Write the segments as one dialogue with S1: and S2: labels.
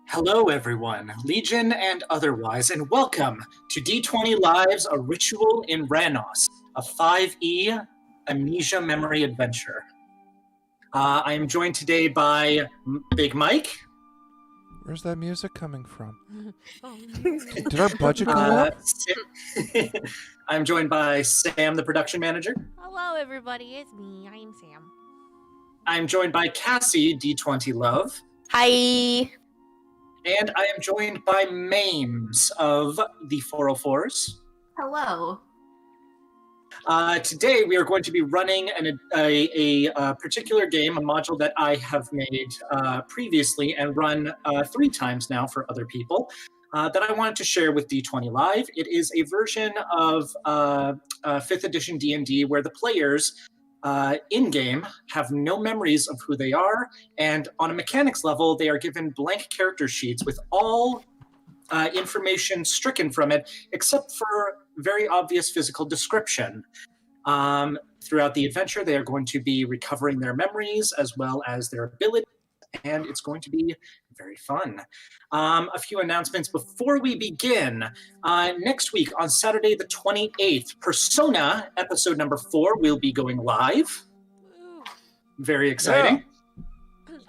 S1: Hello, everyone, Legion and otherwise, and welcome to D20 Live's A Ritual in Ranoss, a 5e amnesia memory adventure. I am joined today by Big Mike.
S2: Where's that music coming from? Did our budget go up?
S1: I'm joined by Sam, the production manager.
S3: Hello, everybody. It's me. I'm Sam.
S1: I'm joined by Cassie, D20 Love.
S4: Hi.
S1: And I am joined by Mames of the 404s.
S4: Hello.
S1: Today we are going to be running a particular game, a module that I have made previously and run 3 times now for other people that I wanted to share with D20 Live. It is a version of 5th edition D&D where the players in-game have no memories of who they are, and on a mechanics level they are given blank character sheets with all information stricken from it except for very obvious physical description. Throughout the adventure they are going to be recovering their memories as well as their abilities, and it's going to be very fun. A few announcements before we begin. Next week on Saturday the 28th, Persona episode number 4 will be going live. Very exciting.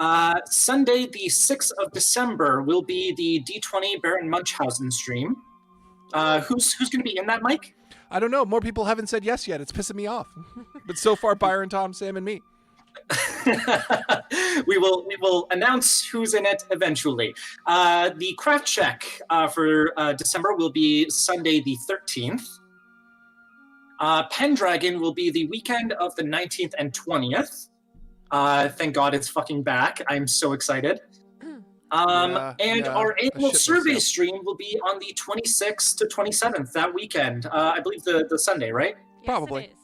S1: Yeah. Sunday the 6th of December will be the D20 Baron Munchausen stream. Who's going to be in that, Mike?
S2: I don't know. More people haven't said yes yet. It's pissing me off. But so far, Byron, Tom, Sam, and me.
S1: we will announce who's in it eventually. The craft check for December will be Sunday the 13th. Pendragon will be the weekend of the 19th and 20th. Thank God it's fucking back. I'm so excited. Our annual survey stream will be on the 26th to 27th that weekend. I believe the Sunday, right?
S3: Yes,
S2: Probably.
S3: It is.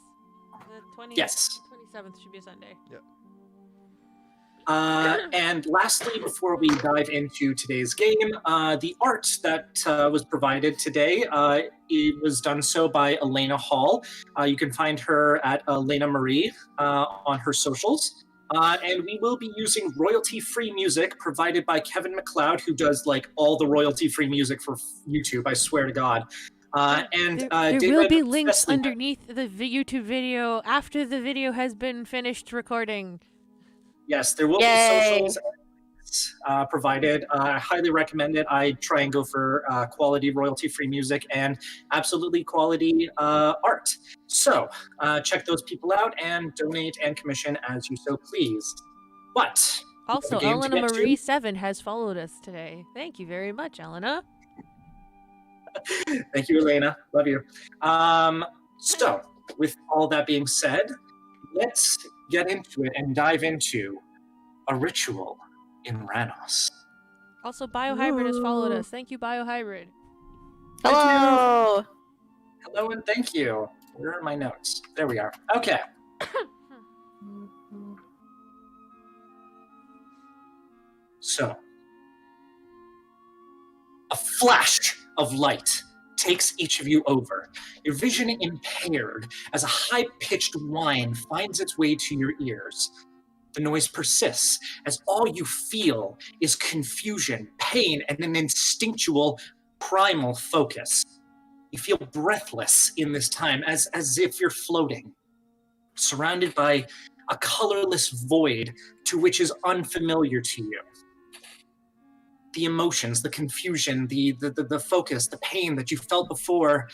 S3: The 20th,
S1: Yes.
S3: 27th should be a Sunday.
S2: Yeah.
S1: And lastly, before we dive into today's game, the art that was provided today, it was done so by Elena Hall. You can find her at Elena Mary on her socials. And we will be using royalty-free music provided by Kevin MacLeod, who does like all the royalty-free music for YouTube, I swear to God.
S3: There will be links underneath the YouTube video after the video has been finished recording.
S1: Yes, there will be socials provided. I highly recommend it. I try and go for quality royalty-free music and absolutely quality art. So check those people out and donate and commission as you so please. But
S3: also, Elena Marie 7 has followed us today. Thank you very much, Elena.
S1: Thank you, Elena. Love you. So, with all that being said, let's get into it and dive into A Ritual in Ranoss.
S3: Also, Biohybrid has followed us. Thank you, Biohybrid.
S4: Hello.
S1: Hello and thank you. Where are my notes? There we are. Okay. So, a flash of light takes each of you over, your vision impaired as a high-pitched whine finds its way to your ears. The noise persists as all you feel is confusion, pain, and an instinctual, primal focus. You feel breathless in this time, as if you're floating, surrounded by a colorless void to which is unfamiliar to you. The emotions, the confusion, the focus, the pain that you felt before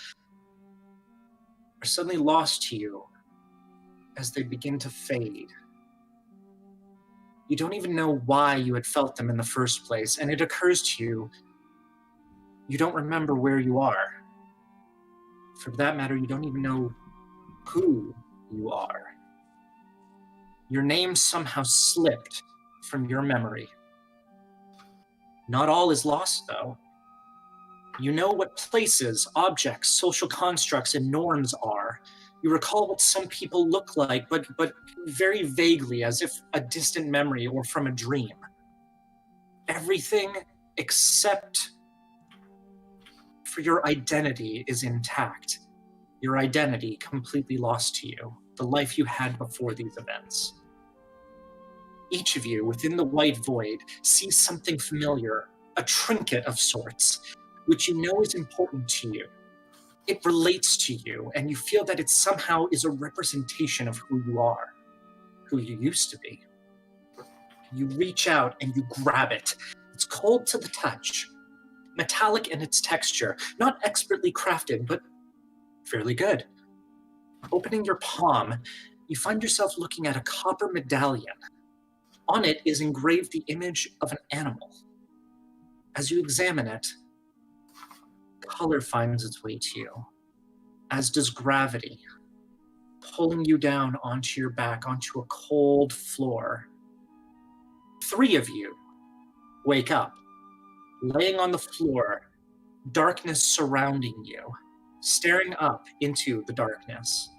S1: are suddenly lost to you as they begin to fade. You don't even know why you had felt them in the first place, and it occurs to you, you don't remember where you are. For that matter, you don't even know who you are. Your name somehow slipped from your memory. Not all is lost, though. You know what places, objects, social constructs, and norms are. You recall what some people look like, but very vaguely, as if a distant memory or from a dream. Everything except for your identity is intact. Your identity completely lost to you, the life you had before these events. Each of you, within the white void, sees something familiar a trinket of sorts, which you know is important to you. It relates to you, and you feel that it somehow is a representation of who you are, who you used to be. You reach out and you grab it. It's cold to the touch, metallic in its texture, not expertly crafted, but fairly good. Opening your palm, you find yourself looking at a copper medallion. On it is engraved the image of an animal. As you examine it, color finds its way to you, as does gravity, pulling you down onto your back, onto a cold floor. 3 of you wake up, laying on the floor, darkness surrounding you, staring up into the darkness.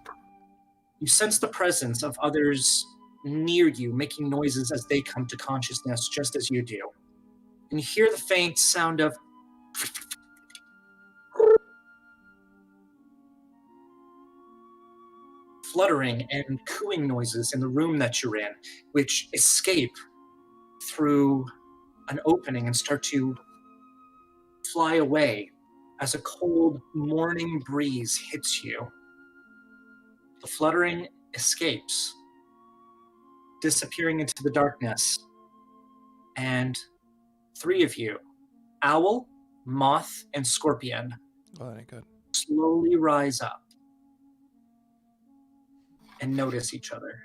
S1: You sense the presence of others near you, making noises as they come to consciousness, just as you do. And you hear the faint sound of fluttering and cooing noises in the room that you're in, which escape through an opening and start to fly away as a cold morning breeze hits you. The fluttering escapes, disappearing into the darkness, and 3 of you, Owl, Moth, and Scorpion,
S2: that ain't good.
S1: slowly rise up and notice each other.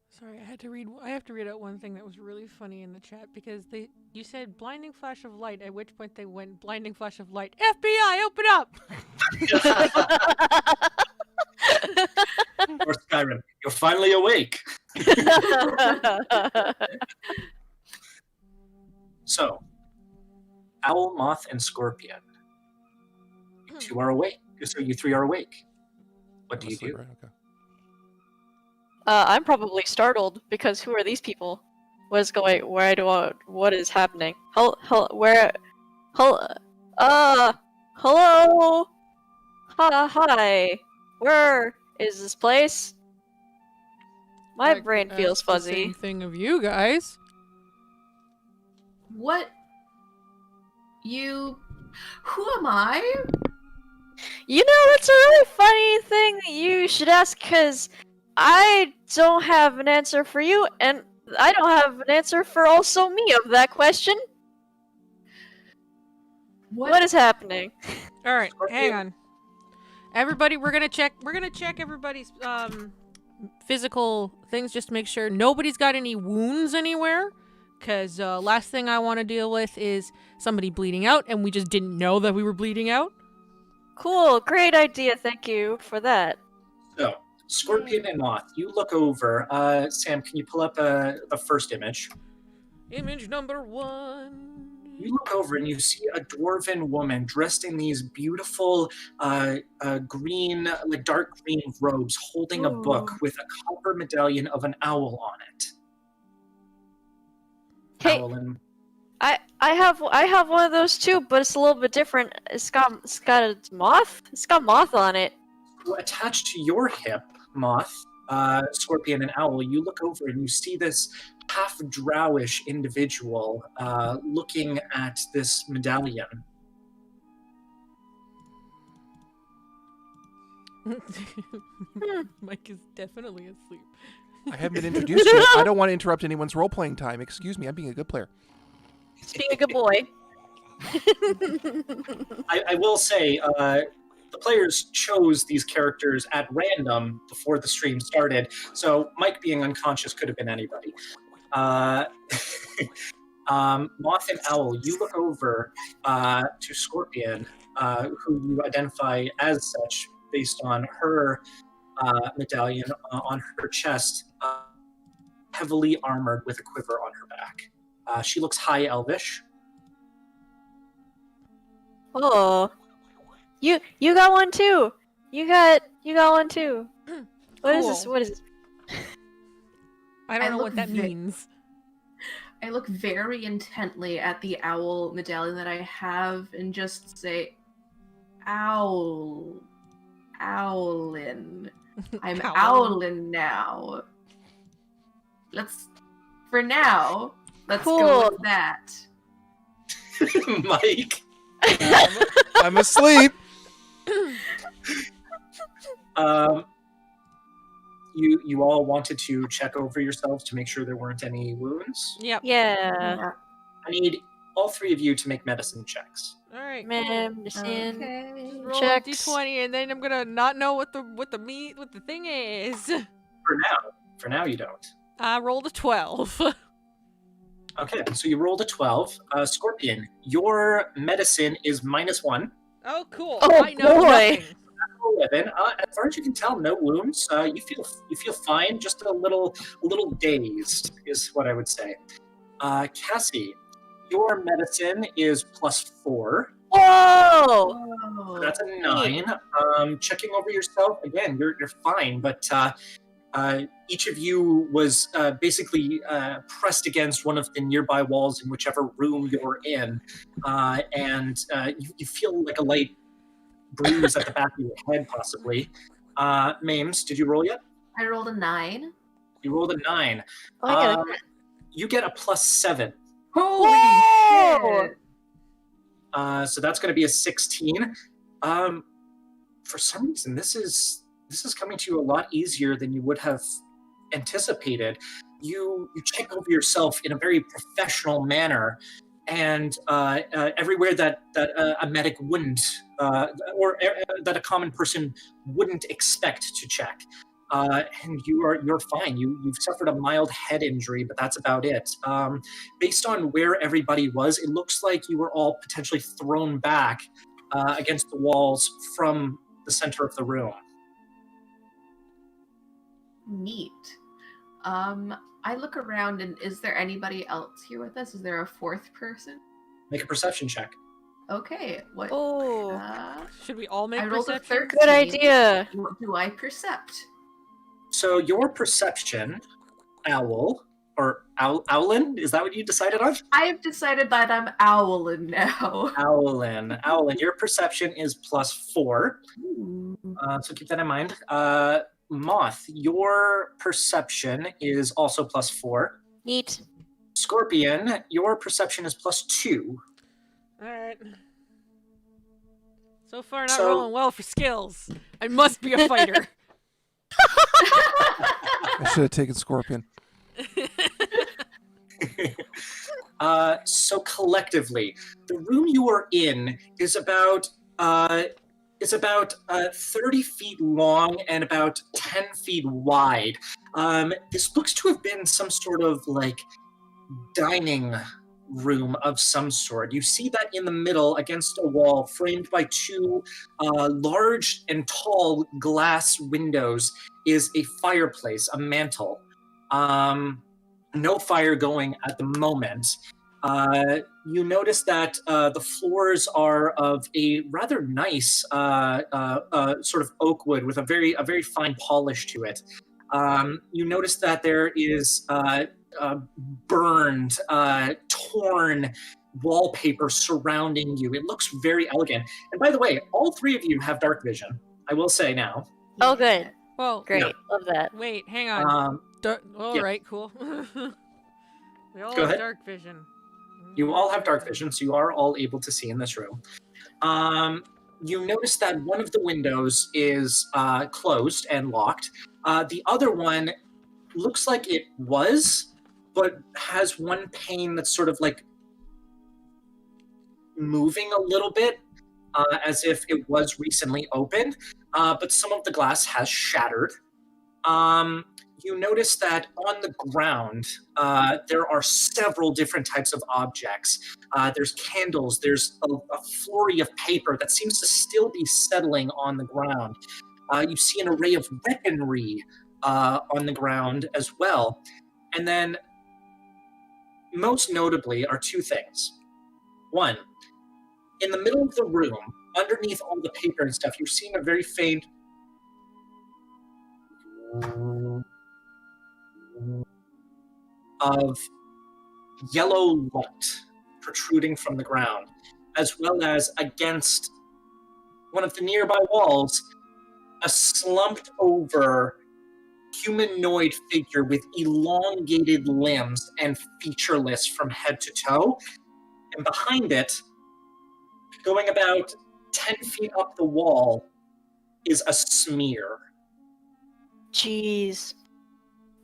S3: Sorry, I have to read out one thing that was really funny in the chat because you said blinding flash of light, at which point they went blinding flash of light. FBI, open up!
S1: Or Skyrim, you're finally awake. So, Owl, Moth, and Scorpion. You 2 are awake. So you 3 are awake. What do you do?
S2: Right? Okay.
S4: I'm probably startled because who are these people? What is going? What is happening? Hello? Hi. Where is this place? My brain feels fuzzy.
S3: The same thing of you guys.
S5: What? Who am I?
S4: You know, that's a really funny thing that you should ask, because I don't have an answer for you, and I don't have an answer for also me of that question. What is happening?
S3: All right, hang on. Everybody, we're gonna check everybody's physical things just to make sure nobody's got any wounds anywhere. Because last thing I want to deal with is somebody bleeding out, and we just didn't know that we were bleeding out.
S4: Cool, great idea. Thank you for that.
S1: So, Scorpion and Moth, you look over. Sam, can you pull up the first image?
S3: Image number 1.
S1: You look over and you see a dwarven woman dressed in these beautiful green, like dark green robes, holding a book with a copper medallion of an owl on it.
S4: Hey, I have one of those too, but it's a little bit different. It's got a moth. It's got moth on it.
S1: Attached to your hip, Moth, Scorpion, and Owl, you look over and you see this half-drowish individual looking at this medallion.
S3: Mike is definitely asleep.
S2: I haven't been introduced yet. I don't want to interrupt anyone's role-playing time. Excuse me, I'm being a good player.
S4: He's being a good boy.
S1: I will say, the players chose these characters at random before the stream started, so Mike being unconscious could have been anybody. Moth and Owl, you look over to Scorpion, who you identify as such based on her medallion on her chest, heavily armored with a quiver on her back. She looks high elvish.
S4: Oh, you got one too. You got one too. What is this? What is this?
S3: I don't know what that means.
S5: I look very intently at the owl medallion that I have and just say, Owlin. I'm Owlin now. For now, let's go with that.
S1: Mike.
S2: I'm asleep.
S1: You all wanted to check over yourselves to make sure there weren't any wounds.
S3: Yep.
S4: Yeah.
S1: I need all three of you to make medicine checks.
S3: All right.
S4: Medicine.
S5: Okay.
S3: Roll
S4: Checks.
S3: a d20, and then I'm gonna not know what the thing is.
S1: For now, you don't.
S3: I rolled a 12.
S1: Okay, so you rolled a 12. Scorpion, your medicine is -1.
S3: Oh, cool.
S4: Oh,
S3: I know
S4: boy.
S3: nothing.
S1: 11. As far as you can tell, no wounds. You feel fine. Just a little dazed is what I would say. Cassie, your medicine is +4.
S4: Whoa!
S5: Oh.
S1: That's a 9. Checking over yourself again. You're fine, but each of you was basically pressed against one of the nearby walls in whichever room you're in, and you feel like a light bruise at the back of your head, possibly. Mames, did you roll yet?
S5: I rolled a 9.
S1: You rolled a 9.
S4: Oh, I got
S1: You get a +7.
S5: Holy
S4: Whoa!
S5: shit!
S1: So that's going to be a 16. For some reason, this is coming to you a lot easier than you would have anticipated. You check over yourself in a very professional manner, and everywhere that a medic wouldn't, or that a common person wouldn't expect to check. And you're fine. You've suffered a mild head injury, but that's about it. Based on where everybody was, it looks like you were all potentially thrown back against the walls from the center of the room.
S5: Neat. I look around, and is there anybody else here with us? Is there a fourth person?
S1: Make a perception check.
S5: Okay. What?
S4: Oh,
S3: Should we all make
S5: I rolled a
S3: perception?
S5: 13.
S4: good idea.
S5: What do I percept?
S1: So your perception, Owl, or Owlin, is that what you decided on?
S5: I've decided that I'm owling now.
S1: Owlin, your perception is +4. So keep that in mind. Moth, your perception is also +4.
S4: Neat.
S1: Scorpion, your perception is +2.
S3: All right. So far, not
S1: So-
S3: rolling well for skills. I must be a fighter.
S2: I should have taken Scorpion.
S1: So collectively, the room you are in is about 30 feet long and about 10 feet wide. This looks to have been some sort of like dining room of some sort. You see that in the middle against a wall framed by two large and tall glass windows is a fireplace, a mantle. No fire going at the moment. You notice that the floors are of a rather nice sort of oak wood with a very fine polish to it. You notice that there is burned, torn wallpaper surrounding you. It looks very elegant. And by the way, all three of you have dark vision. I will say now.
S4: Oh, good.
S3: Whoa.
S4: Great.
S1: Yeah.
S4: Love that.
S3: Wait, hang on. All
S1: yeah.
S3: right, cool. We all
S1: Go
S3: have
S1: ahead.
S3: dark vision.
S1: You all have dark vision, so you are all able to see in this room. You notice that one of the windows is closed and locked. The other one looks like it was, but has one pane that's sort of like moving a little bit, as if it was recently opened, but some of the glass has shattered. You notice that on the ground, there are several different types of objects. There's candles, there's a flurry of paper that seems to still be settling on the ground. You see an array of weaponry on the ground as well. And then, most notably, are two things. One, in the middle of the room, underneath all the paper and stuff, you're seeing a very faint of yellow light protruding from the ground, as well as against one of the nearby walls, a slumped over humanoid figure with elongated limbs and featureless from head to toe. And behind it, going about 10 feet up the wall, is a smear.
S4: Jeez.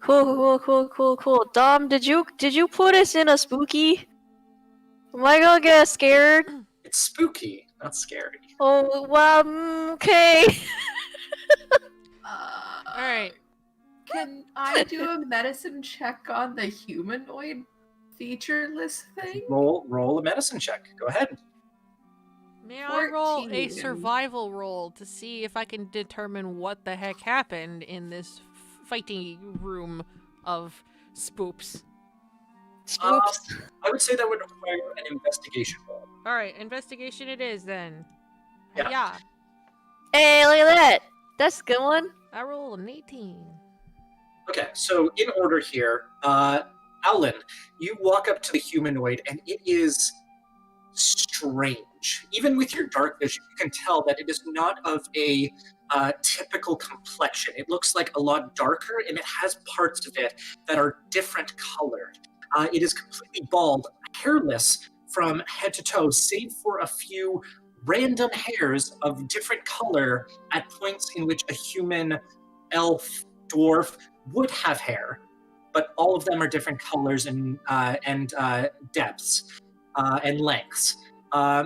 S4: Cool. Dom, did you put us in a spooky? Am I gonna get scared?
S1: It's spooky, not scary.
S4: Oh, well, okay.
S3: Alright.
S5: Can I do a medicine check on the humanoid featureless thing?
S1: Roll a medicine check. Go ahead.
S3: May I roll a
S5: 14.
S3: survival roll to see if I can determine what the heck happened in this fighting room of spoops?
S4: Spoops.
S1: I would say that would require an investigation roll.
S3: Alright, investigation it is then.
S1: Yeah.
S4: Hey, look at that. That's a good one.
S3: I rolled an 18.
S1: Okay, so in order here, Alan, you walk up to the humanoid, and it is strange. Even with your dark vision, you can tell that it is not of a typical complexion. It looks like a lot darker, and it has parts of it that are different colored. It is completely bald, hairless from head to toe, save for a few random hairs of different color at points in which a human, elf, dwarf would have hair, but all of them are different colors and depths and lengths.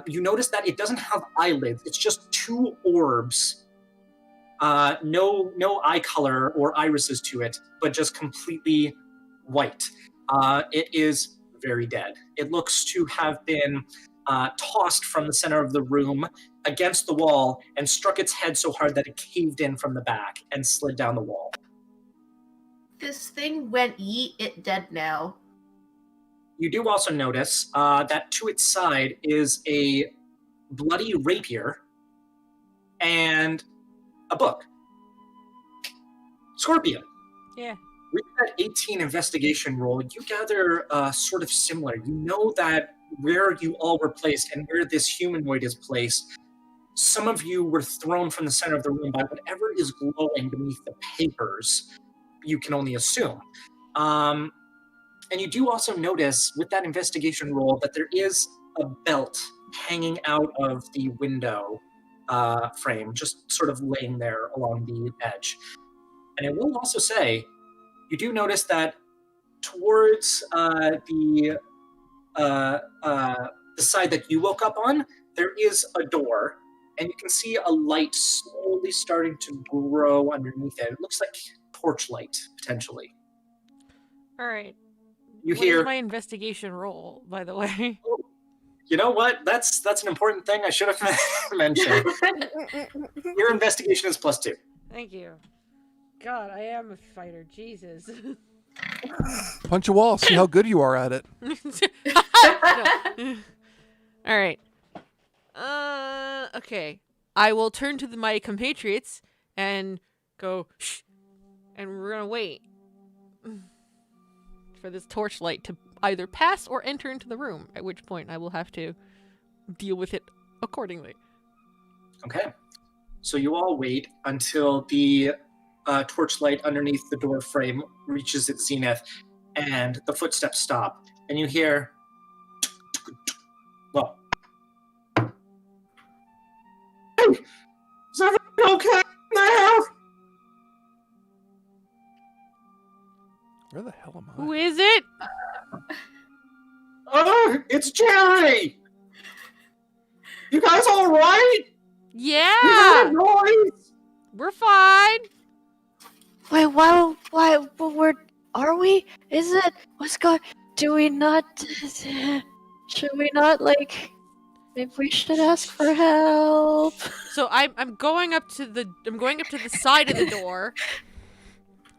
S1: You notice that it doesn't have eyelids. It's just two orbs. No eye color or irises to it, but just completely white. It is very dead. It looks to have been tossed from the center of the room against the wall and struck its head so hard that it caved in from the back and slid down the wall.
S5: This thing went yeet, it dead now.
S1: You do also notice that to its side is a bloody rapier and a book. Scorpion.
S3: Yeah.
S1: With that 18 investigation roll, you gather sort of similar. You know that where you all were placed and where this humanoid is placed, some of you were thrown from the center of the room by whatever is glowing beneath the papers, you can only assume. And you do also notice with that investigation roll that there is a belt hanging out of the window frame, just sort of laying there along the edge. And I will also say, you do notice that towards the side that you woke up on, there is a door, and you can see a light slowly starting to grow underneath it. It looks like torchlight, potentially.
S3: All right.
S1: You
S3: What
S1: hear,
S3: is my investigation roll, by the way?
S1: you know what? That's an important thing I should have mentioned. Your investigation is +2.
S3: Thank you. God, I am a fighter. Jesus.
S2: Punch a wall. See how good you are at it.
S3: No. All right. Okay. I will turn to my compatriots and go, shh, and we're gonna wait for this torchlight to either pass or enter into the room, at which point I will have to deal with it accordingly.
S1: Okay. So you all wait until the torchlight underneath the door frame reaches its zenith, and the footsteps stop, and you hear, well, hey, is everything okay there?
S2: Where the hell am I?
S3: Who is it?
S1: Oh, it's Jerry! You guys all right? You
S3: Yeah,
S1: heard a noise?
S3: we're fine.
S4: Wait, why, where are we? Is it, what's going, should we not, like, maybe we should ask for help?
S3: So I'm going up to the side of the door.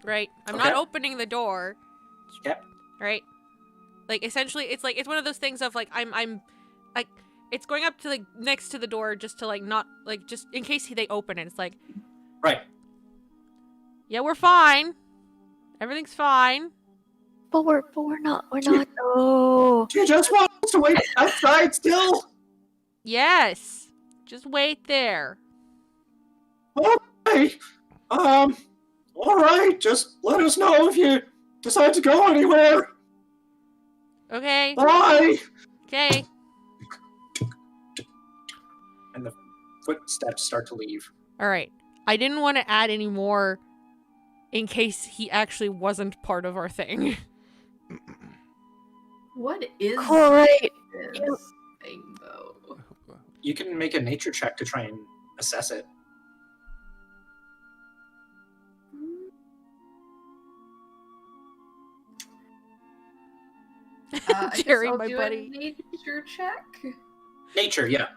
S3: Right? I'm not
S1: Okay.
S3: opening the door.
S1: Yep.
S3: Right? Like essentially it's one of those things of like I'm like it's going up to like next to the door just to like not like just in case they open it. It's like,
S1: Right.
S3: yeah, we're fine. Everything's fine.
S4: But we're not, no.
S1: Do you just want us to wait outside still?
S3: Yes. Just wait there.
S1: Okay. All right. Just let us know if you decide to go anywhere.
S3: Okay.
S1: Bye.
S3: Okay.
S1: footsteps start to leave.
S3: All right. I didn't want to add any more in case he actually wasn't part of our thing.
S5: What is
S4: Great.
S5: this thing, though?
S1: You can make a nature check to try and assess it.
S5: I guess
S3: Jerry,
S5: I'll
S3: my
S5: do
S3: buddy.
S5: a nature check.
S1: Nature, yeah.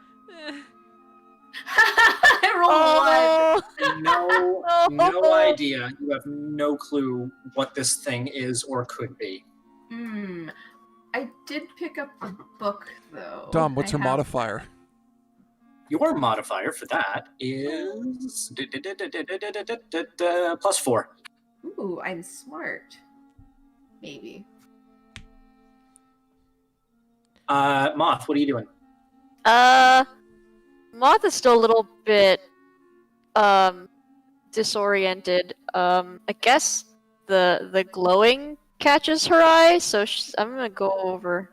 S5: I rolled one.
S4: Oh,
S1: No idea. You have no clue what this thing is or could be.
S5: I did pick up the book, though.
S2: Dom, what's
S5: I
S2: her
S5: have-
S2: modifier?
S1: Your modifier for that is +4.
S5: Ooh, I'm smart. Maybe.
S1: Moth, what are you doing?
S4: Moth is still a little bit, disoriented. I guess the glowing catches her eye, so I'm gonna go over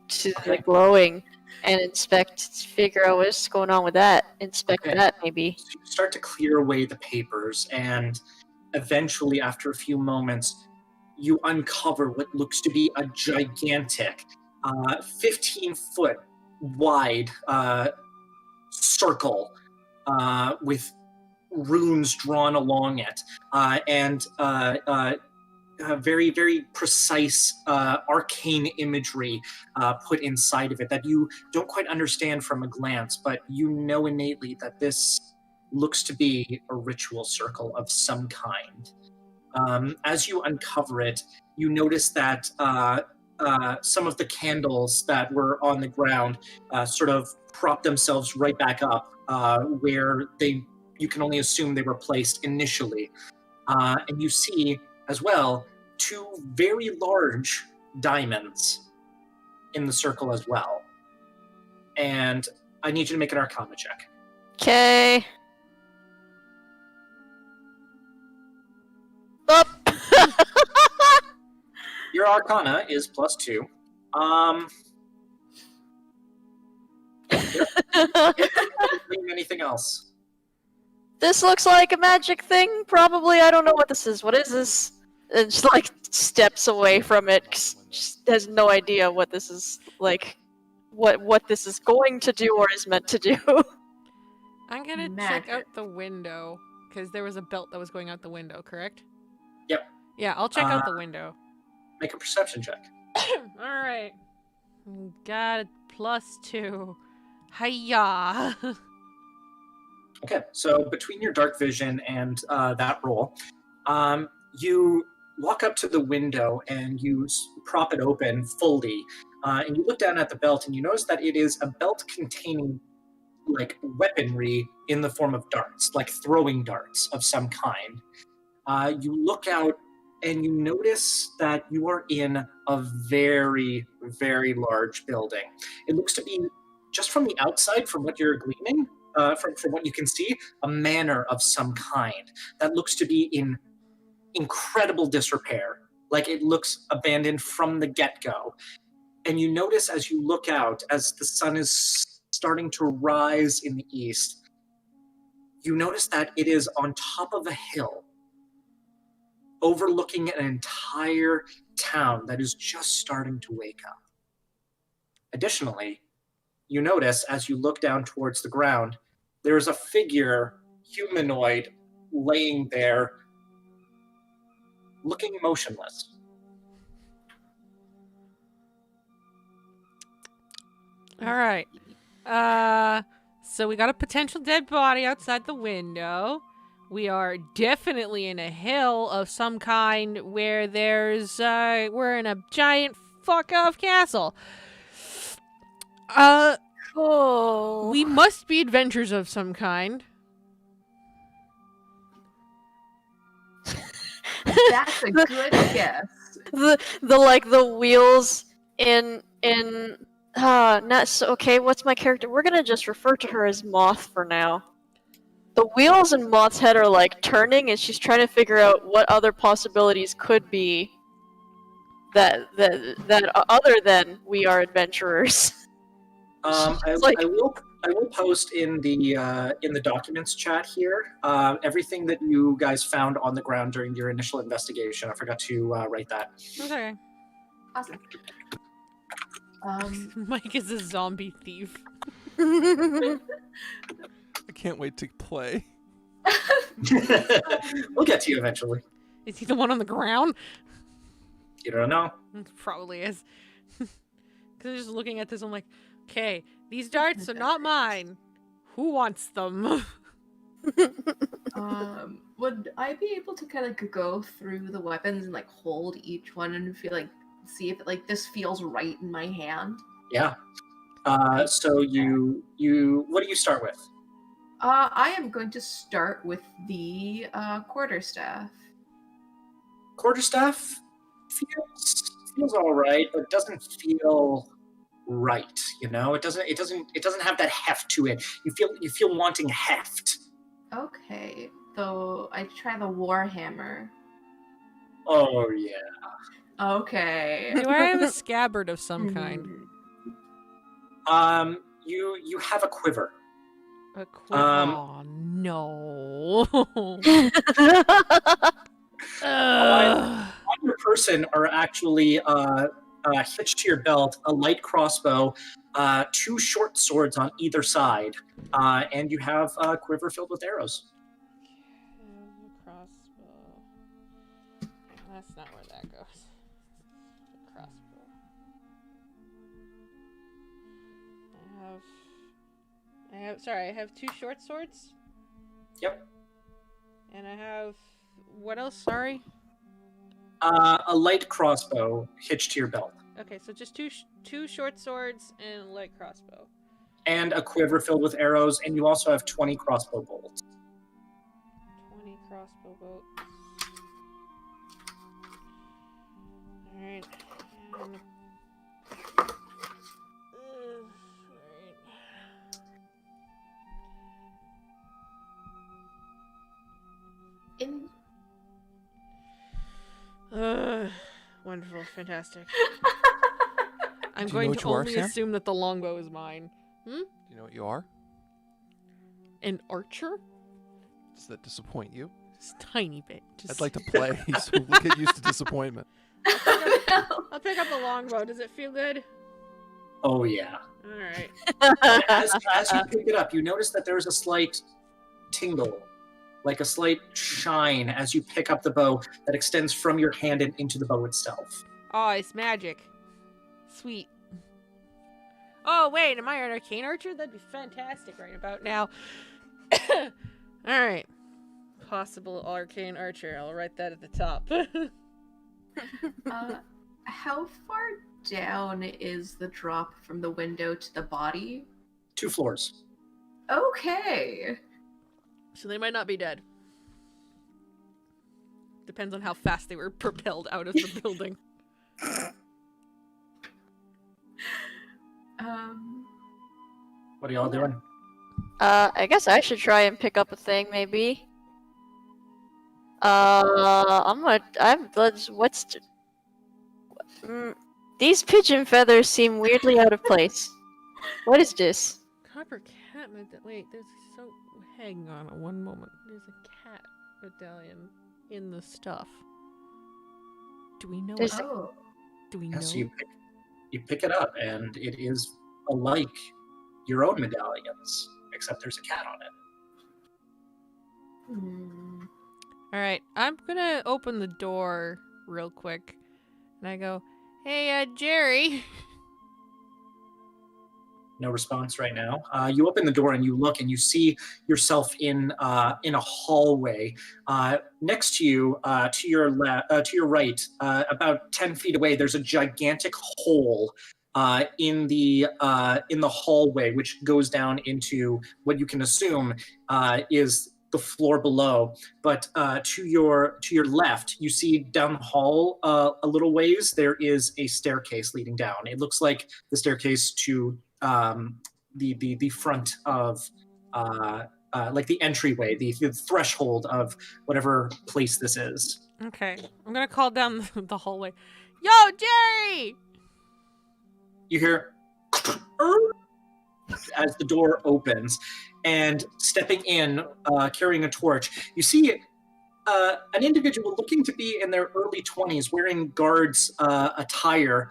S4: to the glowing and figure out what's going on with that. Inspect
S1: Okay.
S4: that, maybe.
S1: So you start to clear away the papers, and eventually, after a few moments, you uncover what looks to be a gigantic, 15-foot wide circle with runes drawn along it, and very, very precise arcane imagery put inside of it that you don't quite understand from a glance, but you know innately that this looks to be a ritual circle of some kind. As you uncover it, you notice that some of the candles that were on the ground sort of prop themselves right back up where you can only assume they were placed initially. And you see, as well, 2 very large diamonds in the circle as well. And I need you to make an Arcana check.
S4: Okay. Up.
S1: Your Arcana is +2. Anything else?
S4: This looks like a magic thing. Probably. I don't know what this is. What is this? And just like steps away from it. 'Cause she has no idea what this is like. What this is going to do or is meant to do.
S3: I'm gonna
S5: Magic.
S3: check out the window because there was a belt that was going out the window, correct?
S1: Yep.
S3: Yeah, I'll check out the window.
S1: Make a perception check.
S3: All right. Got a +2. Hiya.
S1: Okay, so between your dark vision and that roll, you walk up to the window and you prop it open fully, and you look down at the belt and you notice that it is a belt containing like weaponry in the form of darts, like throwing darts of some kind. You look out and you notice that you are in a very, very large building. It looks to be, just from the outside, from what you're gleaning, from what you can see, a manor of some kind that looks to be in incredible disrepair. Like it looks abandoned from the get-go. And you notice as you look out, as the sun is starting to rise in the east, you notice that it is on top of a hill, overlooking an entire town that is just starting to wake up. Additionally, you notice as you look down towards the ground, there is a figure, humanoid, laying there, looking motionless.
S3: All right. So we got a potential dead body outside the window. We are definitely in a hill of some kind where there's we're in a giant fuck off castle.
S4: Cool.
S3: We must be adventurers of some kind.
S5: That's a good guess.
S4: the wheels in not so okay. What's my character? We're gonna just refer to her as Moth for now. The wheels in Moth's head are like turning, and she's trying to figure out what other possibilities could be that other than we are adventurers.
S1: I
S4: Like-
S1: will will post in the documents chat here everything that you guys found on the ground during your initial investigation. I forgot to write that.
S3: Okay.
S5: Awesome.
S3: Mike is a zombie thief.
S2: I can't wait to play.
S1: We'll get to you eventually.
S3: Is he the one on the ground?
S1: You don't know.
S3: Probably is. Because I'm just looking at this, I'm like, okay, these darts are not mine. Who wants them?
S5: Would I be able to kind of go through the weapons and like hold each one and see if this feels right in my hand?
S1: Yeah. So you what do you start with?
S5: I am going to start with the quarterstaff.
S1: Quarterstaff feels all right, but doesn't feel right. You know, it doesn't have that heft to it. You feel wanting heft.
S5: Okay, so I try the warhammer.
S1: Oh yeah.
S5: Okay.
S3: Do I have a scabbard of some kind?
S1: You have a quiver.
S3: A oh no.
S1: On your person are actually hitched to your belt a light crossbow, 2 short swords on either side, and you have a quiver filled with arrows.
S3: Crossbow. That's not where that goes. Crossbow. I have 2 short swords.
S1: Yep.
S3: And I have what else? Sorry.
S1: A light crossbow hitched to your belt.
S3: Okay, so just two short swords and a light crossbow.
S1: And a quiver filled with arrows, and you also have 20 crossbow bolts.
S3: 20 crossbow bolts. Alright. Wonderful, fantastic. I'm going to only assume that the longbow is mine.
S2: Do you know what you are?
S3: An archer?
S2: Does that disappoint you?
S3: Just a tiny bit.
S2: I'd like to play, so we'll get used to disappointment.
S3: I'll pick up the longbow. Does it feel good?
S1: Oh yeah.
S3: Alright.
S1: As you pick it up, you notice that there's a slight tingle, like a slight shine as you pick up the bow that extends from your hand and into the bow itself.
S3: Oh, it's magic. Sweet. Oh, wait, am I an arcane archer? That'd be fantastic right about now. Alright. Possible arcane archer. I'll write that at the top.
S5: How far down is the drop from the window to the body?
S1: 2 floors.
S5: Okay.
S3: So they might not be dead. Depends on how fast they were propelled out of the building.
S1: What are y'all doing?
S4: I guess I should try and pick up a thing, maybe. These pigeon feathers seem weirdly out of place. What is this?
S3: Copper cat medallion. Wait, hang on one moment. There's a cat medallion in the stuff. Do we know? Do we know?
S1: So you pick it up, and it is alike your own medallions, except there's a cat on it.
S3: All right, I'm gonna open the door real quick, and I go, "Hey, Jerry."
S1: No response right now. You open the door and you look and you see yourself in a hallway. Next to you, to your right, about 10 feet away, there's a gigantic hole in the hallway, which goes down into what you can assume is the floor below. But to your left, you see down the hall a little ways. There is a staircase leading down. It looks like the staircase to the front of like the entryway, the threshold of whatever place this is.
S3: Okay, I'm gonna call down the hallway. Yo, Jerry!
S1: You hear as the door opens, and stepping in, carrying a torch, you see an individual looking to be in their early 20s, wearing guards attire.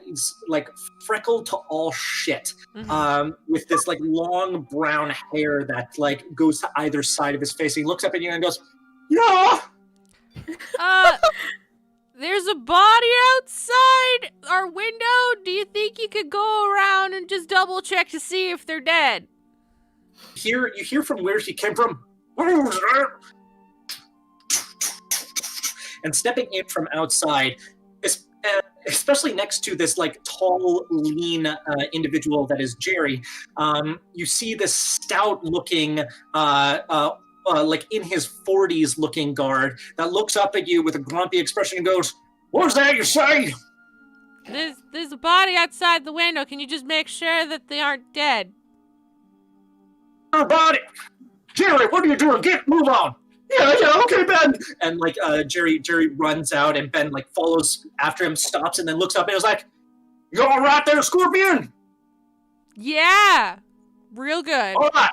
S1: He's like freckled to all shit, with this like long brown hair that like goes to either side of his face. He looks up at you and goes, "Yeah."
S3: There's a body outside our window. Do you think you could go around and just double check to see if they're dead?
S1: You hear from where he came from. And stepping in from outside, especially next to this like tall, lean individual that is Jerry, you see this stout-looking, like in his 40s looking guard that looks up at you with a grumpy expression and goes, "What was that you say?"
S3: There's a body outside the window. Can you just make sure that they aren't dead?
S1: Body, Jerry, what are you doing? Move on. Yeah, okay, Ben. And like Jerry runs out, and Ben like follows after him, stops, and then looks up and is like, "You all right there, Scorpion?"
S3: Yeah, real good.
S1: All right.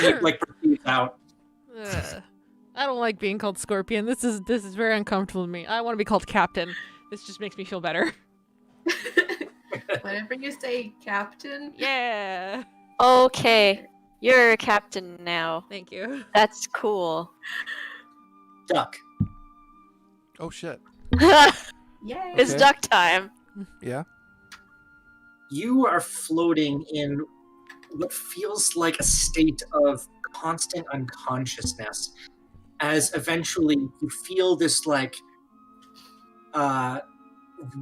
S1: And he like proceeds out.
S3: I don't like being called Scorpion. This is very uncomfortable to me. I want to be called Captain. This just makes me feel better.
S5: Whenever you say Captain.
S3: Yeah.
S4: Okay, you're a captain now.
S3: Thank you.
S4: That's cool.
S1: Duck.
S2: Oh shit.
S5: Yay.
S4: It's
S2: Okay.
S4: duck time.
S2: Yeah.
S1: You are floating in what feels like a state of constant unconsciousness, as eventually you feel this like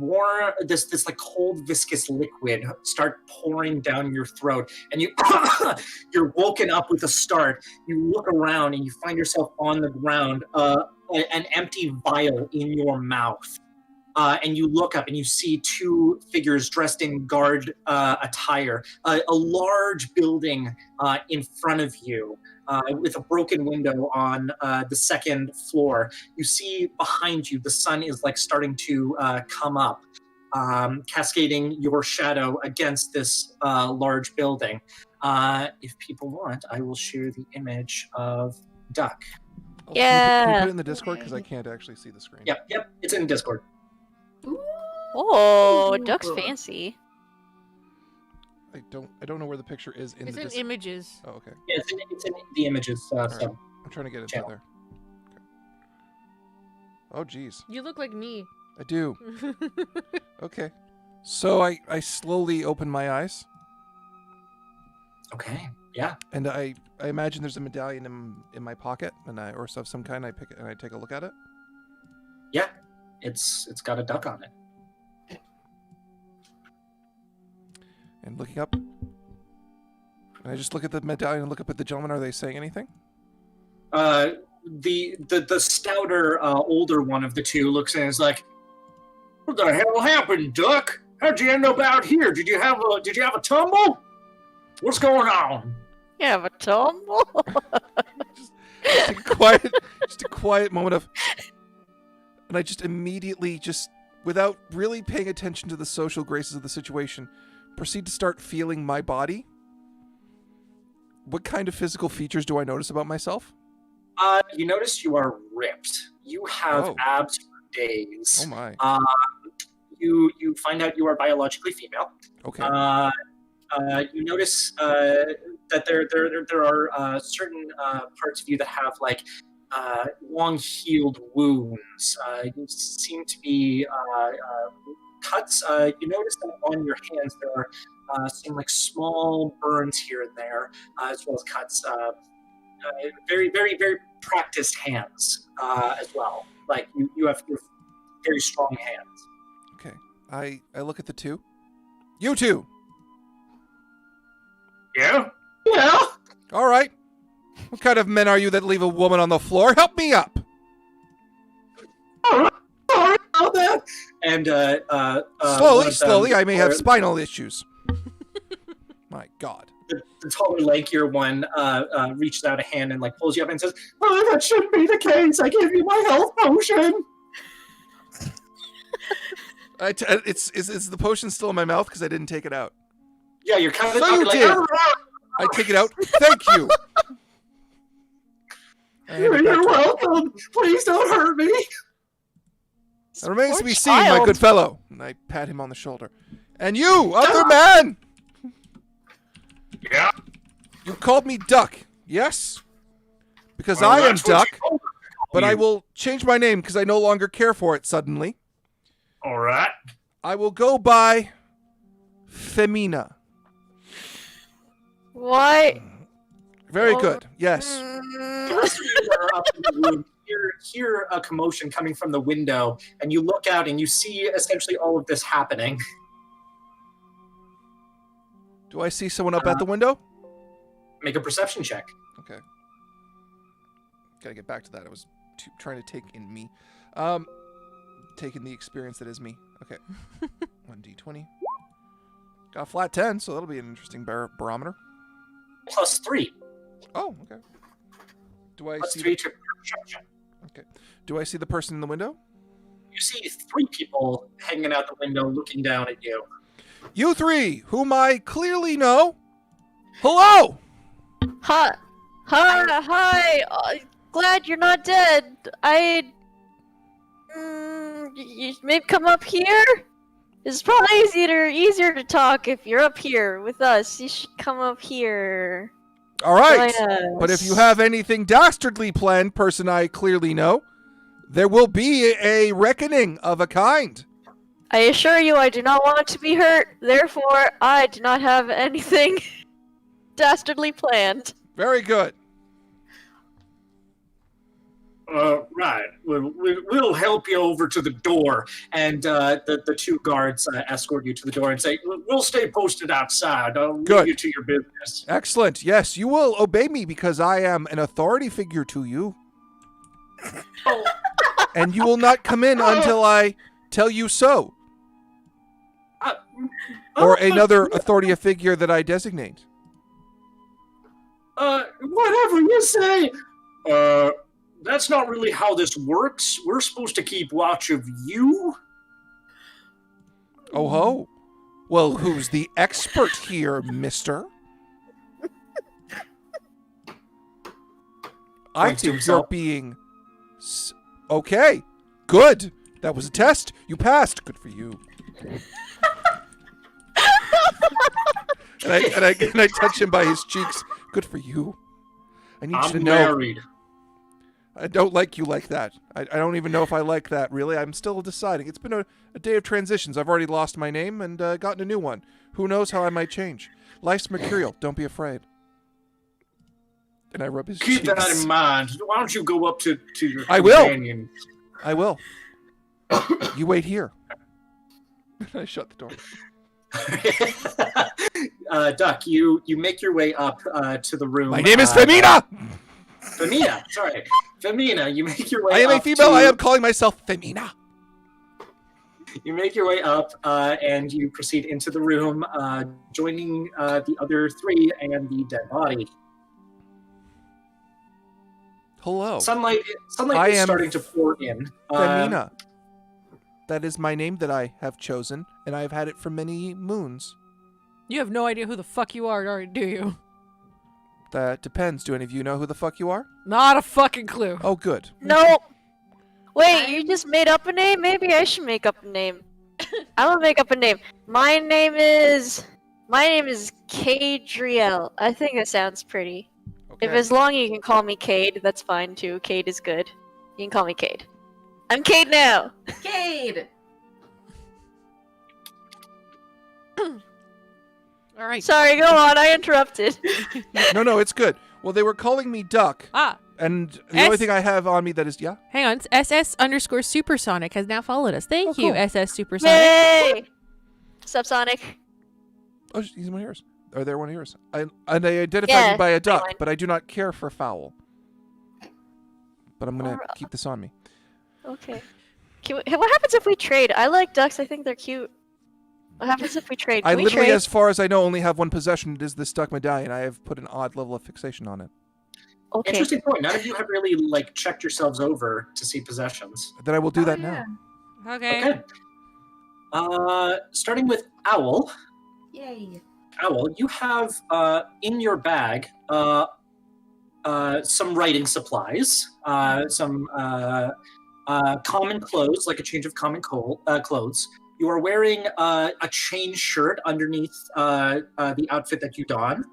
S1: warm, this like cold viscous liquid start pouring down your throat, and you're woken up with a start. You look around and you find yourself on the ground, an empty vial in your mouth. And you look up and you see two figures dressed in guard attire. A large building in front of you with a broken window on the second floor. You see behind you the sun is like starting to come up, cascading your shadow against this large building. If people want, I will share the image of Duck.
S2: Oh,
S4: Yeah.
S2: Can you put it in the Discord because I can't actually see the screen.
S1: Yep, it's in Discord.
S5: Ooh.
S4: Oh,
S5: Ooh.
S4: duck's fancy.
S2: I don't know where the picture is in
S3: It's
S2: the
S3: in
S2: Discord.
S3: images.
S2: Oh, okay.
S1: Yeah, it's in the images.
S2: Alright.
S1: So.
S2: I'm trying to get it
S1: Channel.
S2: there. Okay. Oh, geez.
S3: You look like me.
S2: I do. Okay. So I slowly open my eyes,
S1: Okay. Yeah.
S2: and I imagine there's a medallion in my pocket, or of some kind. I pick it and I take a look at it.
S1: Yeah. It's got a duck on it.
S2: And looking up, and I just look at the medallion and look up at the gentleman. Are they saying anything?
S1: The stouter, older one of the two looks and is like, "What the hell happened, Duck? How'd you end up out here? Did you have a tumble? What's going on?"
S4: You have a tumble?
S2: just a quiet moment of, and I just immediately, just without really paying attention to the social graces of the situation, proceed to start feeling my body. What kind of physical features do I notice about myself?
S1: You notice you are ripped. You have
S2: Oh.
S1: abs for days.
S2: Oh my.
S1: You find out you are biologically female.
S2: Okay.
S1: You notice that there are certain parts of you that have like long-healed wounds. You seem to be cuts. You notice that on your hands there are some like small burns here and there, as well as cuts. Very, very, very practiced hands as well. Like you have very strong hands.
S2: Okay. I look at the two. You two.
S1: Yeah. Yeah.
S2: All right. What kind of men are you that leave a woman on the floor? Help me up.
S1: Sorry about that. And
S2: Slowly. I may have spinal issues. My God.
S1: The taller, lankier one reaches out a hand and like pulls you up and says, "Oh, that shouldn't be the case. I gave you my health potion."
S2: Is the potion still in my mouth because I didn't take it out?
S1: Yeah, you're kind of
S2: So you
S1: like,
S2: did. I take it out. Thank you. I hand it back
S1: You're
S2: to her.
S1: welcome. Please don't hurt me.
S2: It remains to
S4: Poor
S2: be seen, my
S4: child.
S2: good fellow. And I pat him on the shoulder. And you, other man!
S1: Yeah.
S2: You called me Duck, yes? Because
S1: Well,
S2: I am
S1: that's what
S2: Duck,
S1: you told me to call
S2: but I
S1: you.
S2: will change my name because I no longer care for it suddenly.
S1: All right.
S2: I will go by Femina.
S4: Why?
S2: Very
S4: Oh.
S2: good, yes.
S1: The rest of you are up in the room. You hear a commotion coming from the window, and you look out and you see essentially all of this happening.
S2: Do I see someone up at the window?
S1: Make a perception check.
S2: Okay. Gotta get back to that. I was trying to take in me. Taking the experience that is me. Okay. 1d20. Got a flat 10, so that'll be an interesting barometer.
S1: +3.
S2: Oh, okay. Do I see
S1: +3 to perception.
S2: Okay. Do I see the person in the window?
S1: You see 3 people hanging out the window looking down at you.
S2: You three, whom I clearly know. Hello!
S4: Hi. Glad you're not dead. You maybe come up here? It's probably easier to talk if you're up here with us. You should come up here.
S2: All right.
S4: Join us.
S2: But if you have anything dastardly planned, person I clearly know, there will be a reckoning of a kind.
S4: I assure you I do not want to be hurt, therefore I do not have anything dastardly planned.
S2: Very good.
S1: Right. We'll help you over to the door. And the 2 guards escort you to the door and say, we'll stay posted outside. I'll
S2: Good.
S1: leave you to your business.
S2: Excellent. Yes, you will obey me because I am an authority figure to you.
S1: Oh,
S2: And you will not come in until I tell you so. Or another authority figure that I designate.
S1: Whatever you say. That's not really how this works. We're supposed to keep watch of you.
S2: Oh ho. Well, who's the expert here, mister? I
S1: Points to
S2: think you're
S1: himself.
S2: being... Okay. Good. That was a test. You passed. Good for you. and I touch him by his cheeks. Good for you. I need you to
S1: I'm
S2: know.
S1: married.
S2: I don't like you like that. I don't even know if I like that, really. I'm still deciding. It's been a day of transitions. I've already lost my name and gotten a new one. Who knows how I might change? Life's mercurial. Don't be afraid. And I rub his
S1: Keep
S2: cheeks.
S1: that in mind. Why don't you go up to your
S2: I will.
S1: companion?
S2: I will. You wait here. I shut the door.
S1: Duck, you make your way up to the room.
S2: My name is Femina!
S1: Femina, sorry. Femina, you make your way
S2: I am a
S1: up
S2: female.
S1: to-
S2: I am calling myself Femina.
S1: You make your way up, and you proceed into the room, joining the other 3 and the dead body.
S2: Hello.
S1: Sunlight
S2: I
S1: is
S2: am
S1: starting to pour in.
S2: Femina. That is my name that I have chosen, and I have had it for many moons.
S3: You have no idea who the fuck you are, do you?
S2: That depends. Do any of you know who the fuck you are?
S3: Not a fucking clue.
S2: Oh, good.
S4: No. Wait, you just made up a name? Maybe I should make up a name. I'm gonna make up a name. My name is Cadriel. I think that sounds pretty.
S2: Okay.
S4: If as long as you can call me Cade, that's fine too. Cade is good. You can call me Cade. I'm Cade now.
S5: Cade!
S3: All right.
S4: Sorry, go on. I interrupted.
S2: No, it's good. Well, they were calling me Duck,
S3: Ah,
S2: and the only thing I have on me that is, yeah?
S3: hang on. SS_Supersonic has now followed us. Thank
S2: Oh,
S3: you,
S2: cool.
S3: SS Supersonic.
S4: Yay! Subsonic.
S2: Oh, he's one of yours. Or they're one of yours. And they identified
S4: Yeah,
S2: me by a duck,
S4: fine.
S2: but I do not care for fowl. But I'm going to
S4: Alright.
S2: keep this on me.
S4: Okay. What happens if we trade? I like ducks. I think they're cute. What happens if we trade?
S2: I
S4: Can we
S2: literally,
S4: trade?
S2: as far as I know, only have one possession. It is this duck medallion. I have put an odd level of fixation on it.
S4: Okay.
S1: Interesting point. None of you have really checked yourselves over to see possessions.
S2: Then I will do
S5: Oh,
S2: that
S5: yeah.
S2: now.
S3: Okay.
S1: Okay. Starting with Owl.
S5: Yay.
S1: Owl, you have in your bag some writing supplies, some common clothes, like a change of common clothes. You are wearing a chain shirt underneath the outfit that you don.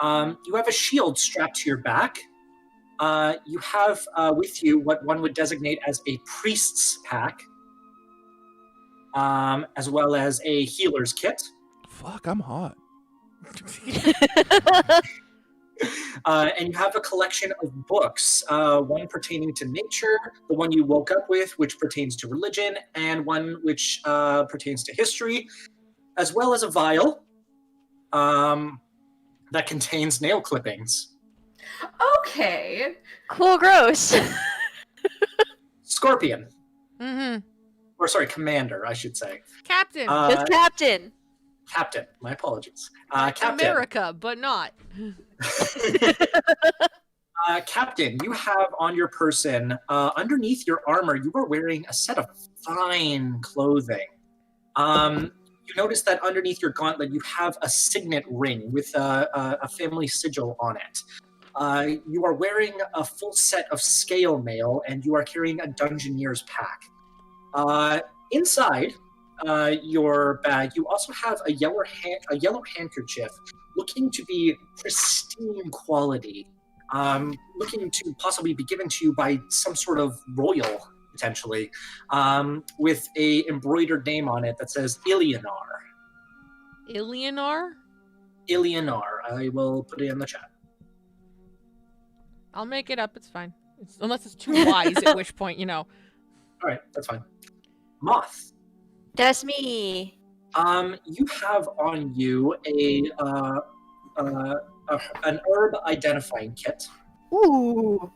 S1: You have a shield strapped to your back. You have with you what one would designate as a priest's pack, as well as a healer's kit.
S2: Fuck, I'm hot.
S1: And you have a collection of books, one pertaining to nature, the one you woke up with, which pertains to religion, and one which pertains to history, as well as a vial that contains nail clippings.
S5: Okay.
S4: Cool, gross.
S1: Scorpion.
S3: Mm-hmm.
S1: Or sorry, Commander, I should say.
S3: Captain.
S4: Just Captain.
S1: Captain, my apologies.
S3: Like
S1: Captain.
S3: America, but not.
S1: Captain, you have on your person, underneath your armor, you are wearing a set of fine clothing. You notice that underneath your gauntlet, you have a signet ring with a family sigil on it. You are wearing a full set of scale mail, and you are carrying a Dungeoneer's pack. Inside your bag, you also have a yellow handkerchief, looking to be pristine quality, looking to possibly be given to you by some sort of royal, potentially, with a embroidered name on it that says Ilionar.
S3: Ilionar?
S1: Ilionar. I will put it in the chat.
S3: I'll make it up. It's fine. Unless it's too wise, at which point,
S1: All right, that's fine. Moth.
S4: That's me.
S1: You have on you an herb identifying kit.
S4: Ooh.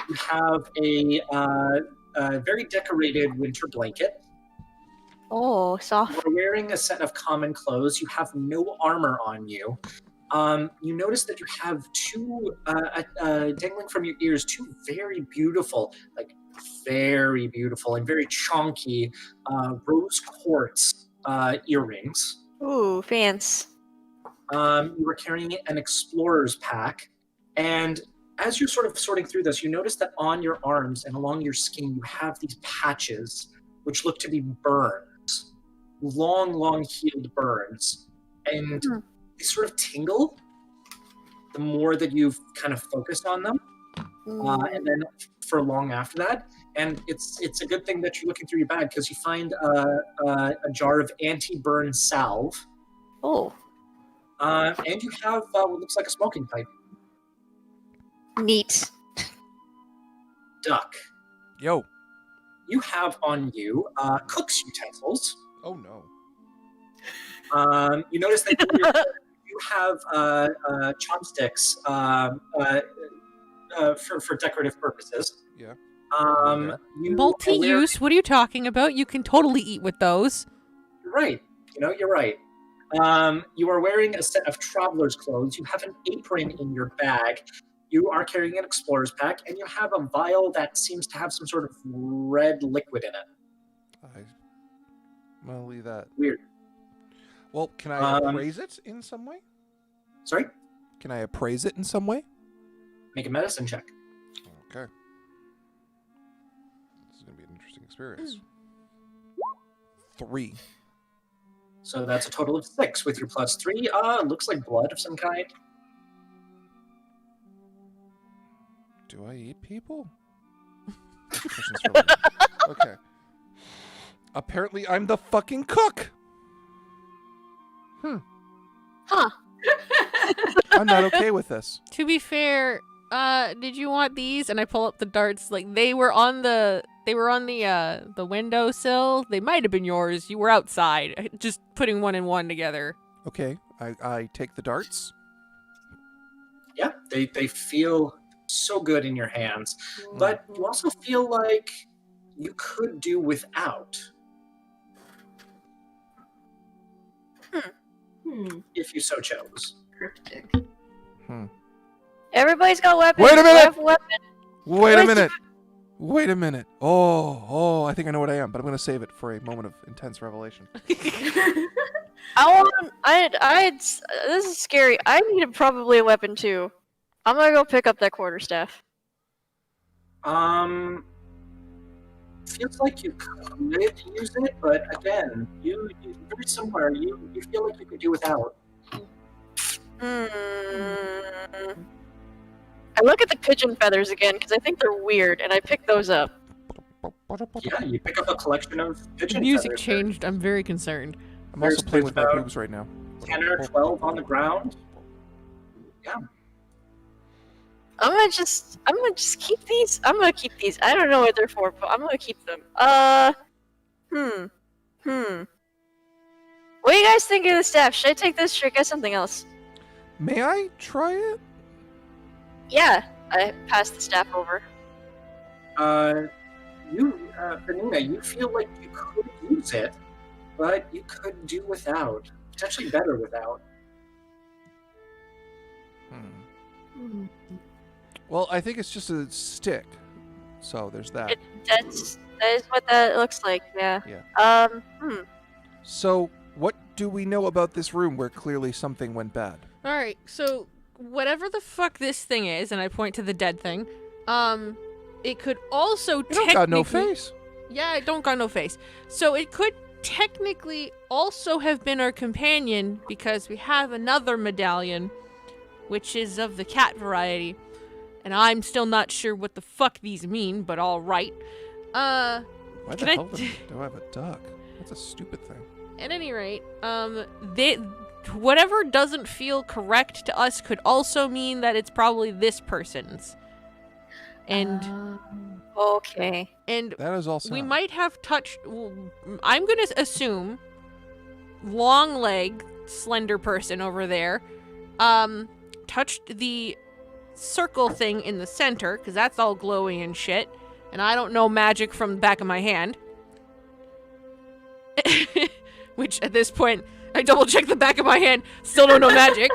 S1: You have a very decorated winter blanket.
S4: Oh, soft.
S1: You're wearing a set of common clothes. You have no armor on you. You notice that you have two, dangling from your ears, two very beautiful and very chunky rose quartz earrings.
S4: Ooh, fans.
S1: You were carrying an explorer's pack, and as you're sort of sorting through this, you notice that on your arms and along your skin, you have these patches which look to be burns, long healed burns, and they sort of tingle the more that you've kind of focused on them, and then for long after that. And it's a good thing that you're looking through your bag, because you find a jar of anti-burn salve.
S4: Oh.
S1: And you have what looks like a smoking pipe.
S4: Neat.
S1: Duck.
S2: Yo.
S1: You have on you cook's utensils.
S2: Oh no.
S1: You notice that you have chopsticks for decorative purposes.
S2: Yeah.
S3: Multi-use? What are you talking about? You can totally eat with those.
S1: You're right. You're right. You are wearing a set of traveler's clothes. You have an apron in your bag. You are carrying an explorer's pack, and you have a vial that seems to have some sort of red liquid in it.
S2: I'll leave that.
S1: Weird.
S2: Well, can I appraise it in some way?
S1: Sorry?
S2: Can I appraise it in some way?
S1: Make a medicine check.
S2: Okay. This is going to be an interesting experience. 3.
S1: So that's a total of 6 with your plus 3. Looks like blood of some kind.
S2: Do I eat people? Questions for later. Okay. Apparently I'm the fucking cook!
S4: Huh.
S2: I'm not okay with this.
S3: To be fair, did you want these? And I pull up the darts. Like they were on the windowsill. They might have been yours. You were outside, just putting one and one together.
S2: Okay, I take the darts.
S1: Yeah, they feel so good in your hands, but you also feel like you could do without. If you so chose.
S5: Cryptic.
S4: Everybody's got weapons.
S2: Wait a minute!
S4: Do I have a weapon?
S2: Wait a minute! Wait a minute. Oh, I think I know what I am, but I'm going to save it for a moment of intense revelation.
S4: This is scary. I need probably a weapon too. I'm gonna go pick up that quarterstaff.
S1: Feels like you could use it, but again, you very similar. You feel like you could do without.
S4: I look at the pigeon feathers again because I think they're weird, and I pick those up.
S1: Yeah, you pick up a collection of pigeon
S3: Music
S1: feathers.
S3: changed. I'm very concerned.
S2: I'm also playing with my
S1: about
S2: boobs right now.
S1: 10 or 12 on the ground. Yeah.
S4: I'm gonna just keep these. I'm gonna keep these. I don't know what they're for, but I'm gonna keep them. What do you guys think of the staff? Should I take this? Should I get something else?
S2: May I try it?
S4: Yeah, I pass the staff over.
S1: Benina, you feel like you could use it, but you could do without. Potentially better without.
S2: Well, I think it's just a stick. So there's that.
S4: That is what that looks like. Yeah.
S2: So, what do we know about this room where clearly something went bad?
S3: All right, so whatever the fuck this thing is, and I point to the dead thing, it could also
S2: You don't got no face.
S3: Yeah, it don't got no face. So it could technically also have been our companion because we have another medallion, which is of the cat variety, and I'm still not sure what the fuck these mean, but all right.
S2: Why the
S3: Can
S2: hell do I have a duck? That's a stupid thing.
S3: At any rate, whatever doesn't feel correct to us could also mean that it's probably this person's. And
S4: Okay.
S3: and
S2: That is also.
S3: we might have touched. Well, I'm gonna assume long leg, slender person over there, touched the circle thing in the center because that's all glowy and shit. And I don't know magic from the back of my hand. Which at this point, I double check the back of my hand, still don't know magic.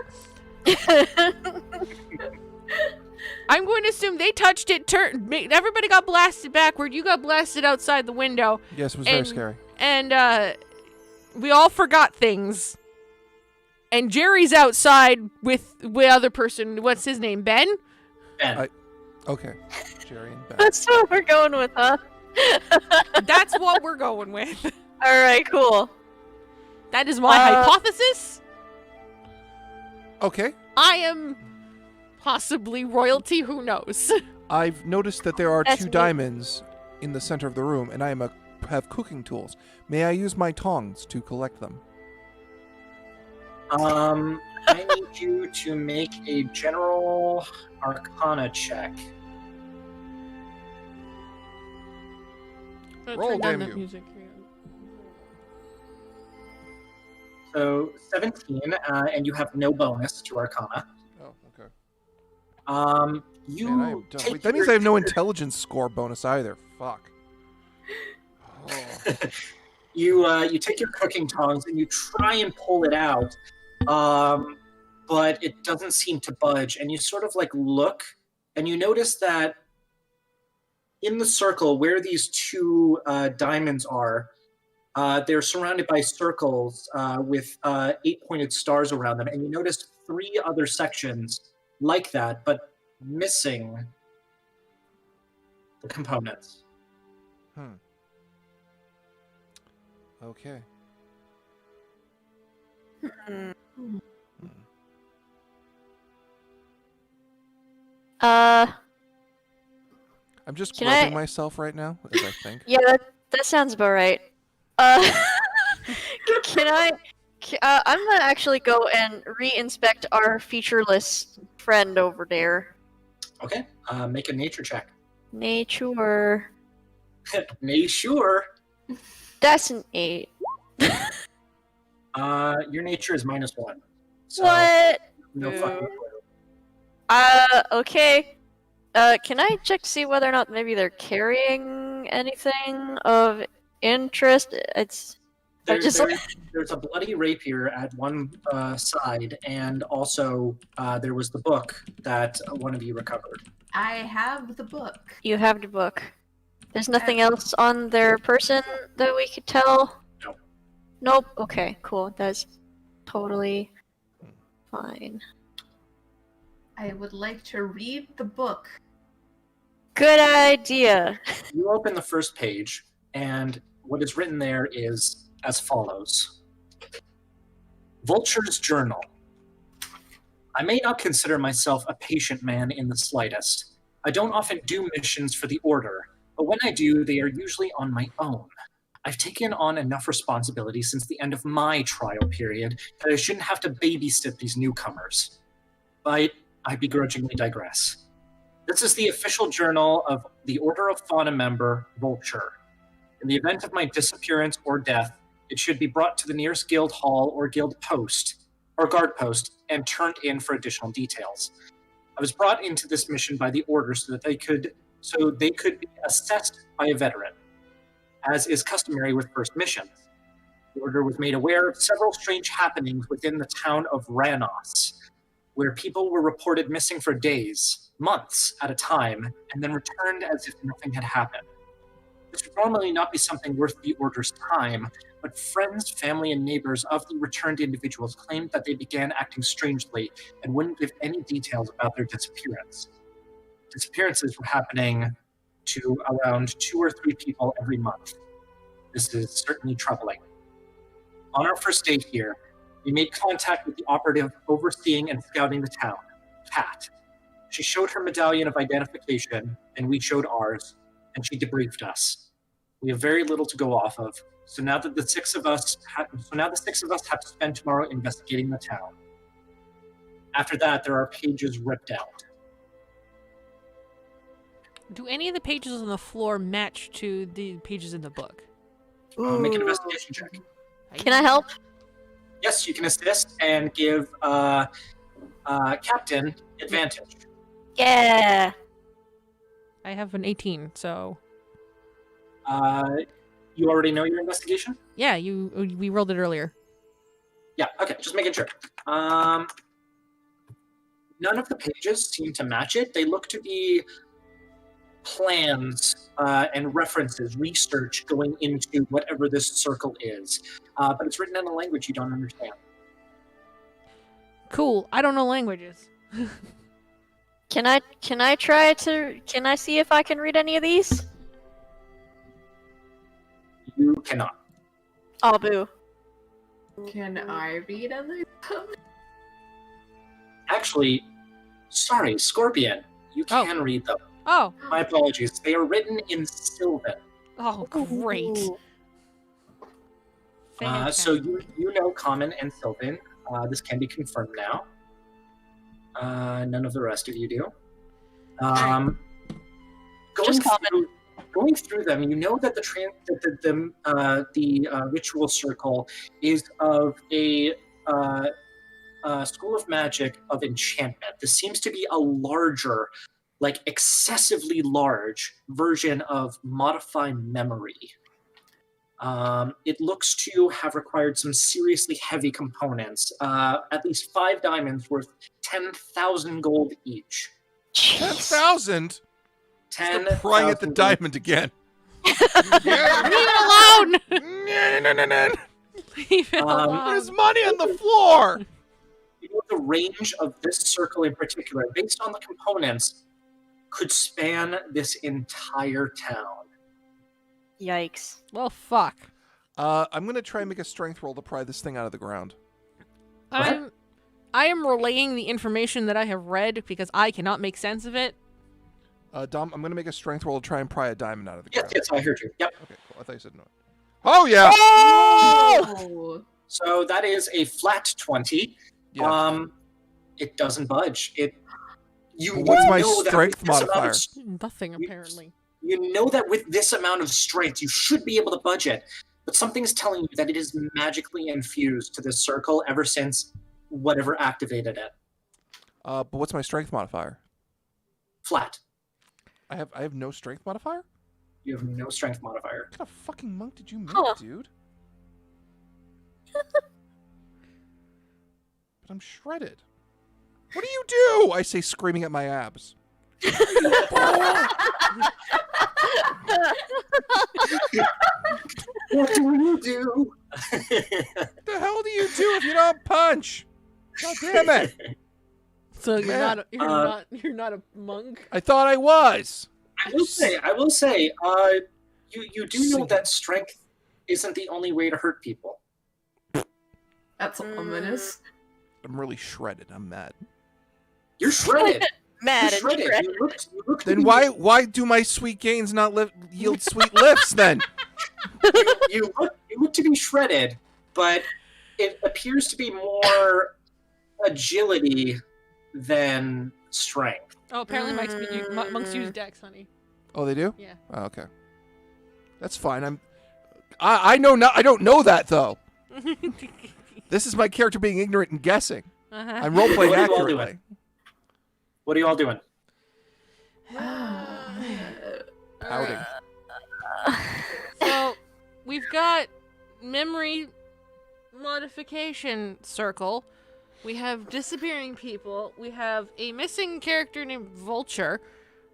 S3: I'm going to assume they touched it, everybody got blasted backward, you got blasted outside the window.
S2: Yes, it was very scary.
S3: And we all forgot things. And Jerry's outside with other person, what's his name, Ben?
S1: Ben.
S2: Okay. Jerry and Ben.
S4: That's what we're going with, huh?
S3: That's what we're going with.
S4: Alright, cool.
S3: That is my hypothesis.
S2: Okay.
S3: I am possibly royalty, who knows?
S2: I've noticed that there are
S4: That's
S2: two
S4: me.
S2: diamonds in the center of the room, and I have cooking tools. May I use my tongs to collect them?
S1: I need you to make a general Arcana check.
S2: Roll,
S3: Turn down
S2: damn
S3: that
S2: you.
S3: music.
S1: So 17, and you have no bonus to Arcana.
S2: Oh, okay.
S1: You
S2: Man, I am dumb.
S1: take
S2: Wait, that means
S1: your-
S2: I have no intelligence score bonus either. Fuck. Oh.
S1: You take your cooking tongs and you try and pull it out, but it doesn't seem to budge. And you sort of like look, and you notice that in the circle where these two diamonds are, they're surrounded by circles with 8-pointed stars around them. And you notice 3 other sections like that, but missing the components.
S2: Okay. I'm just
S4: Can
S2: groping
S4: I-
S2: myself right now, as I think.
S4: Yeah, that sounds about right. Can I? I'm gonna actually go and re-inspect our featureless friend over there.
S1: Okay, make a nature check.
S4: Nature.
S1: Nature.
S4: That's an 8.
S1: Your nature is -1. So
S4: What?
S1: No fucking clue.
S4: Okay. Can I check to see whether or not maybe they're carrying anything of interest?
S1: There's a bloody rapier at one side, and also there was the book that one of you recovered.
S5: I have the book.
S4: You have the book. There's nothing else on their person that we could tell?
S1: No.
S4: Nope. Okay, cool. That's totally fine.
S5: I would like to read the book.
S4: Good idea.
S1: You open the first page, and what is written there is as follows. Vulture's Journal. I may not consider myself a patient man in the slightest. I don't often do missions for the Order, but when I do, they are usually on my own. I've taken on enough responsibility since the end of my trial period that I shouldn't have to babysit these newcomers. But I begrudgingly digress. This is the official journal of the Order of Fauna member, Vulture. In the event of my disappearance or death, it should be brought to the nearest guild hall or guild post, or guard post, and turned in for additional details. I was brought into this mission by the Order so they could be assessed by a veteran, as is customary with first missions. The Order was made aware of several strange happenings within the town of Ranoss, where people were reported missing for days, months at a time, and then returned as if nothing had happened. This would normally not be something worth the Order's time, but friends, family, and neighbors of the returned individuals claimed that they began acting strangely and wouldn't give any details about their disappearance. Disappearances were happening to around 2 or 3 people every month. This is certainly troubling. On our first day here, we made contact with the operative overseeing and scouting the town, Kat. She showed her medallion of identification, and we showed ours, and she debriefed us. We have very little to go off of, so now the 6 of us have to spend tomorrow investigating the town. After that, there are pages ripped out.
S3: Do any of the pages on the floor match to the pages in the book?
S1: Make an investigation check.
S4: Can I help?
S1: Yes, you can assist and give Captain advantage.
S4: Yeah.
S3: I have an 18, so
S1: You already know your investigation?
S3: yeah, we rolled it earlier.
S1: Yeah, okay, just making sure. None of the pages seem to match it. They look to be plans and references, research going into whatever this circle is. But it's written in a language you don't understand.
S3: Cool. I don't know languages.
S4: Can I see if I can read any of these?
S1: You cannot.
S4: Oh, boo.
S5: Can I read other stuff?
S1: Actually, sorry, Scorpion, you
S3: Oh.
S1: can read them.
S3: Oh.
S1: My apologies. They are written in Sylvan.
S3: Oh, great.
S4: Ooh.
S1: So you know Common and Sylvan. This can be confirmed now. None of the rest of you do. Going through them, you know that the ritual circle is of a school of magic of enchantment. This seems to be a larger, like excessively large version of modify memory. It looks to have required some seriously heavy components, at least 5 diamonds worth 10,000 gold each.
S2: 10,000?
S1: 10
S2: Start prying at the diamond again.
S3: Leave it alone!
S2: No.
S3: Leave it alone.
S2: There's money on the floor!
S1: You know, the range of this circle in particular, based on the components, could span this entire town.
S4: Yikes.
S3: Well, fuck.
S2: I'm going to try and make a strength roll to pry this thing out of the ground.
S3: I am relaying the information that I have read because I cannot make sense of it.
S2: Dom, I'm going to make a strength roll to try and pry a diamond out of the ground.
S1: Yes, I heard you. Yep.
S2: Okay, cool. I thought you said no. Oh, yeah!
S5: Oh!
S1: So that is a flat 20.
S2: Yeah.
S1: It doesn't budge.
S2: What's my
S1: know that
S2: strength
S1: with this amount
S2: modifier?
S1: of
S3: Nothing, apparently.
S1: You know that with this amount of strength, you should be able to budge it. But something's telling you that it is magically infused to this circle ever since whatever activated it.
S2: But what's my strength modifier?
S1: Flat.
S2: I have no strength modifier?
S1: You have no strength modifier.
S2: What kind of fucking monk did you make,
S4: Huh.
S2: dude? But I'm shredded. What do you do? I say, screaming at my abs.
S1: What do you do?
S2: The hell do you do if you don't punch? God damn it!
S3: So you're
S2: Man,
S3: you're not a monk.
S2: I thought I was.
S1: I will say, you do know that strength isn't the only way to hurt people.
S5: That's ominous.
S2: I'm really shredded. I'm mad.
S1: You're shredded.
S4: Mad
S1: You're
S4: and
S1: shredded.
S4: shredded.
S1: You look to
S2: Then
S1: be-
S2: why do my sweet gains not yield sweet lifts then?
S1: you look to be shredded, but it appears to be more agility than strength.
S3: Oh, apparently monks use dex, honey.
S2: Oh, they do?
S3: Yeah.
S2: Oh, okay. That's fine. I know not. I don't know that though. This is my character being ignorant and guessing.
S3: Uh-huh.
S2: I'm role playing
S1: What are you all
S2: accurately.
S1: doing? What are you all doing?
S2: Pouting.
S3: So we've got memory modification circle. We have disappearing people. We have a missing character named Vulture.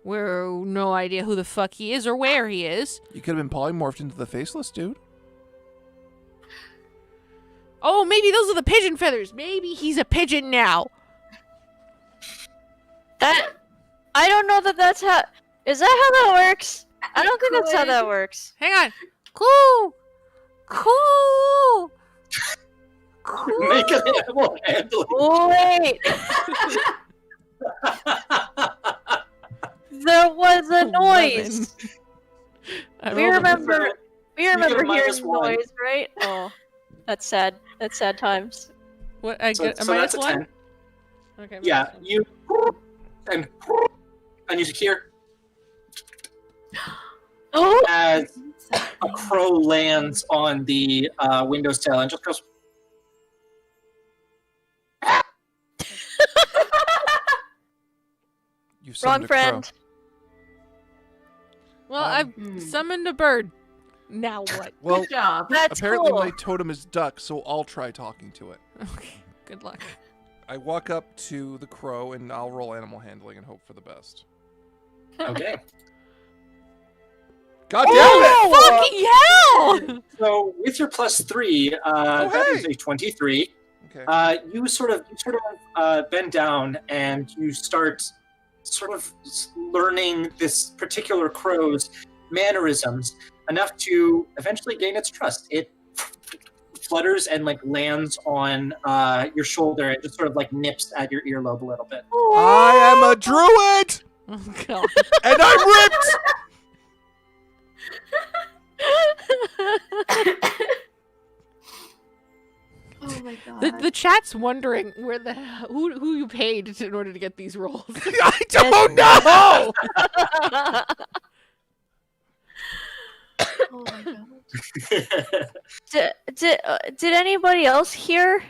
S3: We're no idea who the fuck he is or where he is.
S2: You could have been polymorphed into the faceless dude.
S3: Oh, maybe those are the pigeon feathers. Maybe he's a pigeon now.
S4: That I don't know that that's how. Is that how that works? I don't think that's how that works.
S3: Hang on. Cool. Cool. Cool.
S1: Make an animal handling.
S4: Wait, there was a noise.
S3: I
S4: We
S3: rolled a-
S4: remember. We
S1: get a
S4: remember
S1: minus
S4: hearing
S1: one.
S4: noise, right? Oh, that's sad. That's sad times.
S3: What? I
S1: So,
S3: get a
S1: so
S3: minus
S1: that's a
S3: one?
S1: 10.
S3: Okay.
S1: Yeah,
S3: minus one.
S1: you and you hear
S4: Oh,
S1: as a crow lands on the window's tail and just goes.
S2: You've
S4: wrong
S2: summoned a
S4: friend.
S3: Well, I've summoned a bird. Now what?
S2: crow. Well,
S5: Good job.
S4: That's
S2: apparently
S4: cool.
S2: my totem is duck, so I'll try talking to it.
S3: Okay. Good luck.
S2: I walk up to the crow and I'll roll animal handling and hope for the best.
S1: Okay.
S2: God damn it!
S3: Oh, fucking hell!
S1: So with your +3, that is a 23.
S2: Okay.
S1: You sort of bend down and you start sort of learning this particular crow's mannerisms enough to eventually gain its trust. It flutters and like lands on your shoulder and just sort of like nips at your earlobe a little bit.
S2: I am a druid,
S3: Oh, God.
S2: and I'm ripped.
S5: Oh my god.
S3: The chat's wondering where the who you paid in order to get these rolls.
S2: I don't know.
S5: Oh my god.
S4: Did anybody else hear?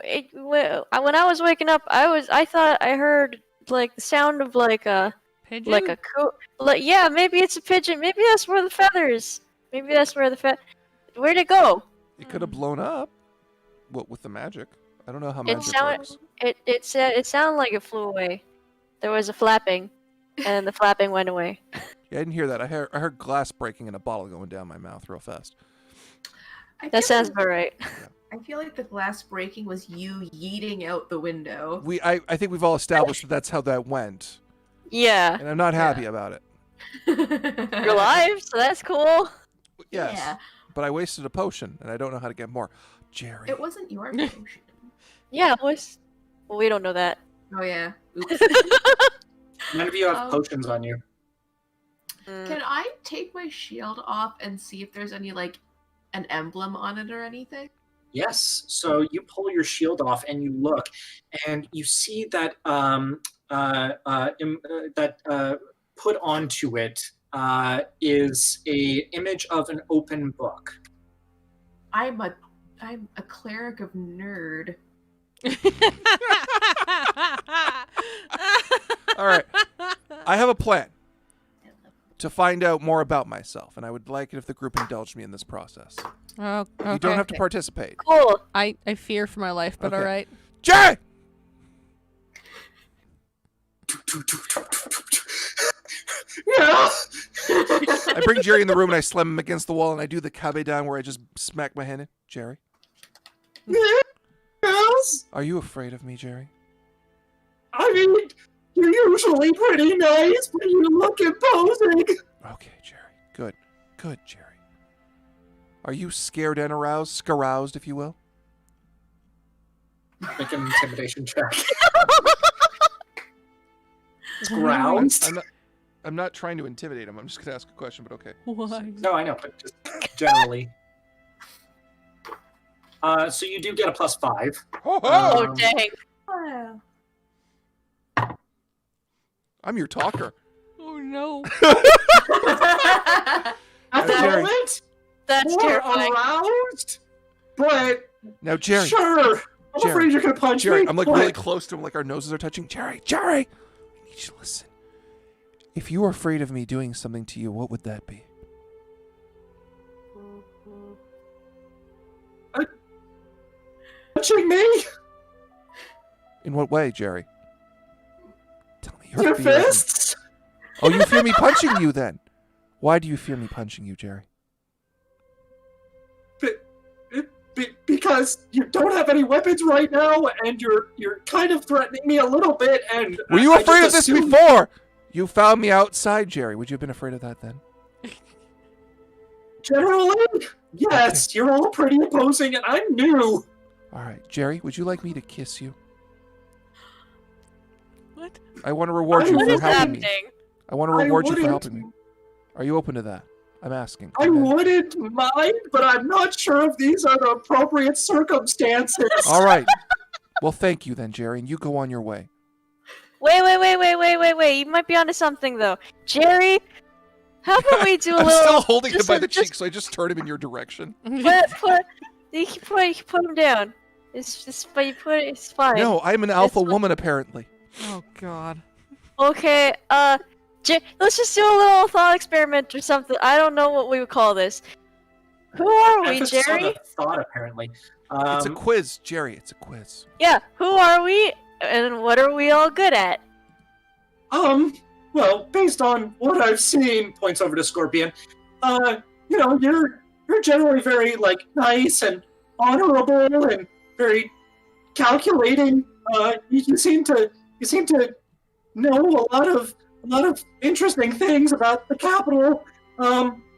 S4: When I was waking up, I thought I heard like the sound of like a
S3: Pigeon?
S4: yeah, maybe it's a pigeon. Maybe that's where the feathers. Maybe that's where the Where'd it go?
S2: It could have blown up. What with the magic? I don't know how
S4: It
S2: magic
S4: sounded.
S2: works.
S4: It sounded like it flew away. There was a flapping, and the flapping went away.
S2: Yeah, I didn't hear that. I heard glass breaking and a bottle going down my mouth real fast.
S5: I
S4: That
S5: feel
S4: sounds
S5: like-
S4: about right.
S5: I feel like the glass breaking was you yeeting out the window.
S2: I think we've all established that that's how that went,
S4: Yeah,
S2: and I'm not happy about it.
S4: you're alive, so that's cool.
S2: Yes,
S5: Yeah.
S2: but I wasted a potion, and I don't know how to get more. Jerry.
S5: It wasn't your potion.
S4: Yeah, boys. Well, we don't know that.
S5: Oh yeah. Oops.
S1: None of you have
S5: Um,
S1: potions on you.
S5: Can I take my shield off and see if there's any like an emblem on it or anything?
S1: Yes. So you pull your shield off and you look, and you see that put onto it is a image of an open book.
S5: I'm a cleric of nerd.
S2: All right, I have a plan to find out more about myself, and I would like it if the group indulged me in this process.
S3: Oh, okay.
S2: You don't have to participate.
S4: Cool.
S3: I fear for my life, but
S2: Okay.
S3: all right.
S2: Jerry!
S1: Yeah.
S2: I bring Jerry in the room and I slam him against the wall and I do the cabe down where I just smack my hand in. Jerry?
S1: Yes.
S2: Are you afraid of me, Jerry?
S1: I mean, you're usually pretty nice, but you look imposing.
S2: Okay, Jerry. Good. Good, Jerry. Are you scared and aroused? Scaroused, if you will?
S1: Make an intimidation check. Grounds.
S2: I'm not trying to intimidate him. I'm just going to ask a question, but okay.
S3: Why?
S1: No, I know, but just generally. So you do get a +5.
S2: Ho ho!
S4: Oh, dang.
S5: Wow.
S2: I'm your talker.
S3: Oh no.
S1: At the
S2: Jerry.
S1: moment,
S4: That's
S1: more
S4: terrifying.
S1: aroused, but
S2: Now, Jerry.
S1: sure. I'm
S2: Jerry.
S1: afraid you're gonna punch
S2: Jerry,
S1: me.
S2: I'm like
S1: but-
S2: really close to him, like our noses are touching. Jerry! I need you to listen. If you were afraid of me doing something to you, what would that be?
S1: Punching me?
S2: In what way, Jerry? Tell me
S1: Your
S2: fear of me.
S1: fists?
S2: Oh, you fear me punching you then? Why do you fear me punching you, Jerry?
S1: Because you don't have any weapons right now, and you're kind of threatening me a little bit. And
S2: Were you
S1: I
S2: afraid
S1: just
S2: of this
S1: assumed-
S2: before? You found me outside, Jerry. Would you have been afraid of that then?
S1: Generally, yes. You're all pretty opposing, and I'm new.
S2: All right, Jerry, would you like me to kiss you?
S3: What?
S2: I want to reward you
S4: What
S2: for
S4: is
S2: helping me.
S4: happening?
S2: I want to
S1: I
S2: reward you for
S1: wouldn't-
S2: helping me. Are you open to that? I'm asking.
S1: I wouldn't mind, but I'm not sure if these are the appropriate circumstances.
S2: All right. Well, thank you then, Jerry, and you go on your way.
S4: Wait. You might be onto something, though. Jerry, how about we do a
S2: I'm
S4: little...
S2: still holding him
S4: just
S2: by
S4: a-
S2: the
S4: just-
S2: cheek, so I just turn him in your direction.
S4: You can put him down. It's just, but you put it, it's fine.
S2: No, I'm an alpha
S4: fine.
S2: woman, apparently.
S3: Oh god.
S4: Okay, let's just do a little thought experiment or something. I don't know what we would call this. Who are we,
S1: Emphasis on
S4: Jerry?
S1: the thought, apparently.
S2: It's a quiz, Jerry. It's a quiz.
S4: Yeah, who are we, and what are we all good at?
S1: Well, based on what I've seen, points over to Scorpion. You're generally very nice and honorable and very calculating. You seem to know a lot of interesting things about the capital.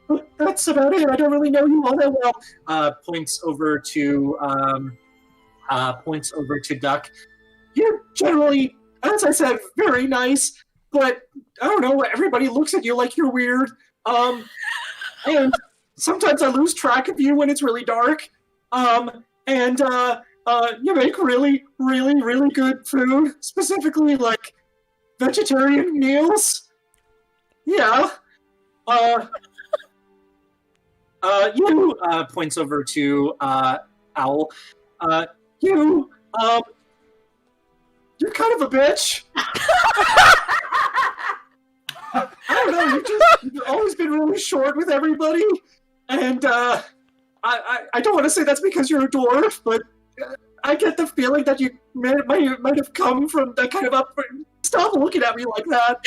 S1: But that's about it. I don't really know you all that well. Points over to Duck. You're generally, as I said, very nice, but I don't know. Everybody looks at you like you're weird. And sometimes I lose track of you when it's really dark. And you make really, really, really good food, specifically vegetarian meals. Yeah. You points over to Owl. You're kind of a bitch. I don't know. You've always been really short with everybody, and I don't want to say that's because you're a dwarf, but I get the feeling that you might have come from that kind of upbringing. Stop looking at me like that.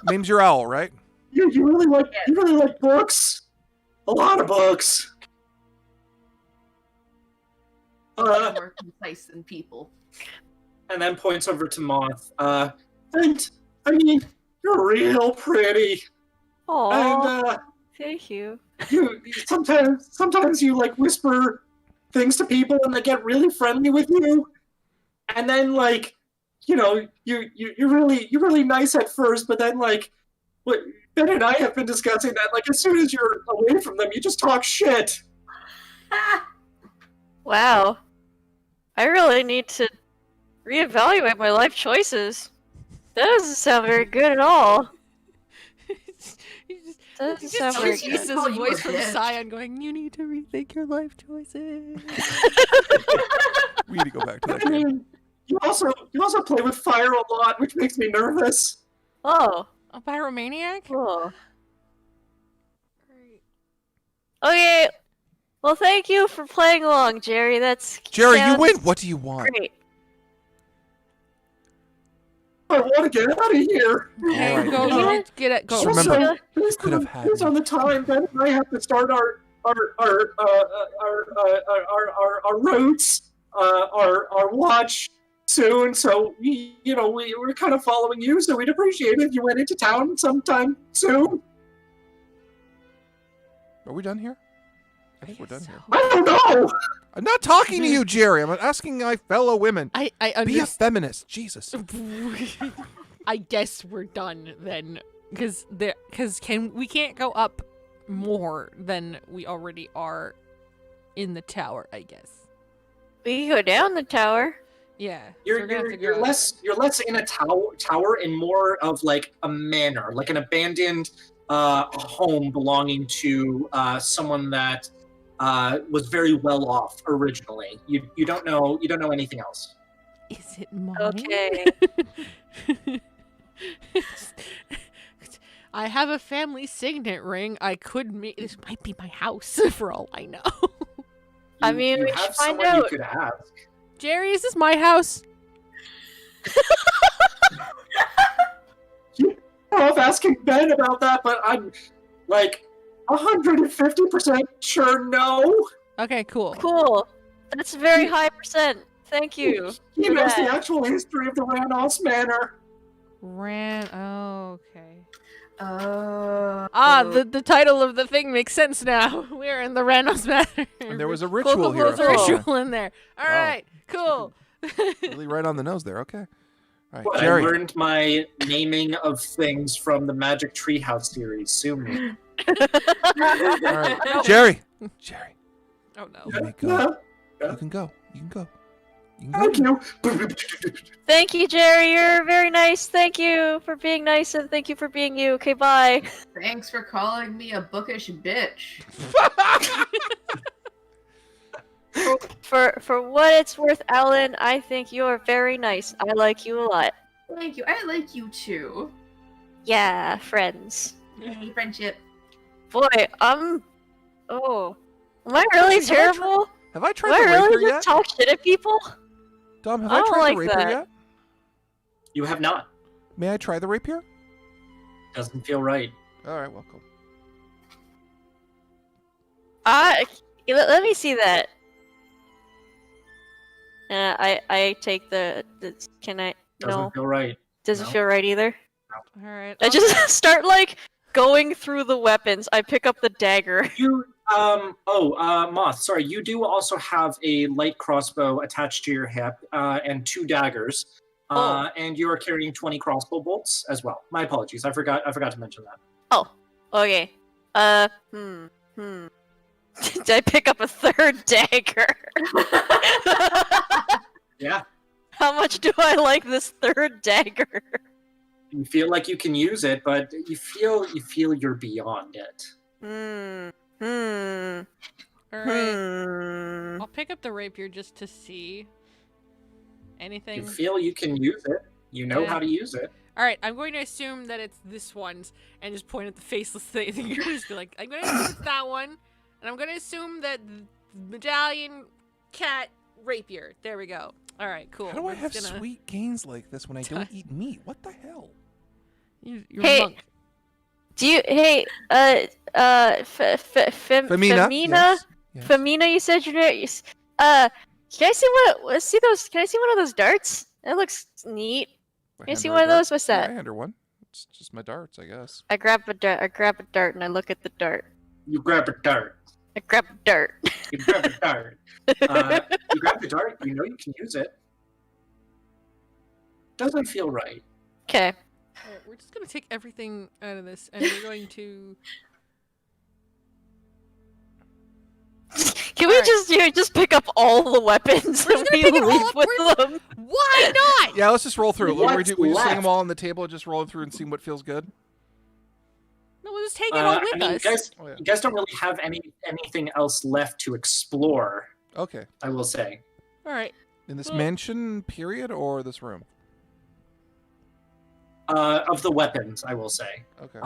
S2: Name's your owl, right?
S1: You really like books? A lot of books.
S5: More concise than people.
S1: And then points over to Moth. And I mean, you're real pretty.
S4: Aww,
S1: And
S4: thank you.
S1: you sometimes you whisper things to people and they get really friendly with you. And then you're really nice at first, but then what Ben and I have been discussing that as soon as you're away from them, you just talk shit.
S4: Wow. I really need to reevaluate my life choices. That doesn't sound very good at all. That doesn't sound very
S3: Just
S5: good.
S3: use
S5: Call
S3: this
S5: you a
S3: voice from
S5: bitch.
S3: Scion going, you need to rethink your life choices.
S2: We need to go back to that
S1: I
S2: game.
S1: mean, you also play with fire a lot, which makes me nervous.
S4: Oh,
S3: A pyromaniac?
S4: cool. Okay. Well, thank you for playing along, Jerry.
S2: Jerry, you
S4: sounds
S2: win. What do you want?
S4: Great.
S1: I want to get out of here.
S3: Okay,
S2: Alright.
S3: go,
S4: Yeah.
S3: get it, go.
S2: Just remember,
S1: based
S2: could
S1: on,
S2: have had
S1: based
S2: me.
S1: on the time Ben and I have to start our our routes are watched soon, so we're kind of following you. So we'd appreciate it if you went into town sometime soon.
S2: Are we done here? I think we're done here.
S1: I don't know.
S2: I'm not talking to you, Jerry. I'm asking my fellow women.
S3: I
S2: Be a feminist, Jesus.
S3: I guess we're done then, because we can't go up more than we already are in the tower, I guess.
S4: We can go down the tower.
S3: Yeah.
S1: You're less in a tower and more of like a manor, like an abandoned home belonging to someone that was very well off originally. You don't know anything else.
S3: Is it mine?
S4: Okay.
S3: I have a family signet ring. This might be my house for all I know.
S4: I mean,
S1: you
S4: we
S1: have
S4: should find
S1: someone
S4: out.
S1: you could ask.
S3: Jerry, is this my house?
S1: You off asking Ben about that, but I'm like 150% sure no.
S3: Okay, cool.
S4: Cool. That's a very high percent. Thank you.
S1: He
S4: for
S1: knows the
S4: that.
S1: actual history of the Ranoss Manor.
S3: Okay.
S5: Oh.
S3: The title of the thing makes sense now. We're in the Ranoss Manor.
S2: And there was a
S3: Cool,
S2: ritual here.
S3: There's a
S4: Cool.
S3: ritual in there. All
S2: Wow.
S3: right, cool.
S2: Really right on the nose there. Okay. All right,
S1: Well, I
S2: Jerry.
S1: learned my naming of things from the Magic Treehouse series. Sue me.
S2: All right, Jerry. Jerry,
S3: Oh no.
S2: you may
S1: Yeah,
S2: go. You can go. You can go. You can
S1: thank
S2: go.
S1: you.
S4: Thank you, Jerry. You're very nice. Thank you for being nice, and thank you for being you. Okay, bye.
S5: Thanks for calling me a bookish bitch.
S4: For what it's worth, Alan, I think you're very nice. I like you a lot.
S5: Thank you. I like you too.
S4: Yeah, friends.
S5: Yay, friendship.
S4: Boy, oh. Am I really
S2: Actually,
S4: terrible?
S2: Have I
S4: Am
S2: tried
S4: I
S2: the
S4: really
S2: rapier
S4: just
S2: yet?
S4: talk shit at people?
S2: Dom, have
S4: I
S2: I
S4: don't
S2: tried
S4: like
S2: the rapier
S4: that.
S2: yet?
S1: You have not.
S2: May I try the rapier?
S1: Doesn't feel right.
S2: All right, welcome.
S4: Let me see that. I take the can I?
S1: Doesn't
S4: No.
S1: feel right.
S4: Doesn't
S1: no.
S4: feel right either.
S3: All right.
S4: I just start like going through the weapons. I pick up the dagger.
S1: You Moth, sorry, you do also have a light crossbow attached to your hip, and 2 daggers.
S4: Oh.
S1: And you are carrying 20 crossbow bolts as well. My apologies. I forgot to mention that.
S4: Okay. Did I pick up a 3rd dagger?
S1: Yeah.
S4: How much do I like this 3rd dagger?
S1: You feel like you can use it, but you feel you're beyond it.
S3: All right. I'll pick up the rapier just to see anything.
S1: You feel you can use it. You know
S3: Yeah.
S1: how to use it.
S3: All right, I'm going to assume that it's this one's and just point at the faceless thing. You're just be like, I'm going to assume it's that one, and I'm going to assume that medallion, cat, rapier. There we go. All right, cool.
S2: How do I
S3: We're
S2: have
S3: just gonna-
S2: sweet gains like this when I don't eat meat? What the hell?
S3: You're
S4: Hey,
S3: a monk.
S4: Do you? Hey,
S2: Femina. Yes. Yes.
S4: Femina, you said your name. Can I see Can I see one of those darts? That looks neat.
S2: I
S4: Can I
S2: hand
S4: see
S2: her
S4: one
S2: a
S4: of
S2: dart.
S4: those? What's
S2: Yeah,
S4: that?
S2: I hand her one. It's just my darts, I guess.
S4: I grab a dart and I look at the dart.
S1: You grab a dart.
S4: I grab a dart.
S1: You grab a dart. You grab the dart. You know you can use it. Doesn't feel right.
S4: Okay.
S3: All right, we're just going to take everything out of this, and we're going to...
S4: Can we
S3: Alright.
S4: just pick up all the weapons
S3: We're
S4: and
S3: just gonna
S4: we
S3: pick it all
S4: leave
S3: up.
S4: with them?
S3: Why not?
S2: Yeah, let's just roll through. We
S1: What's
S2: just sing
S1: left?
S2: them all on the table, just roll through and see what feels good.
S3: No, we'll just take it all with
S1: I mean,
S3: us.
S2: Oh, yeah.
S1: you guys don't really have anything else left to explore,
S2: Okay.
S1: I will say.
S3: All right.
S2: In this
S3: Well-
S2: mansion period or this room?
S1: Of the weapons, I will say.
S2: Okay.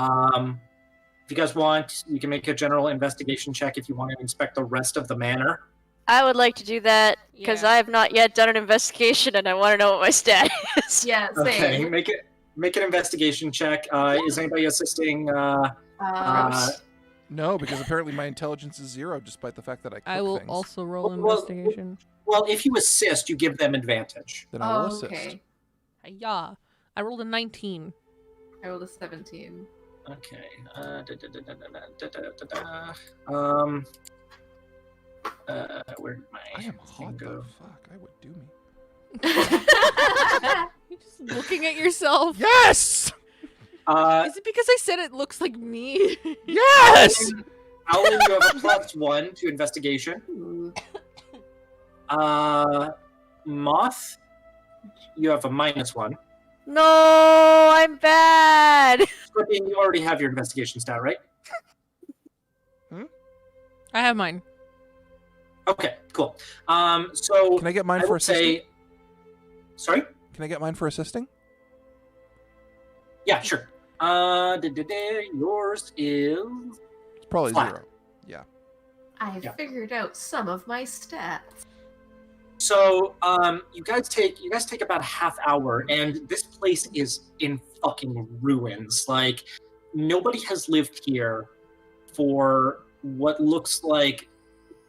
S1: If you guys want, you can make a general investigation check if you want to inspect the rest of the manor.
S4: I would like to do that because
S3: Yeah.
S4: I have not yet done an investigation and I want to know what my stat is.
S5: Yeah, same.
S1: Okay, make an investigation check. Is anybody assisting?
S5: Gross.
S2: No, because apparently my intelligence is 0, despite the fact that I cook
S3: I will
S2: things.
S3: also roll
S1: Well,
S3: investigation.
S1: Well, if you assist, you give them advantage.
S2: Then I will
S5: Oh,
S2: assist.
S5: okay.
S3: Yeah. I rolled a 19.
S5: I rolled a 17.
S1: Okay. Where did my
S2: I am
S1: thing
S2: hot
S1: go?
S2: though. Fuck, I would do me.
S3: You're just looking at yourself.
S2: Yes!
S3: Is it because I said it looks like me?
S2: Yes!
S1: Owlin, you have a +1 to investigation.
S5: Ooh.
S1: Moth, you have a -1.
S4: No, I'm bad.
S1: Scorpion, you already have your investigation stat, right?
S3: I have mine.
S1: Okay, cool. So
S2: Can I get mine
S1: I
S2: for
S1: would
S2: assisting?
S1: say, sorry.
S2: Can I get mine for assisting?
S1: Yeah, sure. Yours is
S2: It's probably
S1: Flat.
S2: 0. Yeah.
S5: I
S1: Yeah.
S5: figured out some of my stats.
S1: so. You guys take about a half hour, and this place is in fucking ruins. Like nobody has lived here for what looks like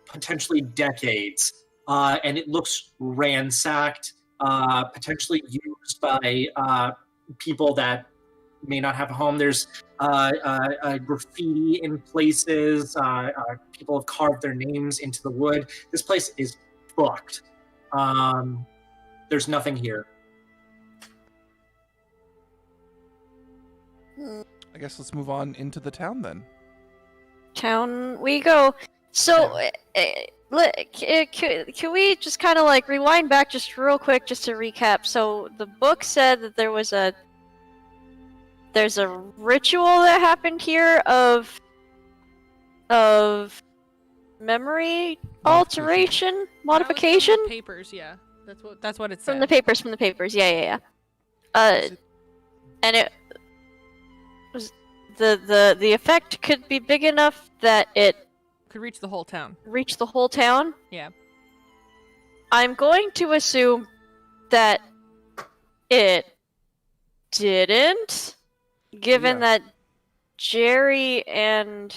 S1: potentially decades, and it looks ransacked, potentially used by people that may not have a home. There's graffiti in places. People have carved their names into the wood. This place is fucked. There's nothing here.
S2: I guess let's move on into the town then.
S4: Town we go. So, can we just kind of like rewind back just real quick just to recap? So the book said that there's a ritual that happened here of memory modification.
S3: From the papers, yeah. That's what it said.
S4: From the papers. Yeah. And it was the effect could be big enough that it
S3: Could reach the whole town.
S4: reached the whole town.
S3: Yeah.
S4: I'm going to assume that it didn't, given
S2: Yeah.
S4: that Jerry and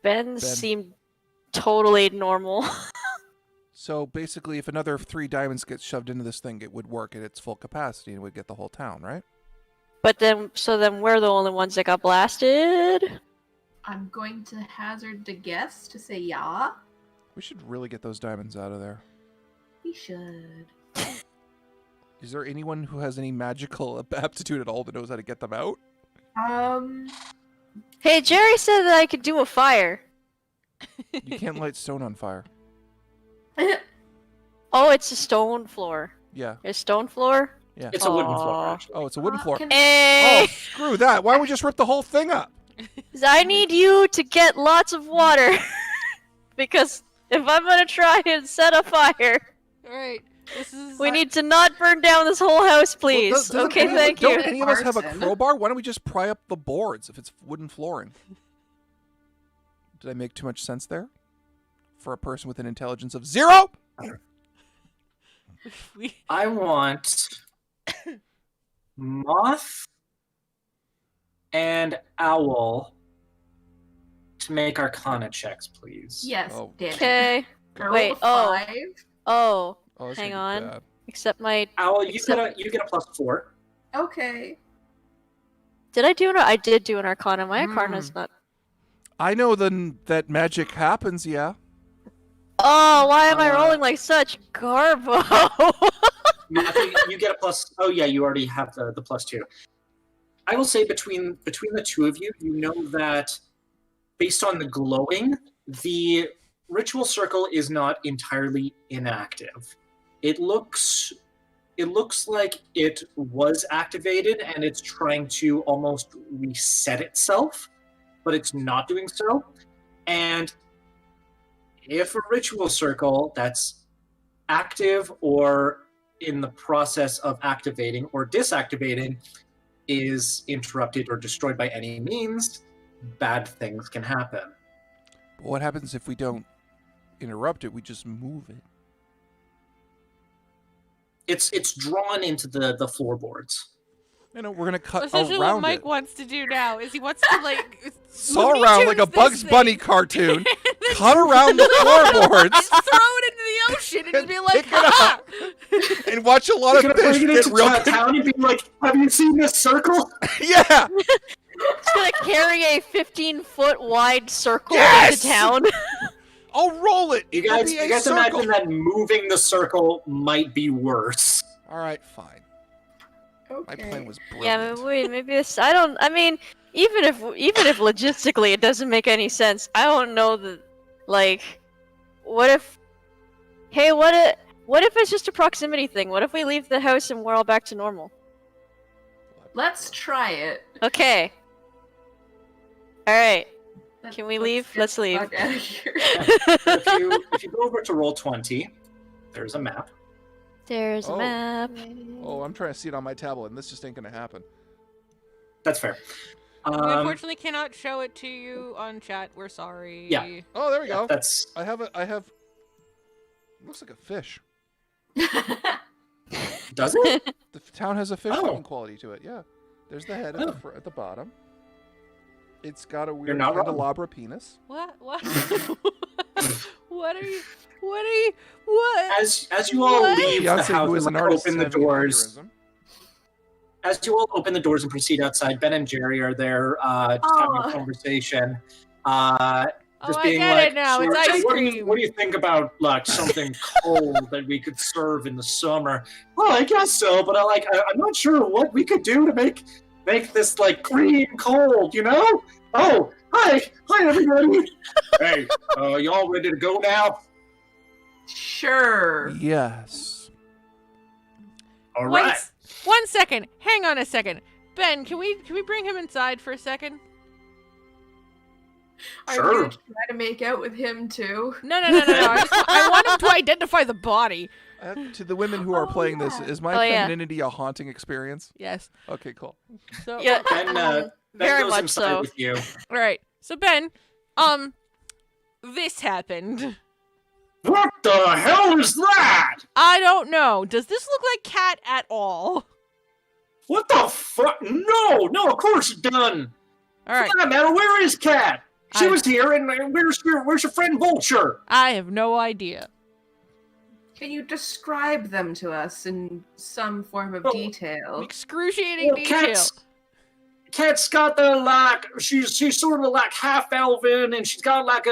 S4: Ben seem totally normal.
S2: So basically, if another 3 diamonds get shoved into this thing, it would work at its full capacity and would get the whole town, right?
S4: But then we're the only ones that got blasted.
S5: I'm going to hazard to guess to say yeah.
S2: We should really get those diamonds out of there.
S5: We should.
S2: Is there anyone who has any magical aptitude at all that knows how to get them out?
S4: Hey, Jerry said that I could do a fire.
S2: You can't light stone on fire.
S4: Oh, it's a stone floor.
S2: Yeah.
S4: A stone floor?
S2: Yeah.
S1: It's a wooden floor,
S4: Aw.
S1: actually.
S2: Oh, it's a wooden floor.
S5: Can-
S4: Hey!
S2: Oh, screw that. Why don't we just rip the whole thing up?
S4: 'Cause I need you to get lots of water. Because if I'm gonna try and set a fire,
S3: Alright. This is
S4: we need to not burn down this whole house, please.
S2: Well, doesn't
S4: Okay,
S2: any-
S4: thank
S2: Don't
S4: you.
S2: any of us have a
S5: Arson.
S2: crowbar? Why don't we just pry up the boards if it's wooden flooring? Did I make too much sense there? For a person with an intelligence of 0?
S1: I want Moth and Owl to make Arcana checks, please.
S5: Yes,
S2: Oh.
S5: damn it.
S4: Okay.
S5: I rolled
S4: Wait,
S5: a
S4: oh.
S5: 5.
S4: Oh,
S2: Oh, that's
S4: hang
S2: gonna be
S4: on.
S2: bad.
S4: Except my.
S1: Owl, you
S4: Except-
S1: get a +4.
S5: Okay.
S4: Did I do an? I did do an Arcana. My Arcana's not.
S2: I know then that magic happens, yeah.
S4: Oh, why am I rolling like such garbo?
S1: Moth, you get a plus. Oh yeah, you already have the +2. I will say between the two of you, you know that based on the glowing, the ritual circle is not entirely inactive. It looks like it was activated and it's trying to almost reset itself, but it's not doing so. And if a ritual circle that's active or in the process of activating or disactivating is interrupted or destroyed by any means, bad things can happen.
S2: But what happens if we don't interrupt it? We just move it.
S1: It's drawn into the floorboards.
S2: No, we're gonna cut
S3: Essentially,
S2: around
S3: what Mike
S2: it.
S3: wants to do now is he wants to like
S2: Saw
S3: Looney
S2: around like a
S3: Tunes
S2: Bugs
S3: this
S2: Bunny
S3: thing,
S2: cartoon.
S3: and then
S2: Cut around the floorboards
S3: throw it into the ocean and just be like,
S2: pick it up.
S3: ha!
S2: and watch a lot
S1: You're
S2: of
S1: gonna
S2: fish
S1: bring it
S2: get
S1: into
S2: real.
S1: town and be like, "Have you seen this circle?"
S2: Yeah.
S4: It's gonna carry a 15-foot wide circle
S2: Yes!
S4: into town.
S2: I'll roll it.
S1: You
S2: It will
S1: guys,
S2: be a
S1: you guys
S2: circle.
S1: imagine that moving the circle might be worse.
S2: All right, fine. My plan was
S4: Yeah,
S2: brilliant.
S4: wait, maybe this. I mean, even if logistically it doesn't make any sense, I don't know that. Like, what if? Hey, what if it's just a proximity thing? What if we leave the house and we're all back to normal?
S5: Let's try it.
S4: Okay. All right.
S5: Let's-
S4: Can we
S5: let's
S4: leave?
S5: get
S4: Let's
S5: the
S4: leave.
S5: fuck outta here.
S1: If you go over to roll 20, there's a map.
S4: There's a
S2: Oh.
S4: map.
S2: Oh, I'm trying to see it on my tablet, and this just ain't gonna happen.
S1: That's fair.
S3: We unfortunately cannot show it to you on chat. We're sorry.
S1: Yeah.
S2: Oh, there we go.
S1: That's
S2: I have. Looks like a fish.
S1: does it?
S2: The town has a fish
S1: Oh.
S2: looking quality to it. Yeah. There's the head at, at the bottom. It's got a weird
S1: not wrong.
S2: candelabra penis.
S3: What? What? What are you? What are you? What?
S1: As you all
S3: What?
S1: leave the
S2: Beyonce,
S1: house
S2: who is
S1: and
S2: an
S1: like,
S2: artist,
S1: open the
S2: having an
S1: doors,
S2: aneurysm.
S1: as you all open the doors and proceed outside, Ben and Jerry are there, just having
S5: Aw.
S1: a conversation.
S3: Oh,
S1: Just
S3: I
S1: being
S3: get
S1: like,
S3: it now.
S1: "So,
S3: It's ice
S1: what
S3: cream.
S1: do you think about like something cold that we could serve in the summer?" Well, I guess so, but I'm not sure what we could do to make this like cream cold. You know? Oh, hi everybody. Hey, y'all ready to go now?
S5: Sure.
S2: Yes.
S1: All
S3: One
S1: right.
S3: s- 1 second. Hang on a second. Ben, can we bring him inside for a second?
S5: Are
S1: Sure.
S5: you gonna try to make out with him too?
S3: No. I want him to identify the body.
S2: To the women who are
S5: Oh,
S2: playing this,
S5: yeah.
S2: is my
S4: Oh, yeah.
S2: femininity a haunting experience?
S3: Yes.
S2: Okay, cool.
S3: So
S4: Yeah,
S1: Ben, Ben
S4: very
S1: goes
S4: much
S1: inside
S4: so.
S1: with you.
S3: all right. So Ben, this happened.
S1: What the hell is that?
S3: I don't know. Does this look like Cat at all?
S1: What the fuck? No, of course it doesn't.
S3: All right.
S1: For that matter, where is Cat? She
S3: I-
S1: was here, and where's your friend Vulture?
S3: I have no idea.
S5: Can you describe them to us in some form of
S1: Oh.
S5: detail?
S3: Excruciating
S1: Well,
S3: detail.
S1: Cat's got the she's sort of like half elven, and she's got like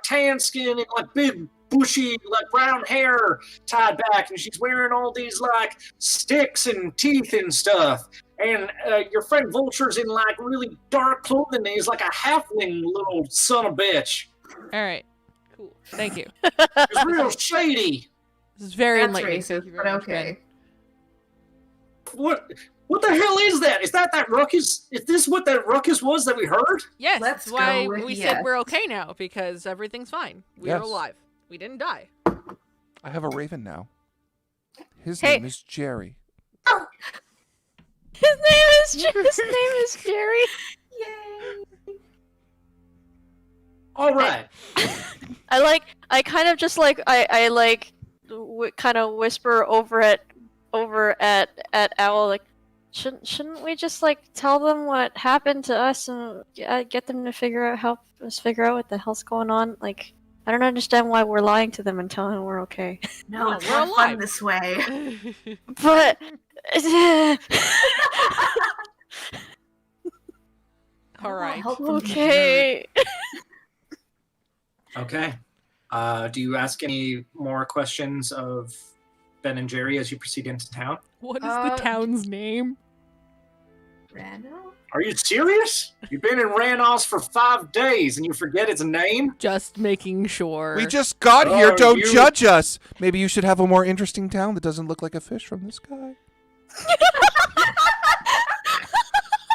S1: tan skin and like big bushy like brown hair tied back, and she's wearing all these like sticks and teeth and stuff. And your friend Vulture's in like really dark clothing, and he's like a halfling little son of a bitch.
S3: All right. Cool. Thank you.
S1: It's real shady.
S3: This is very
S5: That's
S3: enlightening. Thank
S5: racist,
S3: you
S5: but
S3: very much,
S5: okay.
S3: Ben.
S1: What the hell is that? Is that ruckus? Is this what that ruckus was that we heard?
S3: Yes,
S5: Let's
S3: that's why
S5: go with
S3: we
S5: yes.
S3: said we're okay now because everything's fine. We're
S2: Yes.
S3: alive. We didn't die.
S2: I have a raven now. His
S4: Hey.
S2: name is Jerry.
S4: His name is Jerry.
S5: Yay!
S1: All right.
S4: I kind of just like kind of whisper over at Owl like, shouldn't we just like tell them what happened to us and get them to help us figure out what the hell's going on? Like, I don't understand why we're lying to them and telling them we're okay.
S5: No,
S3: No,
S5: it's
S3: we're
S5: more fun
S3: alive.
S5: this way.
S4: But
S3: All right.
S5: Help them
S4: okay.
S1: Okay. Do you ask any more questions of Ben and Jerry as you proceed into town?
S3: What is the town's name?
S5: Rano?
S1: Are you serious? You've been in Ranoss for 5 days and you forget its name?
S3: Just making sure.
S2: We just got here.
S1: Oh,
S2: Don't
S1: you-
S2: judge us. Maybe you should have a more interesting town that doesn't look like a fish from the sky.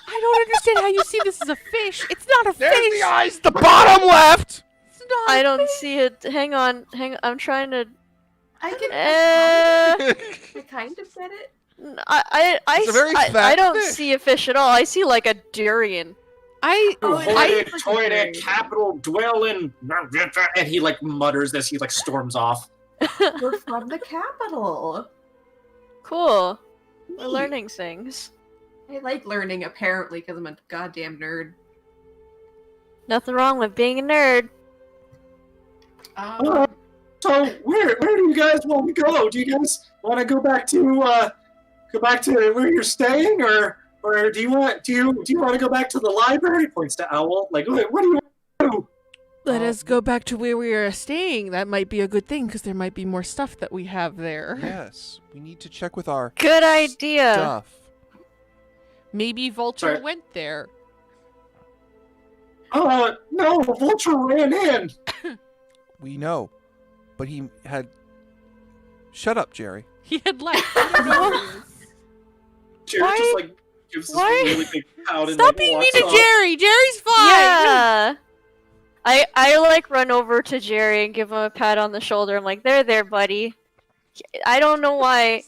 S3: I don't understand how you see this as a fish. It's not a
S2: There's
S3: fish.
S2: the eyes. The bottom left.
S3: It's not.
S4: I don't see it. Hang on. I'm trying to.
S5: I can.
S4: Uh,
S5: I kind of get it.
S2: It's a very
S4: I
S2: fat
S4: don't
S2: fish.
S4: see a fish at all. I see like a durian.
S1: Toilet capital dwelling. And he like mutters as he like storms off.
S5: We're from the capital.
S4: Cool. We're
S5: Neat.
S4: learning things.
S5: I like learning, apparently, because I'm a goddamn nerd.
S4: Nothing wrong with being a nerd.
S1: So where do you guys want to go? Do you guys want to go back to where you're staying, or do you want to go back to the library? Points to Owl. Like, what do you want to do?
S3: Let us go back to where we are staying. That might be a good thing because there might be more stuff that we have there.
S2: Yes, we need to check with our
S4: Good idea.
S2: stuff.
S3: Maybe Vulture
S1: Sorry.
S3: went there.
S1: No, Vulture ran in.
S2: We know, but he had. Shut up, Jerry.
S3: He had left. I don't know where he is.
S1: Jerry
S4: Why-
S1: just like gives this
S4: why-
S1: really big pout and
S3: Stop
S1: like,
S3: being mean
S1: walks
S3: to
S1: off.
S3: Jerry. Jerry's fine.
S4: Yeah. I like run over to Jerry and give him a pat on the shoulder. I'm like, there, buddy. I don't know why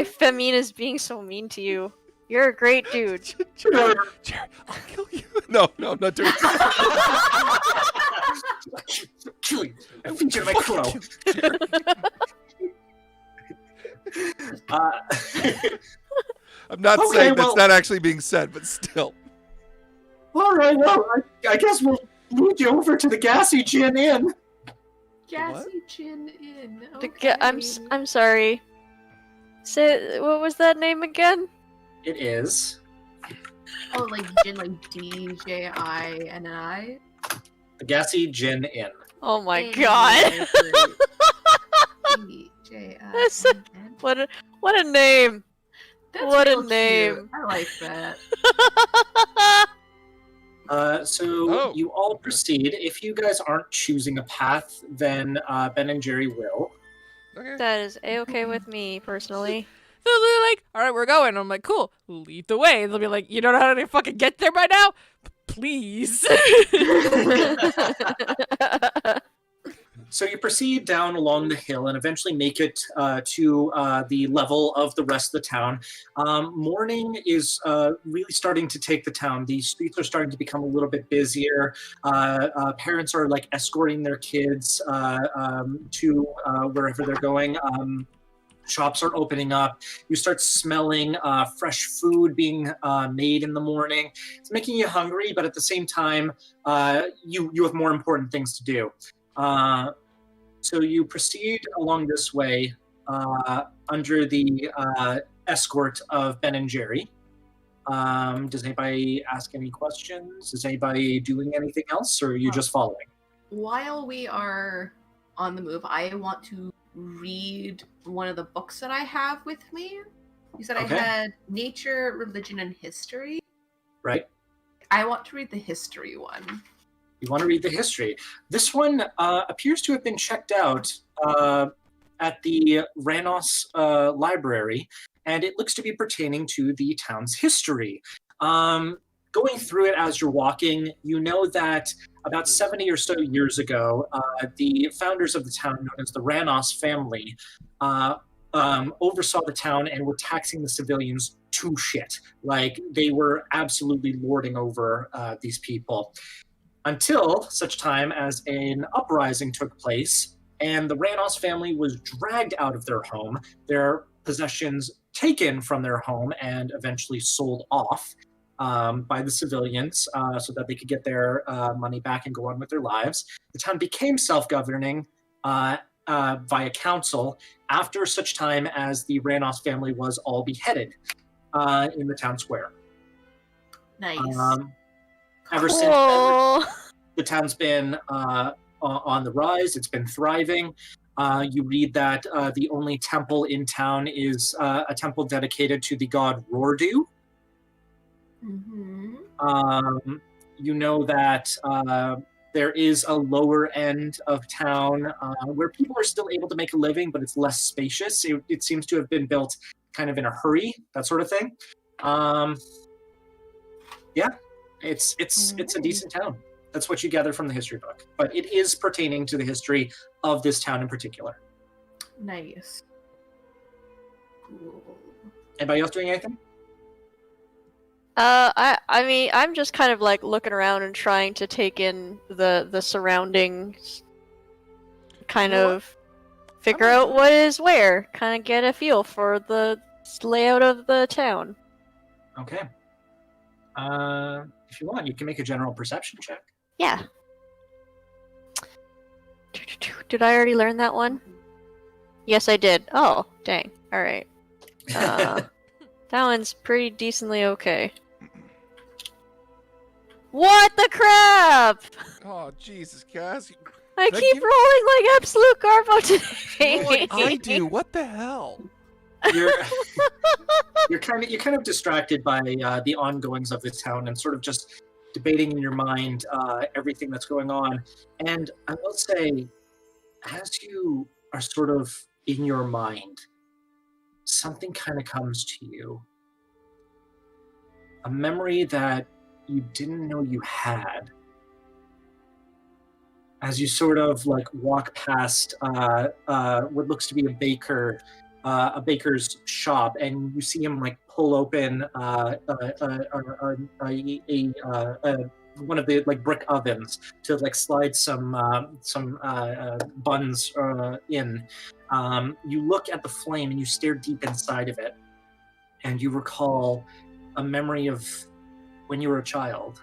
S4: Femina's being so mean to you. You're a great dude.
S2: Jerry, I'll kill you. No, not doing that.
S1: Kill you. I feature my crow.
S2: I'm not
S1: Okay,
S2: saying
S1: well-
S2: that's not actually being said, but still.
S1: All right, well, I guess we'll lead you over to the Gassy Gin Inn.
S5: Gassy Chin Inn.
S4: I'm sorry. Say, what was that name again?
S1: It is
S5: Oh, like Jin, like DJINI.
S1: the Gassy Gin Inn.
S4: Oh my god. That's a-
S5: DJINN.
S4: What a name.
S5: That's
S4: What a
S5: real cute.
S4: name.
S5: I like that.
S1: So
S2: Oh.
S1: you all proceed. If you guys aren't choosing a path, then Ben and Jerry will.
S2: Okay.
S4: That is a-okay with me, personally.
S3: So they're like, all right, we're going. I'm like, cool. Lead the way. They'll be like, you don't know how to fucking get there by now? Please.
S1: So you proceed down along the hill and eventually make it to the level of the rest of the town. Morning is really starting to take the town. These streets are starting to become a little bit busier. Parents are like escorting their kids to wherever they're going. Shops are opening up. You start smelling fresh food being made in the morning. It's making you hungry, but at the same time, you have more important things to do. So you proceed along this way under the escort of Ben and Jerry. Does anybody ask any questions? Is anybody doing anything else, or are you just following?
S5: While we are on the move, I want to read one of the books that I have with me. You said
S1: Okay.
S5: I had Nature, Religion, and History.
S1: Right?
S5: I want to read the history one.
S1: You want to read the history. This one appears to have been checked out at the Ranoss library, and it looks to be pertaining to the town's history. Going through it as you're walking, you know that about 70 or so years ago, the founders of the town, known as the Ranoss family, oversaw the town and were taxing the civilians to shit. Like, they were absolutely lording over these people. Until such time as an uprising took place and the Ranoss family was dragged out of their home, their possessions taken from their home and eventually sold off by the civilians so that they could get their money back and go on with their lives. The town became self-governing via council after such time as the Ranoss family was all beheaded in the town square.
S5: Nice.
S1: Ever since then,
S4: Cool.
S1: the town's been on the rise. It's been thriving. You read that the only temple in town is a temple dedicated to the god Rordu.
S5: Mm-hmm.
S1: You know that there is a lower end of town where people are still able to make a living, but it's less spacious. It seems to have been built kind of in a hurry, that sort of thing. Yeah. It's a decent town. That's what you gather from the history book. But it is pertaining to the history of this town in particular.
S5: Nice. Cool.
S1: Anybody else doing anything?
S4: I mean, I'm just kind of like looking around and trying to take in the surroundings, kind
S2: You know
S4: of figure out what is where, kind of get a feel for the layout of the town.
S1: Okay. If you want, you can make a general perception check.
S4: Yeah. Did I already learn that one? Yes, I did. Oh, dang. Alright. That one's pretty decently okay. What the crap?
S2: Oh, Jesus, Cass.
S4: I
S2: Did I
S4: keep
S2: give-
S4: rolling like absolute garbo today.
S2: You know what I do? What the hell?
S1: You're you're kind of distracted by the ongoings of the town and sort of just debating in your mind everything that's going on. And I will say, as you are sort of in your mind, something kind of comes to you. A memory that you didn't know you had. As you sort of like walk past what looks to be a baker's shop, and you see him like pull open one of the like brick ovens to like slide some buns in. You look at the flame and you stare deep inside of it, and you recall a memory of when you were a child.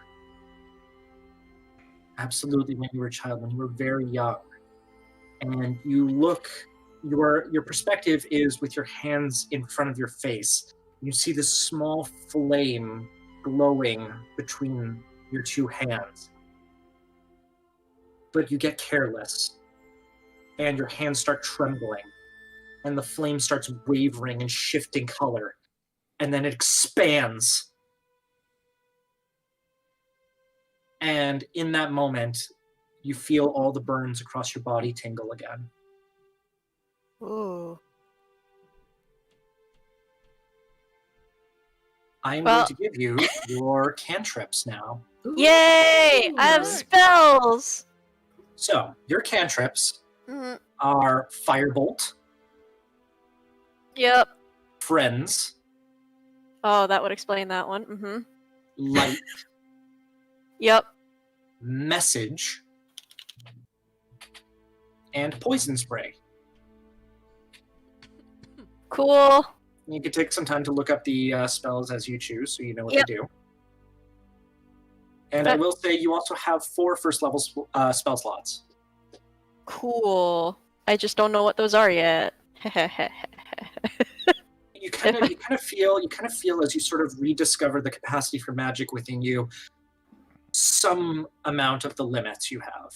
S1: Absolutely, when you were a child, when you were very young. And you look, your perspective is with your hands in front of your face. You see this small flame glowing between your two hands. But you get careless, and your hands start trembling, and the flame starts wavering and shifting color, and then it expands. And in that moment, you feel all the burns across your body tingle again.
S4: Ooh.
S1: I am
S4: Well-
S1: going to give you your cantrips now.
S4: Yay! I have
S2: Ooh.
S4: spells!
S1: So, your cantrips
S4: Mhm.
S1: are Firebolt,
S4: Yep.
S1: Friends,
S4: Oh, that would explain that one. Mm-hmm.
S1: Light,
S4: Yep.
S1: Message, and Poison Spray.
S4: Cool.
S1: You can take some time to look up the spells as you choose, so you know what
S4: Yep.
S1: they do. And I will say you also have 4 first level spell slots.
S4: Cool. I just don't know what those are yet.
S1: You kind of feel as you sort of rediscover the capacity for magic within you, some amount of the limits you have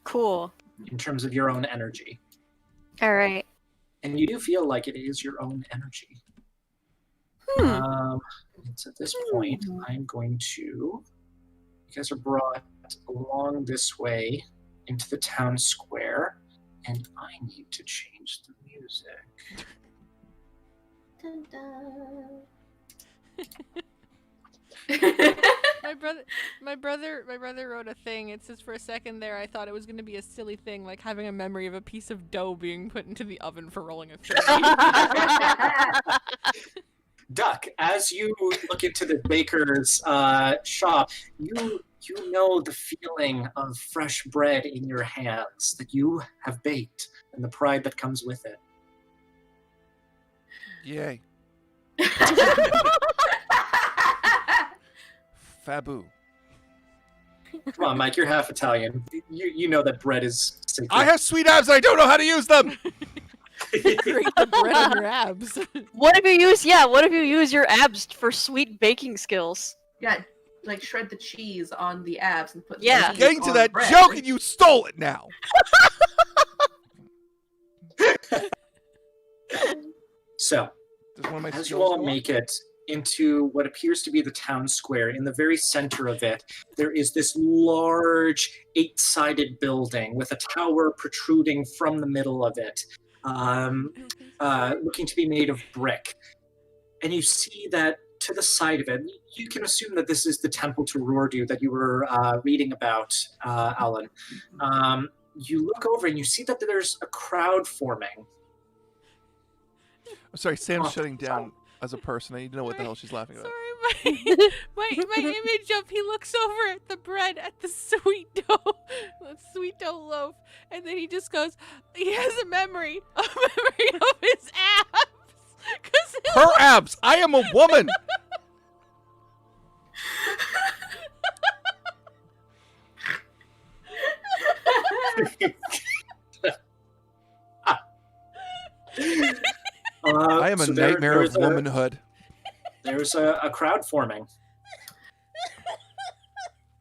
S4: Cool.
S1: in terms of your own energy.
S4: Alright.
S1: And you do feel like it is your own energy. It's at this point, I'm going to... You guys are brought along this way into the town square, and I need to change the music.
S5: Dun, dun.
S3: My brother wrote a thing. It says for a second there I thought it was going to be a silly thing, like having a memory of a piece of dough being put into the oven for rolling a 30.
S1: Duck, as you look into the baker's shop, you know the feeling of fresh bread in your hands that you have baked and the pride that comes with it.
S2: Yay. Fabu.
S1: Come on, Mike, you're half Italian. You know that bread is sacred.
S2: I have sweet abs and I don't know how to use them!
S3: Grate the bread on your abs.
S4: What if you use your abs for sweet baking skills?
S5: Yeah, like shred the cheese on the abs and put the
S4: Yeah.
S5: cheese
S2: Getting to
S5: on
S2: that
S5: bread.
S2: joke and you stole it now!
S1: So,
S2: Does one of my
S1: as you
S2: skills
S1: all
S2: go up?
S1: make it into what appears to be the town square, in the very center of it, there is this large 8-sided building with a tower protruding from the middle of it, looking to be made of brick. And you see that to the side of it, you can assume that this is the temple to Rordu that you were reading about, Alan. You look over and you see that there's a crowd forming.
S2: I'm sorry, Sam's
S1: Oh,
S2: shutting down as a person. I need to know what the hell she's laughing about.
S3: Sorry, my image of he looks over at the bread at the sweet dough loaf, and then he just goes. He has a memory of his abs. 'Cause it
S2: Her abs! I am a woman! I am a nightmare of womanhood.
S1: There's a crowd forming.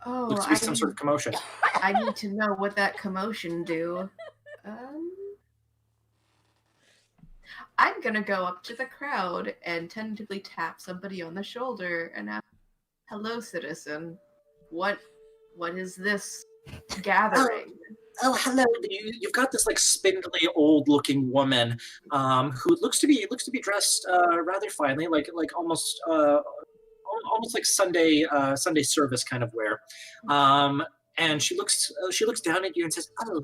S5: Oh,
S1: Looks to be some sort of commotion.
S5: I need to know what that commotion do. I'm gonna go up to the crowd and tentatively tap somebody on the shoulder and ask, "Hello, citizen. What is this gathering?"
S1: Oh, hello. You've got this like spindly, old-looking woman who looks to be dressed rather finely, like almost like Sunday service kind of wear. And she looks down at you and says, "Oh,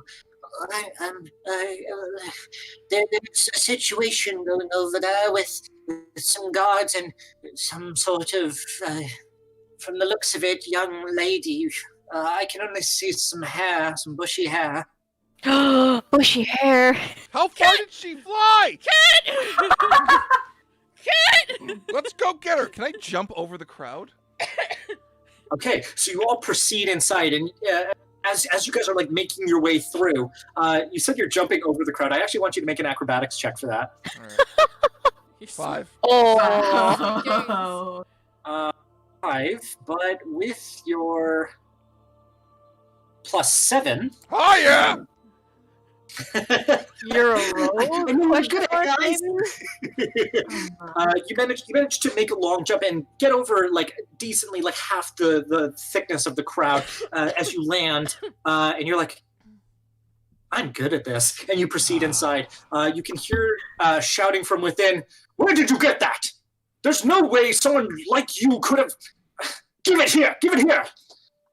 S1: there's a situation going over there with some guards and some sort of, from the looks of it, young lady. I can only see some hair, some bushy hair."
S4: Bushy hair.
S2: How far did she fly?
S3: Kid!
S2: Let's go get her. Can I jump over the crowd?
S1: Okay, so you all proceed inside, and as you guys are like making your way through, you said you're jumping over the crowd. I actually want you to make an acrobatics check for that.
S2: All right. 5.
S5: Oh.
S1: 5, but with your +7.
S2: Oh yeah!
S4: You're a rogue?
S1: And we're
S4: Question
S1: good,
S4: mark,
S1: guys.
S4: maybe?
S1: You managed to make a long jump and get over like decently like half the thickness of the crowd as you land, and you're like, "I'm good at this," and you proceed inside. You can hear shouting from within, "Where did you get that? There's no way someone like you could have. Give it here! Give it here!"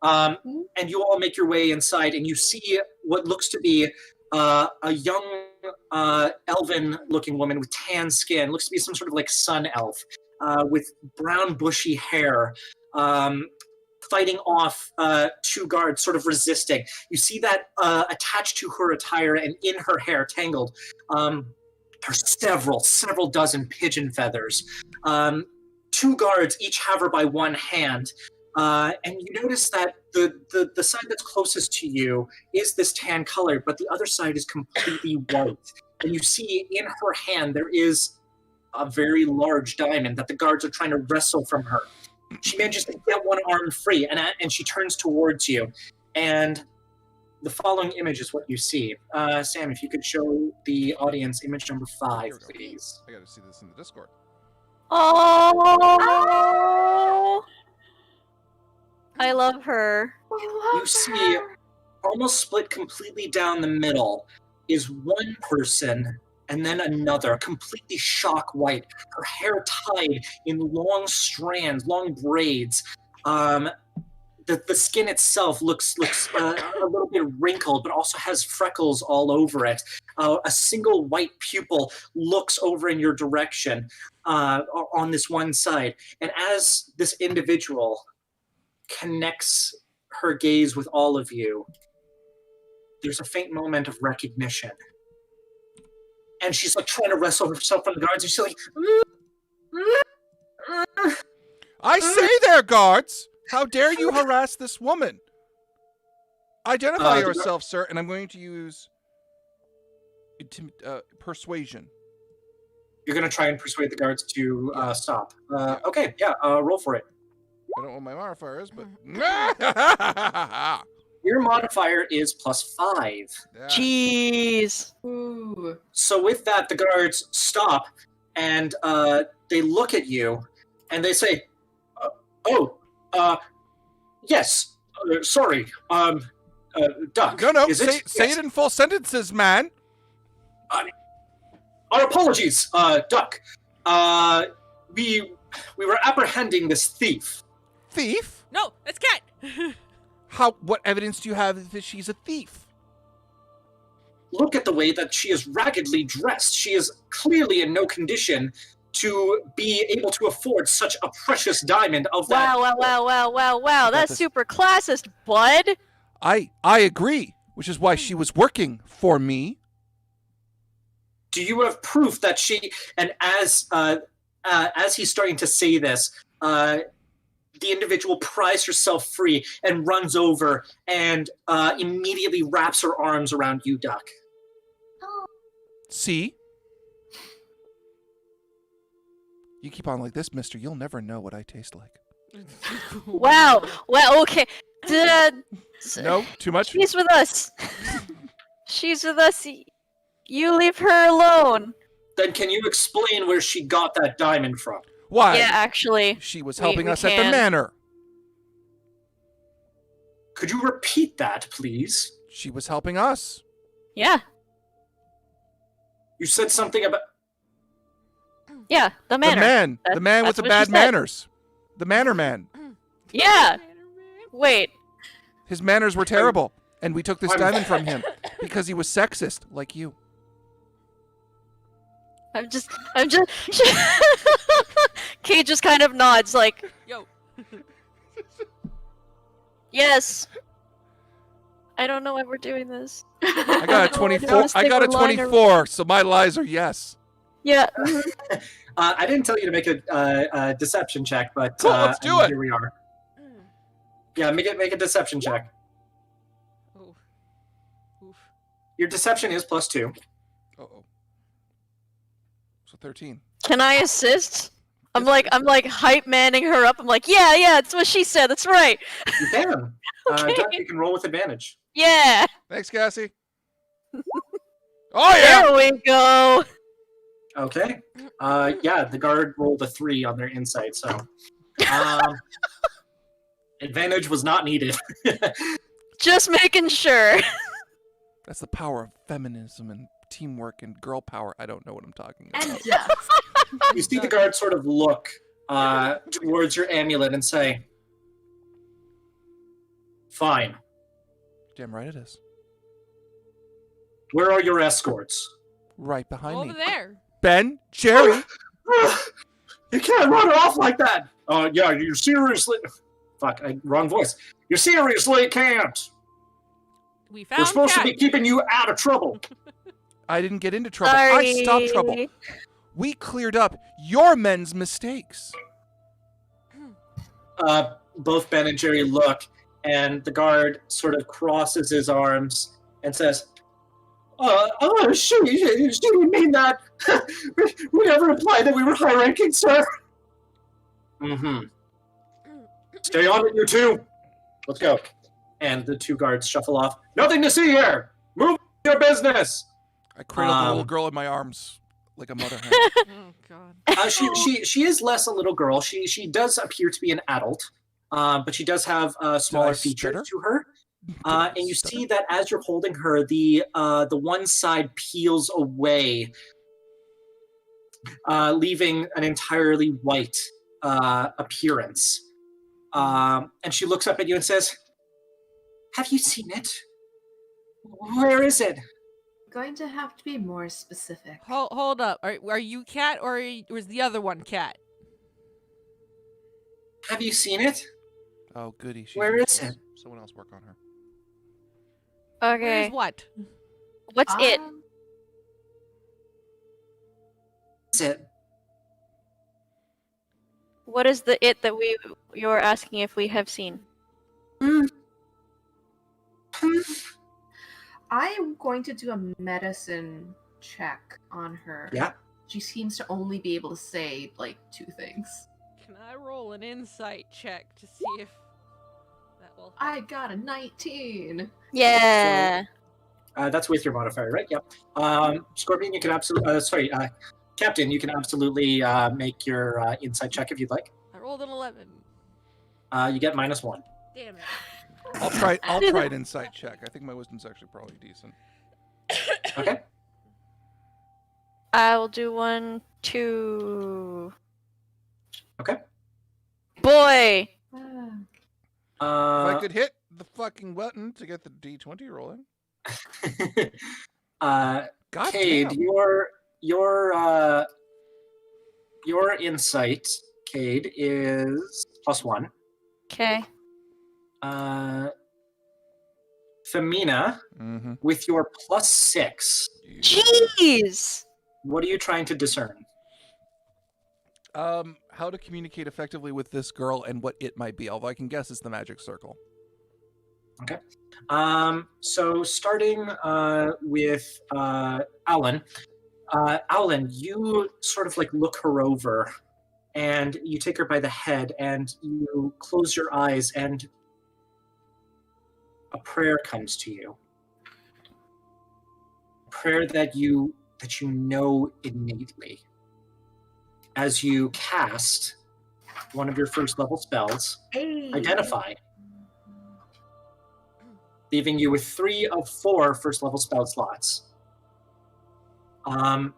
S1: And you all make your way inside, and you see what looks to be a young elven-looking woman with tan skin. Looks to be some sort of like sun elf with brown bushy hair, fighting off 2 guards, sort of resisting. You see that attached to her attire and in her hair, tangled, are several dozen pigeon feathers. 2 guards each have her by one hand. And you notice that the side that's closest to you is this tan color, but the other side is completely white. And you see in her hand there is a very large diamond that the guards are trying to wrestle from her. She manages to get one arm free, and she turns towards you. And the following image is what you see. Sam, if you could show the audience image number 5,
S2: Here we go.
S1: please.
S2: I gotta see this in the Discord.
S4: Oh! I love her.
S1: You see, almost split completely down the middle is one person and then another, completely shock white. Her hair tied in long strands, long braids. The skin itself looks a little bit wrinkled, but also has freckles all over it. A single white pupil looks over in your direction on this one side. And as this individual connects her gaze with all of you, there's a faint moment of recognition. And she's like trying to wrestle herself from the guards, and she's like,
S2: I say there, guards! How dare you harass this woman? Identify yourself, sir, and I'm going to use persuasion.
S1: You're going to try and persuade the guards to stop. Okay, roll for it.
S2: I don't know what my modifier is, but...
S1: Your modifier is +5.
S2: Yeah.
S4: Jeez.
S5: Ooh.
S1: So with that, the guards stop, and they look at you, and they say, yes, sorry, Duck.
S2: No,
S1: is
S2: say
S1: it?
S2: say
S1: Yes.
S2: it in full sentences, man.
S1: Our apologies, Duck. We were apprehending this thief.
S2: Thief?
S3: No, that's Cat.
S2: What evidence do you have that she's a thief?
S1: Look at the way that she is raggedly dressed. She is clearly in no condition to be able to afford such a precious diamond of that.
S4: Wow. That's super classist, bud.
S2: I agree, which is why she was working for me.
S1: Do you have proof that she? And as he's starting to say this, the individual pries herself free and runs over and immediately wraps her arms around you, Duck.
S2: See? You keep on like this, mister, you'll never know what I taste like.
S4: Wow. Well, okay.
S2: No? Too much?
S4: She's with us. She's with us. You leave her alone.
S1: Then can you explain where she got that diamond from?
S2: Why?
S4: Yeah, actually.
S2: She was
S4: we
S2: helping us at the
S4: can.
S2: manor.
S1: Could you repeat that, please?
S2: She was helping us.
S4: Yeah.
S1: You said something about...
S4: Yeah, the manor.
S2: The man with
S4: that's
S2: the
S4: what
S2: bad
S4: she said.
S2: manners. The manor man.
S4: Yeah. Wait.
S2: His manners were terrible, and we took this diamond from him because he was sexist, like you.
S4: I'm just. Kate just kind of nods, like,
S3: Yo.
S4: yes. I don't know why we're doing this.
S2: I got a 24. I
S4: think
S2: got a
S4: we're lying
S2: 24, so my lies are yes.
S4: Yeah.
S1: I didn't tell you to make a deception check, but
S2: Cool, let's do it.
S1: Here we are. Yeah, make a deception check.
S3: Oof. Oof.
S1: Your deception is +2.
S2: Uh-oh. So 13.
S4: Can I assist? I'm like hype manning her up. I'm like, yeah, that's what she said. That's right.
S1: You can.
S4: Okay.
S1: Duck, you can roll with advantage.
S4: Yeah.
S2: Thanks, Cassie. Oh, yeah!
S4: There we go.
S1: Okay. Yeah, the guard rolled a 3 on their insight, so advantage was not needed.
S4: Just making sure.
S2: That's the power of feminism and teamwork and girl power. I don't know what I'm talking about.
S5: And death.
S1: You see the guard sort of look towards your amulet and say, "Fine.
S2: Damn right it is.
S1: Where are your escorts?"
S2: Right behind
S3: Over
S2: me.
S3: there.
S2: Ben, Jerry.
S1: You can't run her off like that. Yeah, you seriously... Fuck, wrong voice. You seriously can't.
S3: We
S1: We're
S3: found
S1: supposed
S3: Cat.
S1: to be keeping you out of trouble.
S2: I didn't get into trouble.
S4: Sorry.
S2: I stopped trouble. We cleared up your men's mistakes.
S1: Both Ben and Jerry look, and the guard sort of crosses his arms and says, she didn't mean that. We never implied that we were high-ranking, sir. Mm-hmm. Stay on it, you two. Let's go. And the two guards shuffle off. Nothing to see here. Move your business.
S2: I cradled the little girl in my arms like a mother hen.
S3: Oh God.
S1: She is less a little girl. She does appear to be an adult, but she does have smaller features
S2: stutter?
S1: to her. And you see that as you're holding her, the one side peels away, leaving an entirely white appearance. And she looks up at you and says, "Have you seen it? Where is it?"
S5: Going to have to be more specific.
S3: Hold up. Are you Cat or was the other one Cat?
S1: "Have you seen it?
S2: Oh, goody. She's
S1: Where is
S2: useless.
S1: it?
S2: Someone else work on her.
S4: Okay.
S3: Where's what?
S4: What's it?
S1: Is it?"
S4: What is the it that you're asking if we have seen?
S5: I'm going to do a medicine check on her.
S1: Yeah.
S5: She seems to only be able to say, like, 2 things.
S3: Can I roll an insight check to see if that will help?
S5: I got a 19.
S4: Yeah.
S1: That's with your modifier, right? Yep. Scorpion, you can absolutely... Captain, you can absolutely make your insight check if you'd like.
S3: I rolled an 11.
S1: You get -1.
S3: Damn it.
S2: I'll try an insight check. I think my wisdom's actually probably decent.
S1: Okay.
S4: I will do 1, 2.
S1: Okay.
S4: Boy.
S2: If I could hit the fucking button to get the D20 rolling. God
S1: Cade,
S2: damn.
S1: your insight, Cade, is +1.
S4: Okay.
S1: Femina,
S2: Mm-hmm.
S1: with your +6,
S4: Jeez.
S1: what are you trying to discern?
S2: How to communicate effectively with this girl and what it might be, although I can guess it's the magic circle.
S1: Okay. So starting with Alan. Alan, you sort of like look her over and you take her by the head and you close your eyes and a prayer comes to you. A prayer that you know innately. As you cast one of your first level spells, Identify, leaving you with 3 of 4 first level spell slots. From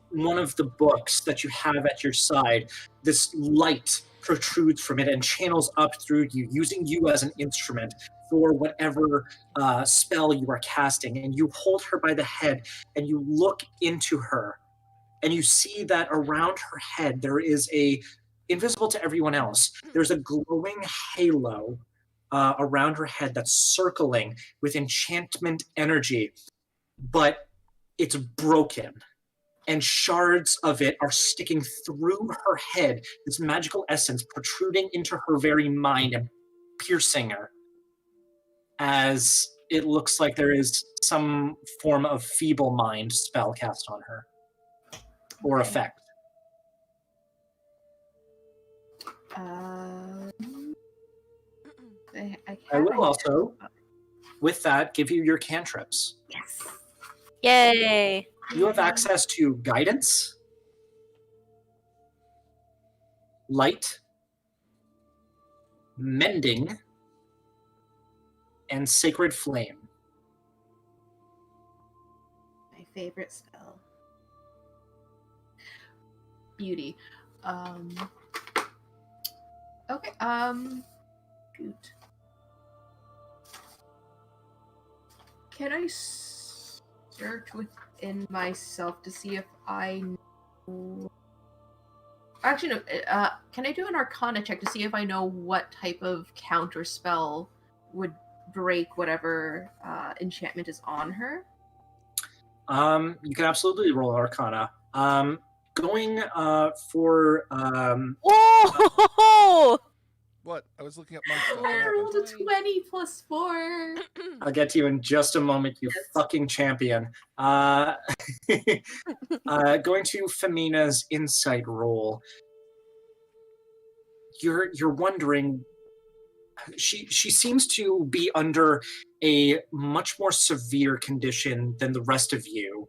S1: one of the books that you have at your side, this light protrudes from it and channels up through you, using you as an instrument for whatever spell you are casting. And you hold her by the head and you look into her and you see that around her head there is invisible to everyone else, there's a glowing halo around her head that's circling with enchantment energy, but it's broken. And shards of it are sticking through her head, this magical essence protruding into her very mind and piercing her, as it looks like there is some form of feeble mind spell cast on her, or effect. I will also, with that, give you your cantrips.
S5: Yes.
S4: Yay!
S1: You have access to guidance, light, mending, and sacred flame.
S5: My favorite spell. Beauty. Okay, good. Can I search within myself to see if I know... Actually, no. Can I do an Arcana check to see if I know what type of counter spell would break whatever enchantment is on her?
S1: You can absolutely roll Arcana. Going for...
S4: Whoa!
S2: What? I was looking up my stuff.
S5: I rolled a 20 plus 4.
S1: I'll get to you in just a moment, you fucking champion. Going to Femina's insight roll. You're wondering, she seems to be under a much more severe condition than the rest of you.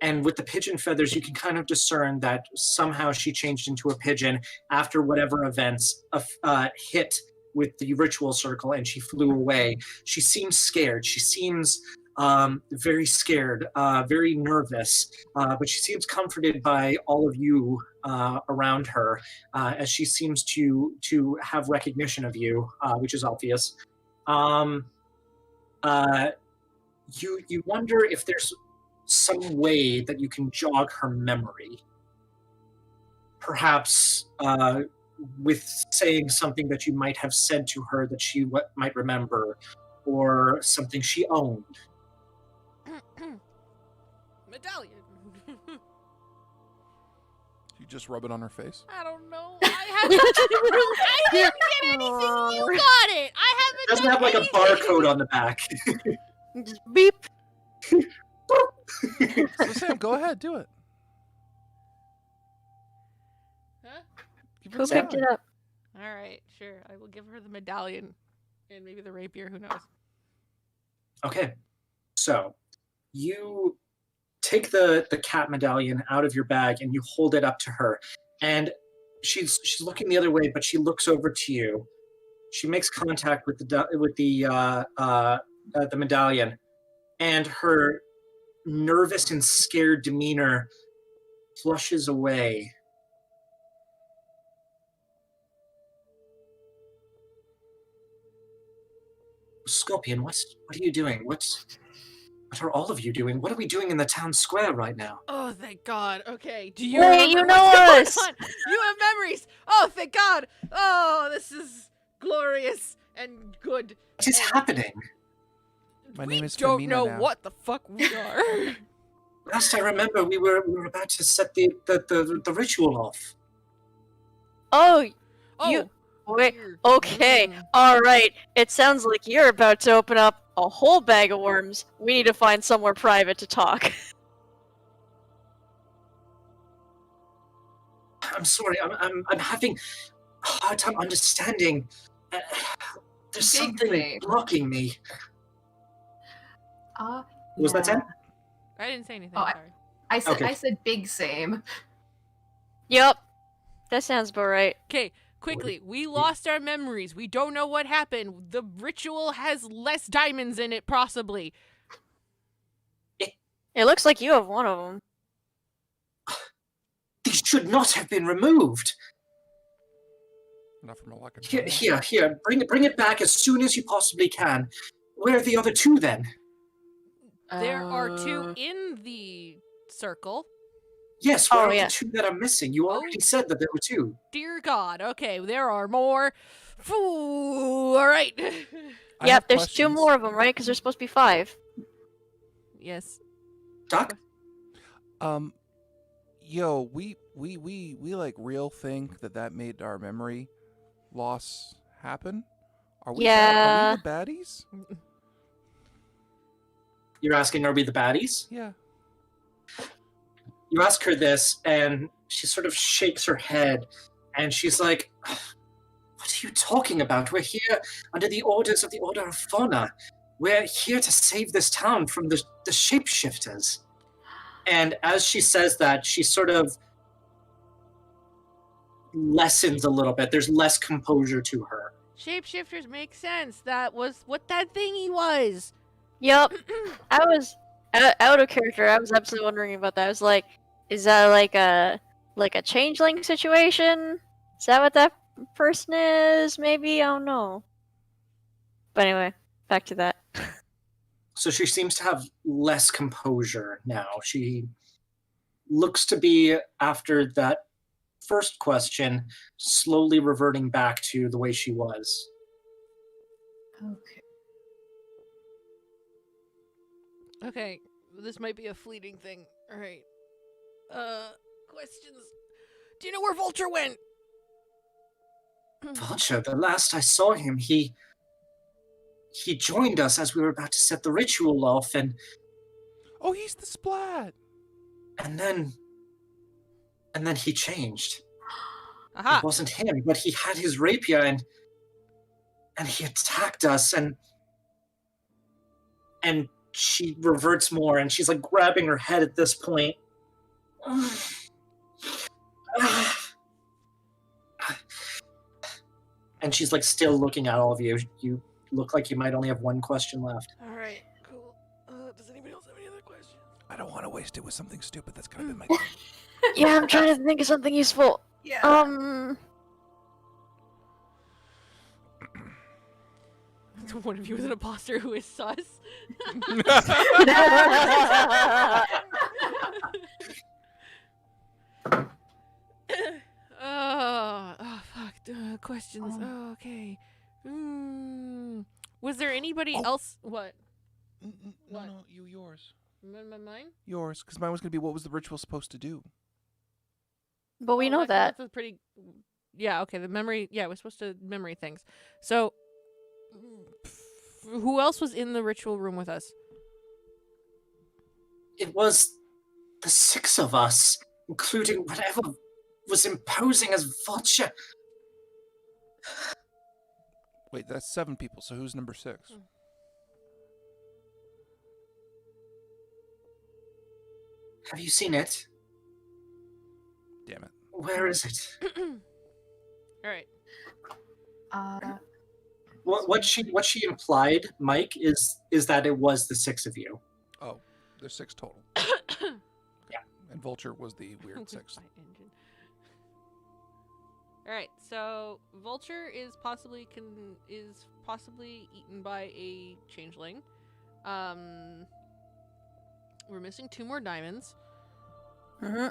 S1: And with the pigeon feathers, you can kind of discern that somehow she changed into a pigeon after whatever events hit with the ritual circle and she flew away. She seems scared. She seems very scared, very nervous, but she seems comforted by all of you around her, as she seems to have recognition of you, which is obvious. You wonder if there's some way that you can jog her memory. Perhaps with saying something that you might have said to her that she might remember, or something she owned.
S3: Medallion.
S2: You just rub it on her face?
S3: I don't know. I didn't get anything. You got it. I haven't.
S1: It doesn't
S3: done
S1: have like
S3: anything.
S1: a barcode on the back.
S4: Just beep.
S2: So Sam, go ahead, do it.
S3: Huh?
S2: Give her
S4: Who
S2: the
S4: picked it
S2: medallion.
S4: up?
S3: All right, sure. I will give her the medallion and maybe the rapier. Who knows?
S1: Okay, so you take the cat medallion out of your bag and you hold it up to her, and she's looking the other way, but she looks over to you. She makes contact with the medallion, and her nervous and scared demeanor flushes away. Scorpion, what are you doing? What are all of you doing? What are we doing in the town square right now?
S3: Oh, thank God. Okay. Do you
S4: Wait,
S3: remember
S4: you know
S3: what's
S4: us.
S3: going on? You have memories. Oh, thank God. Oh, this is glorious and good.
S1: What is
S3: And
S1: happening?
S2: My
S3: we
S2: name is
S3: don't
S2: Femina
S3: know
S2: now.
S3: what the fuck we are.
S1: Last I remember, we were about to set the ritual off.
S4: Oh,
S3: Oh,
S4: you wait.
S3: weird.
S4: Okay, all right. It sounds like you're about to open up a whole bag of worms. We need to find somewhere private to talk.
S1: I'm sorry. I'm having a hard time understanding. There's
S5: Big
S1: something
S5: thing.
S1: blocking me. Was that
S5: yeah.
S1: it?
S3: I didn't say anything.
S5: Oh,
S3: Sorry.
S5: I
S1: Okay.
S5: said big same.
S4: Yep, that sounds about right.
S3: Okay, quickly. We lost our memories. We don't know what happened. The ritual has less diamonds in it, possibly.
S4: It looks like you have one of them.
S1: These should not have been removed.
S2: Not from a luck.
S1: Here. Bring it back as soon as you possibly can. Where are the other two then?
S3: There are two in the circle.
S1: Yes, where
S4: Oh,
S1: are
S4: yeah.
S1: the two that are missing? You already said that there were two.
S3: Dear God. Okay, there are more. All right.
S2: I
S4: Yep,
S2: have
S4: there's two
S2: questions.
S4: more of them, right? Because there's supposed to be 5.
S3: Yes.
S1: Duck?
S2: Yo, we like real think that made our memory loss happen? Are we
S4: Yeah.
S2: are we the baddies?
S1: You're asking, are we the baddies?
S2: Yeah.
S1: You ask her this, and she sort of shakes her head, and she's like, what are you talking about? We're here under the orders of the Order of Fauna. We're here to save this town from the shapeshifters. And as she says that, she sort of lessens a little bit. There's less composure to her.
S3: Shapeshifters make sense. That was what that thingy was.
S4: Yep. I was out of character. I was absolutely wondering about that. I was like, is that like a changeling situation? Is that what that person is? Maybe, I don't know. But anyway, back to that.
S1: So she seems to have less composure now. She looks to be, after that first question, slowly reverting back to the way she was.
S5: Okay.
S3: Okay, this might be a fleeting thing. All right. Questions. Do you know where Vulture went?
S1: Vulture, the last I saw him, he joined us as we were about to set the ritual off, and
S2: Oh, he's the splat.
S1: then he changed.
S3: Aha.
S1: It wasn't him, but he had his rapier, and he attacked us, and she reverts more, and she's like grabbing her head at this point. And she's like still looking at all of you. You look like you might only have one question left.
S3: All right. Cool. Does anybody else have any other questions?
S2: I don't want to waste it with something stupid. That's kind of been my thing.
S4: Yeah, I'm trying to think of something useful.
S5: Yeah.
S3: One of you is an imposter who is sus. Oh fuck. Questions. Oh, okay. Was there anybody
S2: Oh.
S3: else? What?
S2: No, yours.
S3: Mine?
S2: Yours, because mine was going to be what was the ritual supposed to do?
S4: But we
S3: Oh,
S4: know that.
S3: That's a pretty. Yeah. Okay. The memory. Yeah, we're supposed to memory things. So, who else was in the ritual room with us?
S1: It was the 6 of us, including whatever was imposing as Vulture.
S2: Wait, that's 7 people, so who's number 6?
S1: Have you seen it?
S2: Damn it.
S1: Where is it?
S3: All right.
S1: What she implied, Mike, is that it was the 6 of you.
S2: Oh, there's 6 total.
S1: Yeah.
S2: And Vulture was the weird 6th.
S3: Engine. All right. So Vulture is possibly eaten by a changeling. We're missing 2 more diamonds.
S4: Mm-hmm.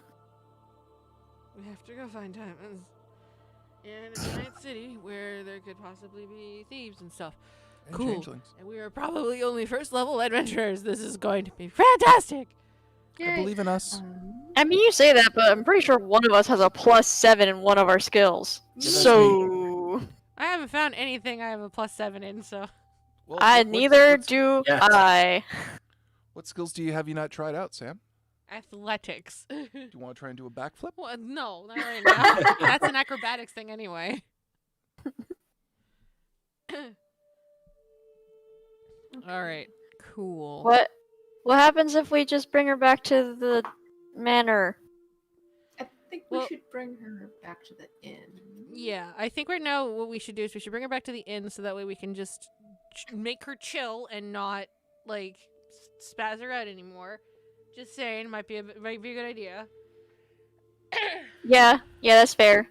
S3: We have to go find diamonds in a giant city where there could possibly be thieves and stuff.
S2: And
S3: Cool.
S2: changelings.
S3: And we are probably only first level adventurers. This is going to be fantastic.
S2: I believe in us.
S4: I mean, you say that, but I'm pretty sure one of us has a +7 in one of our skills.
S2: Yeah, that's
S4: So
S3: I haven't found anything I have a +7 in, so.
S2: Well,
S4: neither do
S1: Yes.
S4: I.
S2: What skills do you have you not tried out, Sam?
S3: Athletics.
S2: Do you want to try and do a backflip?
S3: Well, no, not right now. That's an acrobatics thing anyway. Alright, cool.
S4: What happens if we just bring her back to the manor?
S5: I think we
S3: Well-
S5: should bring her back to the inn.
S3: Yeah, I think right now what we should do is we should bring her back to the inn so that way we can just make her chill and not, like, spaz her out anymore. Just saying, might be a good idea.
S4: Yeah, that's fair.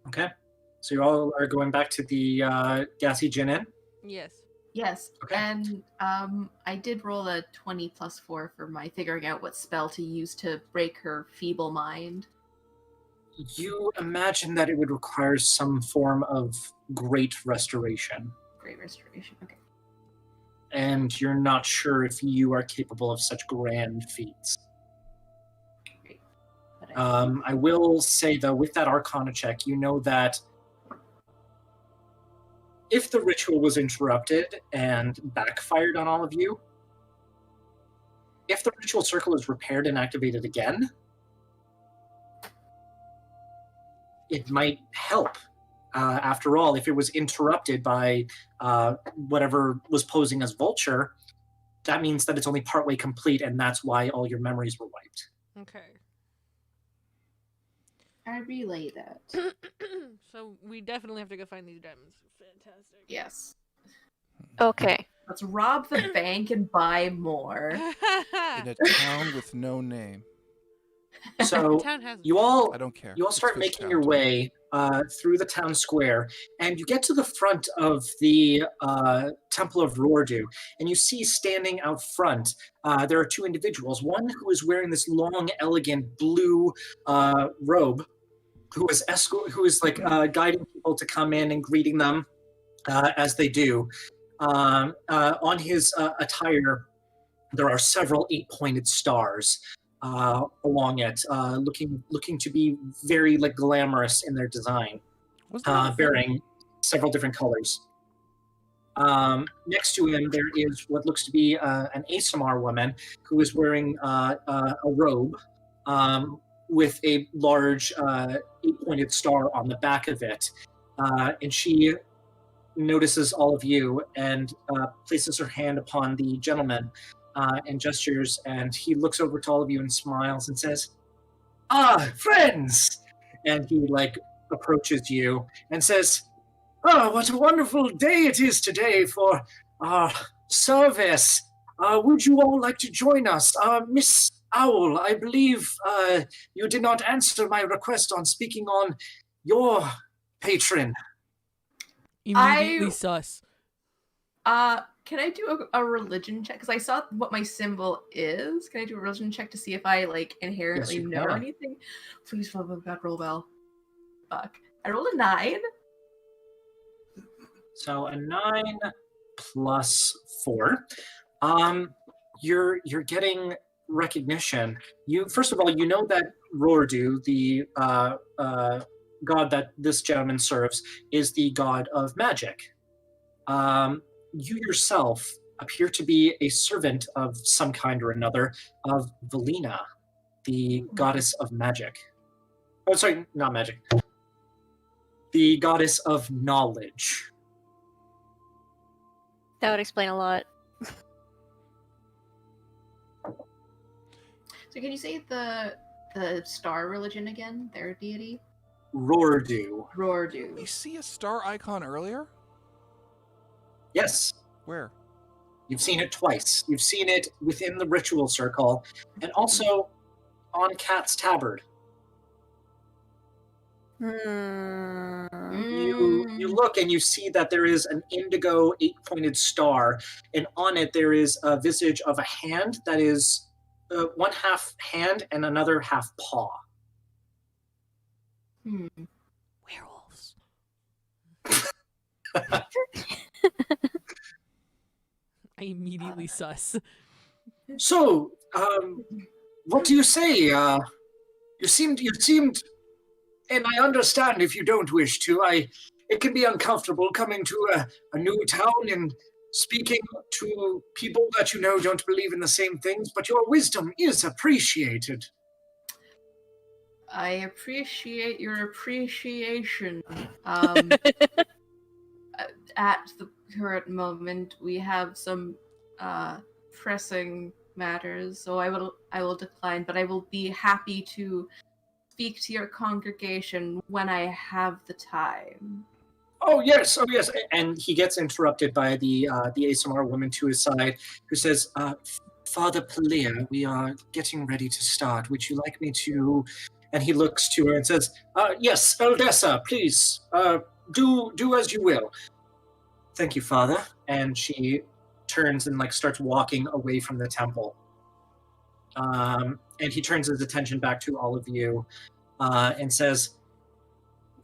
S1: Okay. So you all are going back to the Gassy Gin Inn?
S3: Yes.
S5: Yes.
S1: Okay.
S5: And I did roll a 20 + 4 for my figuring out what spell to use to break her feeble mind.
S1: You imagine that it would require some form of great restoration,
S5: Great restoration. Okay.
S1: and you're not sure if you are capable of such grand feats.
S5: Great. But I
S1: I will say, though, with that Arcana check, you know that if the ritual was interrupted and backfired on all of you, if the ritual circle is repaired and activated again, it might help. After all, if it was interrupted by whatever was posing as Vulture, that means that it's only partway complete, and that's why all your memories were wiped.
S3: Okay.
S5: I relay that.
S3: So we definitely have to go find these diamonds. Fantastic.
S5: Yes.
S4: Okay.
S5: Let's rob the bank and buy more.
S2: In a town with no name.
S1: So
S3: Town has
S1: you all
S2: I don't care.
S1: You all
S2: It's
S1: start
S2: Fish
S1: making
S2: Town
S1: your
S2: to me.
S1: way through the town square, and you get to the front of the Temple of Rordu, and you see standing out front, there are two individuals. One who is wearing this long, elegant blue robe, who is like guiding people to come in and greeting them as they do. On his attire, there are several 8-pointed stars along it, looking to be very like glamorous in their design,
S2: Wasn't that a thing?
S1: bearing several different colors. Next to him, there is what looks to be an Asamar woman who is wearing a robe with a large 8-pointed star on the back of it, and she notices all of you and places her hand upon the gentleman and gestures, and he looks over to all of you and smiles and says, "Ah, friends!" And he like approaches you and says, "Oh, what a wonderful day it is today for our service. Would you all like to join us? Miss Owl, I believe you did not answer my request on speaking on your patron."
S3: Immediately sus.
S5: Can I do a religion check? Because I saw what my symbol is. Can I do a religion check to see if I like inherently
S1: you
S5: know
S1: can.
S5: anything? Please, for God, roll well. Fuck. I rolled a 9.
S1: So a 9 plus 4. You're getting recognition. You first of all, you know that Rordu, the god that this gentleman serves, is the god of magic. You yourself appear to be a servant of some kind or another of Velina, the goddess of magic. Oh, sorry, not magic. The goddess of knowledge.
S4: That would explain a lot.
S5: So can you say the star religion again? Their deity?
S1: Rordu.
S5: Rordu.
S2: We see a star icon earlier?
S1: Yes,
S2: Where?
S1: you've seen it twice. You've seen it within the ritual circle, and also on Cat's Tabard. You look and you see that there is an indigo 8-pointed star, and on it there is a visage of a hand that is one half hand and another half paw.
S3: Werewolves. I immediately sus.
S1: So, What do you say? You seemed, and I understand if you don't wish to. It can be uncomfortable coming to a new town and speaking to people that you know don't believe in the same things, but your wisdom is appreciated.
S5: I appreciate your appreciation. At the current moment, we have some pressing matters, so I will decline, but I will be happy to speak to your congregation when I have the time.
S1: Oh yes, and he gets interrupted by the ASMR woman to his side, who says, "Father Pelia, we are getting ready to start. Would you like me to?" And he looks to her and says, "Yes, Eldessa, please, do as you will." "Thank you, Father." And she turns and starts walking away from the temple. And he turns his attention back to all of you and says,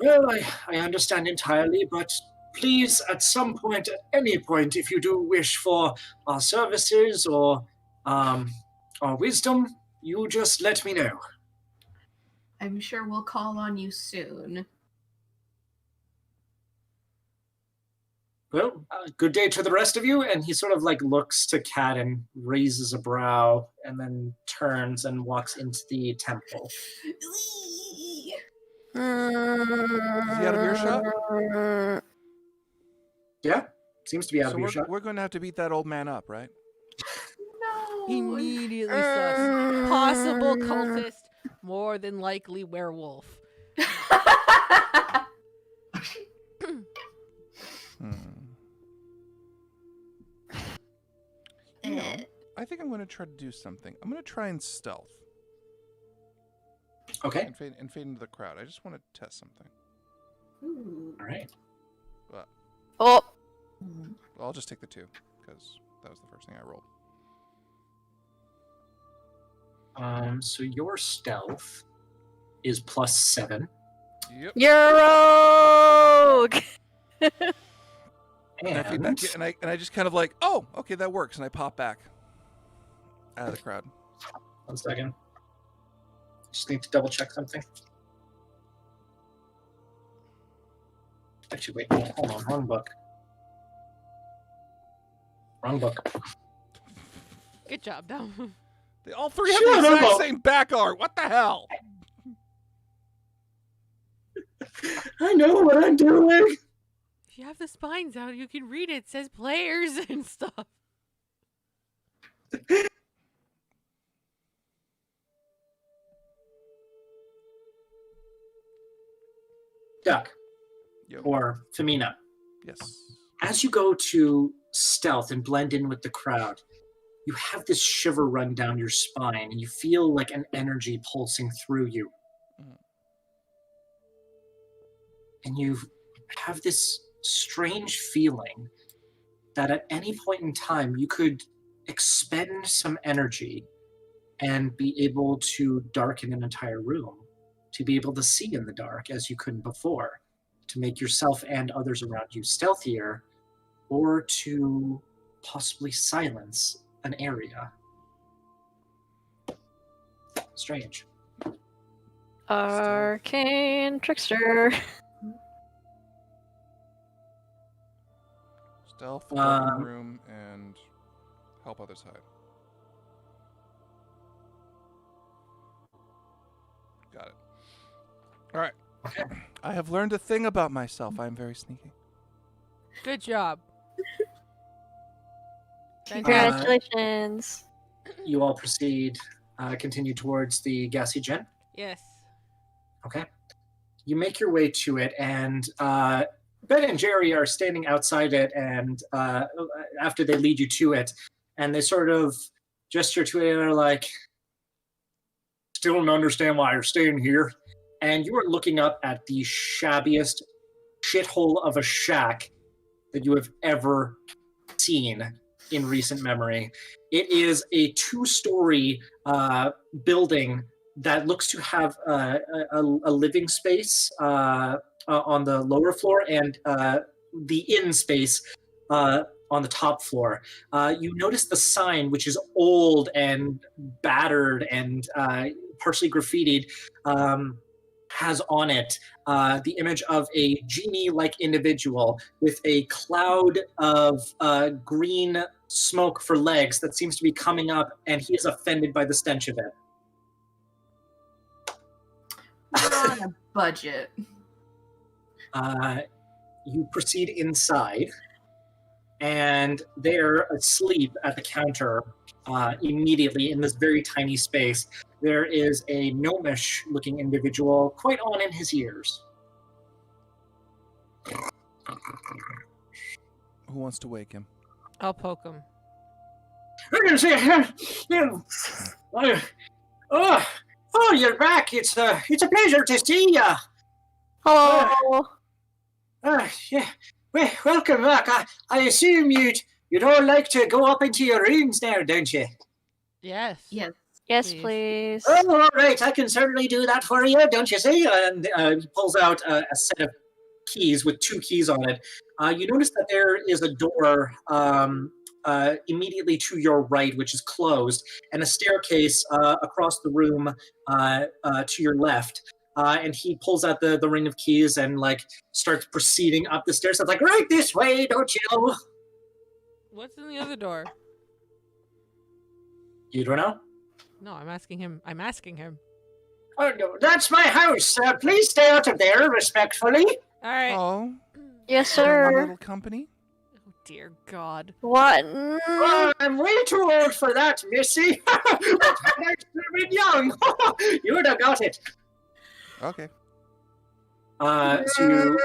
S1: "Well, I understand entirely, but please, at some point, at any point, if you do wish for our services or our wisdom, you just let me know."
S5: I'm sure we'll call on you soon.
S1: "Well, good day to the rest of you." And he sort of looks to Kat and raises a brow and then turns and walks into the temple.
S2: Is he out of earshot?
S1: Yeah, seems to be out
S2: So
S1: of earshot.
S2: we're going to have to beat that old man up, right?
S5: No.
S3: Immediately sus. Possible cultist, more than likely werewolf.
S2: You know, I think I'm going to try to do something. I'm going to try and stealth.
S1: Okay.
S2: And fade into the crowd. I just want to test something.
S5: Ooh.
S1: All right.
S2: But
S4: Oh,
S2: I'll just take the 2 because that was the first thing I rolled.
S1: So your stealth is +7.
S2: Yep.
S4: you're a rogue.
S2: And I fade back in, and I just kind of oh, okay, that works, and I pop back out of the crowd.
S1: 1 second. Just need to double check something. Actually, wait, hold on, wrong book. Wrong book.
S3: Good job, Dom.
S2: They all 3 have the exact same back art. What the hell?
S1: I know what I'm doing.
S3: If you have the spines out, you can read it. It says players and stuff.
S1: Duck.
S2: Yo.
S1: Or Femina.
S2: Yes.
S1: As you go to stealth and blend in with the crowd, you have this shiver run down your spine and you feel like an energy pulsing through you. And you have this strange feeling that at any point in time you could expend some energy and be able to darken an entire room, to be able to see in the dark as you couldn't before, to make yourself and others around you stealthier, or to possibly silence an area. Strange.
S4: Arcane trickster.
S2: Stealth, darken room, and help others hide. Got it. All right.
S1: Okay.
S2: I have learned a thing about myself. I am very sneaky.
S3: Good job.
S4: Congratulations.
S1: You all proceed, continue towards the gassy gen.
S3: Yes.
S1: Okay. You make your way to it, and Ben and Jerry are standing outside it, and after they lead you to it, and they sort of gesture to it and are like, "Still don't understand why you're staying here." And you are looking up at the shabbiest shithole of a shack that you have ever seen in recent memory. It is a 2-story building that looks to have a living space on the lower floor and the inn space on on the top floor. You notice the sign, which is old and battered and partially graffitied, has on it the image of a genie-like individual with a cloud of green smoke for legs that seems to be coming up, and he is offended by the stench of it.
S5: We're on a budget.
S1: You proceed inside, and there, asleep at the counter, immediately in this very tiny space, there is a gnomish-looking individual quite on in his years.
S2: Who wants to wake him?
S3: I'll poke him.
S1: Oh, you're back. It's a pleasure to see you.
S4: Hello.
S1: Yeah. Welcome back. I assume you'd all like to go up into your rooms now, don't you?
S3: Yes.
S5: Yes.
S4: Yes,
S3: Please.
S4: please.
S1: Oh, all right. I can certainly do that for you, don't you see? And he pulls out a set of keys with 2 keys on it. You notice that there is a door immediately to your right, which is closed, and a staircase across the room to your left. And he pulls out the ring of keys and starts proceeding up the stairs. It's like, right this way, don't you?
S3: What's in the other door?
S1: You don't know?
S3: No, I'm asking him.
S1: Oh, no, that's my house. Please stay out of there, respectfully.
S3: All right.
S2: Oh,
S4: Yes,
S2: one
S4: sir.
S2: little company.
S3: Oh, dear God.
S4: What?
S1: Oh, I'm way too old for that, Missy. But when I should have been young, you would have got it.
S2: Okay.
S1: So you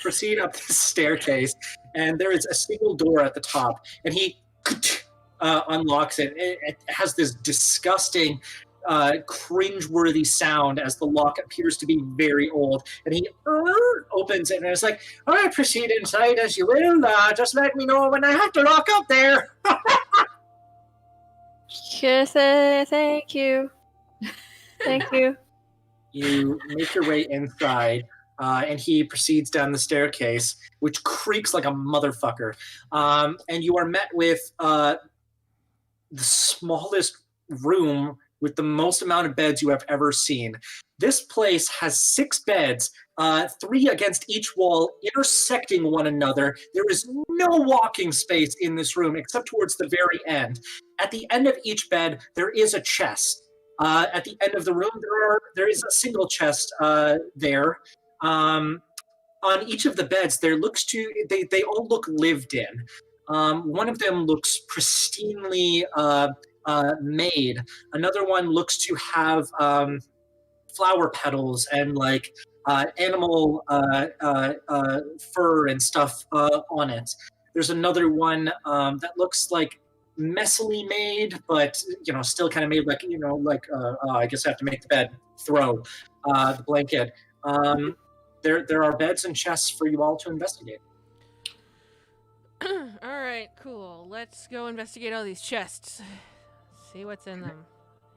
S1: proceed up this staircase, and there is a single door at the top, and he unlocks it. It has this disgusting, cringeworthy sound as the lock appears to be very old, and he opens it, and it's like, all right, proceed inside as you will. Just let me know when I have to lock up there.
S4: Yes, thank you. Thank you.
S1: You make your way inside, and he proceeds down the staircase, which creaks like a motherfucker. And you are met with the smallest room with the most amount of beds you have ever seen. This place has 6 beds, 3 against each wall, intersecting one another. There is no walking space in this room except towards the very end. At the end of each bed, there is a chest. At the end of the room, there is a single chest there. On each of the beds, they all look lived in. One of them looks pristinely made. Another one looks to have flower petals and animal fur and stuff on it. There's another one that looks like messily made, but still kind of made I guess I have to make the bed, throw the blanket. There are beds and chests for you all to investigate.
S3: All right, cool. Let's go investigate all these chests. See what's in them.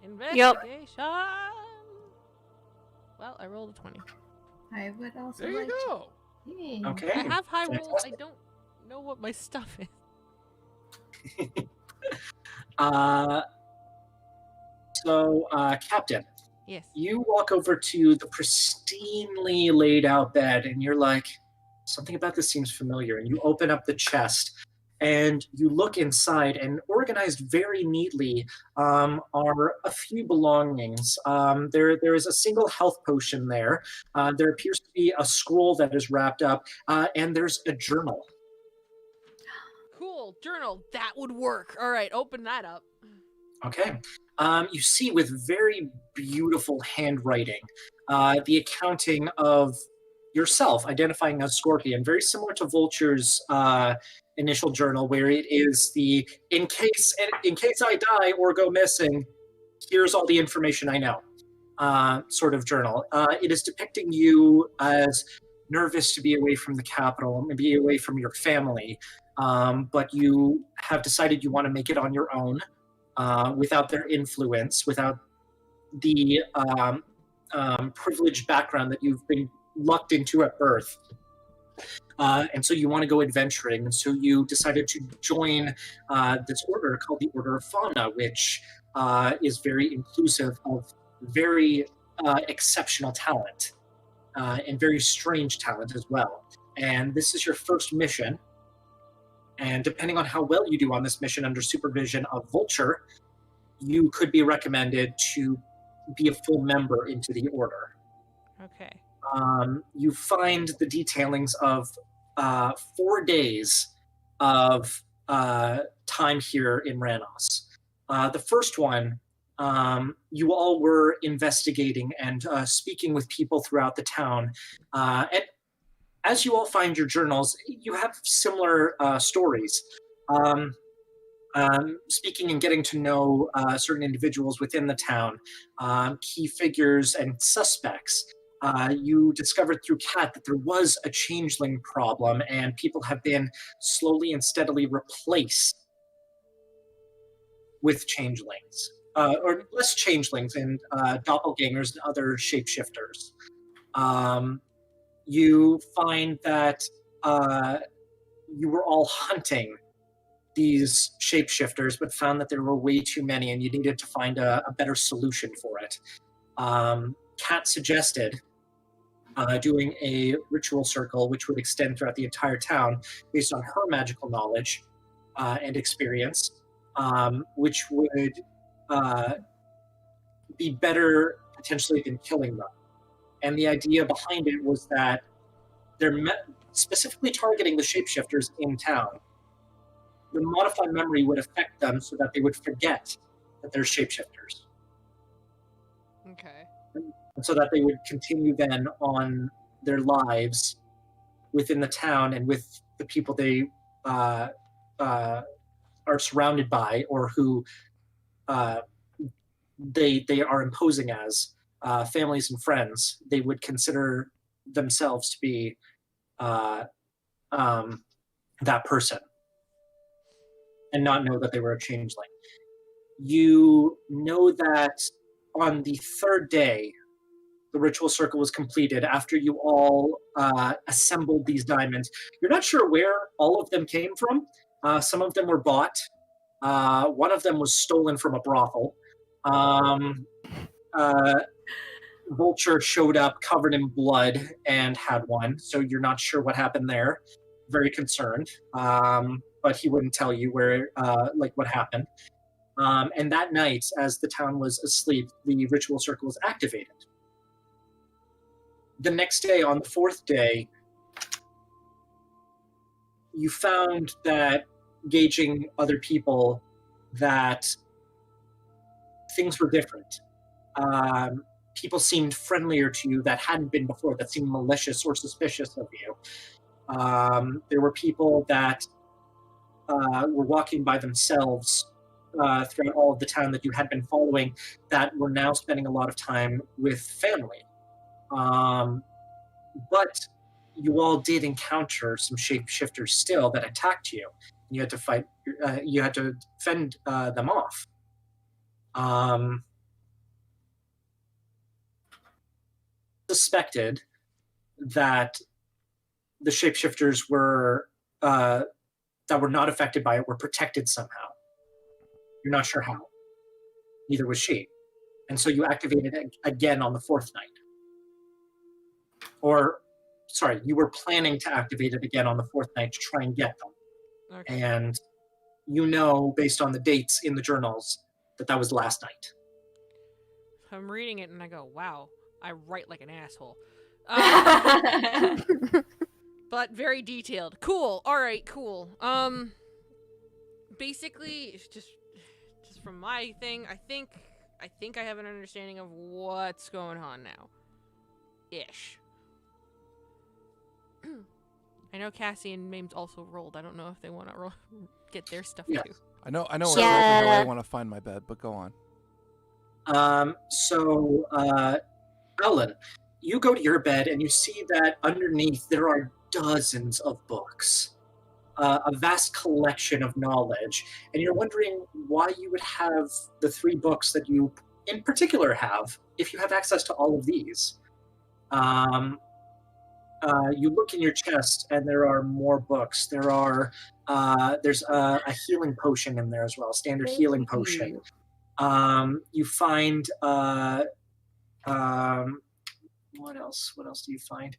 S3: Investigation. Well, I rolled a 20.
S5: I would also
S2: There you
S5: like
S2: go.
S5: to... Yay.
S1: Okay.
S3: I have high rolls. I
S1: Fantastic.
S3: don't know what my stuff is.
S1: Captain,
S3: Yes.
S1: you walk over to the pristinely laid out bed, and you're like, something about this seems familiar. And you open up the chest, and you look inside, and organized very neatly are a few belongings. There is a single health potion there. There appears to be a scroll that is wrapped up, and there's a journal.
S3: Cool. Journal. That would work. All right, open that up.
S1: Okay. You see with very beautiful handwriting the accounting of yourself identifying as Scorpion, very similar to Vulture's initial journal, where it is the in case I die or go missing, here's all the information I know sort of journal. It is depicting you as nervous to be away from the capital, maybe away from your family, but you have decided you want to make it on your own. Without their influence, without the privileged background that you've been lucked into at birth. And so you want to go adventuring. And so you decided to join this order called the Order of Fauna, which is very inclusive of very exceptional talent and very strange talent as well. And this is your first mission. And depending on how well you do on this mission under supervision of Vulture, you could be recommended to be a full member into the order.
S3: Okay.
S1: You find the detailings of 4 days of time here in Ranoss. The first one, you all were investigating and speaking with people throughout the town. And as you all find your journals, you have similar stories. Speaking and getting to know certain individuals within the town, key figures and suspects. You discovered through Kat that there was a changeling problem, and people have been slowly and steadily replaced with changelings, or less changelings and doppelgangers and other shapeshifters. You find that you were all hunting these shapeshifters, but found that there were way too many, and you needed to find a better solution for it. Kat suggested doing a ritual circle, which would extend throughout the entire town based on her magical knowledge and experience, which would be better potentially than killing them. And the idea behind it was that they're specifically targeting the shapeshifters in town. The modified memory would affect them so that they would forget that they're shapeshifters.
S3: Okay.
S1: And so that they would continue then on their lives within the town and with the people they are surrounded by, or who they are imposing as families and friends. They would consider themselves to be that person and not know that they were a changeling. You know that on the third day, the ritual circle was completed after you all assembled these diamonds. You're not sure where all of them came from. Some of them were bought. One of them was stolen from a brothel. Vulture showed up covered in blood and had one, so you're not sure what happened there. Very concerned, but he wouldn't tell you where, what happened. And that night, as the town was asleep, the ritual circle was activated. The next day, on the fourth day, you found that, gauging other people, that things were different. People seemed friendlier to you that hadn't been before, that seemed malicious or suspicious of you. There were people that were walking by themselves throughout all of the town that you had been following that were now spending a lot of time with family. But you all did encounter some shapeshifters still that attacked you. You had to fight. You had to fend them off. Suspected that the shapeshifters were that were not affected by it were protected somehow. You're not sure how. Neither was she. And so you activated it again on the fourth night. Or, sorry, you were planning to activate it again on the fourth night to try and get them.
S3: Okay.
S1: And you know, based on the dates in the journals, that that was last night.
S3: I'm reading it and I go, wow, I write like an asshole. But very detailed. Cool. All right, cool. Basically, it's just from my thing, I think I have an understanding of what's going on now. Ish. I know Cassie and Mames also rolled. I don't know if they want to get their stuff
S1: Yes.
S3: too.
S2: I know where
S4: Yeah.
S2: I want to find my bed, but go on.
S1: Ellen, you go to your bed and you see that underneath there are dozens of books, a vast collection of knowledge, and you're wondering why you would have the 3 books that you in particular have if you have access to all of these. you look in your chest, and there are more books. There's a healing potion in there as well, standard healing potion. You find what else? What else do you find?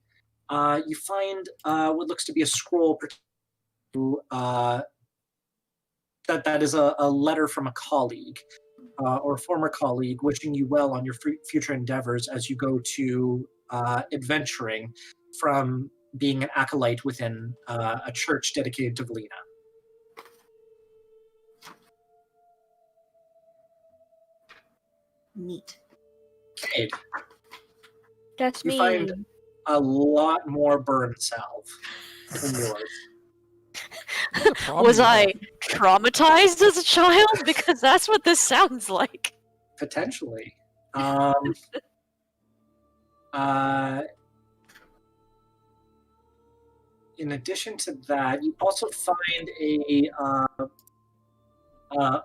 S1: You find what looks to be a scroll. That is a letter from a colleague or a former colleague wishing you well on your future endeavors as you go to adventuring from being an acolyte within a church dedicated to Valina.
S5: Neat.
S1: Cade,
S4: That's
S1: you
S4: me.
S1: find a lot more burn salve than yours.
S2: What's the problem
S4: Was
S2: with
S4: I
S2: that?
S4: traumatized as a child? Because that's what this sounds like.
S1: Potentially. In addition to that, you also find a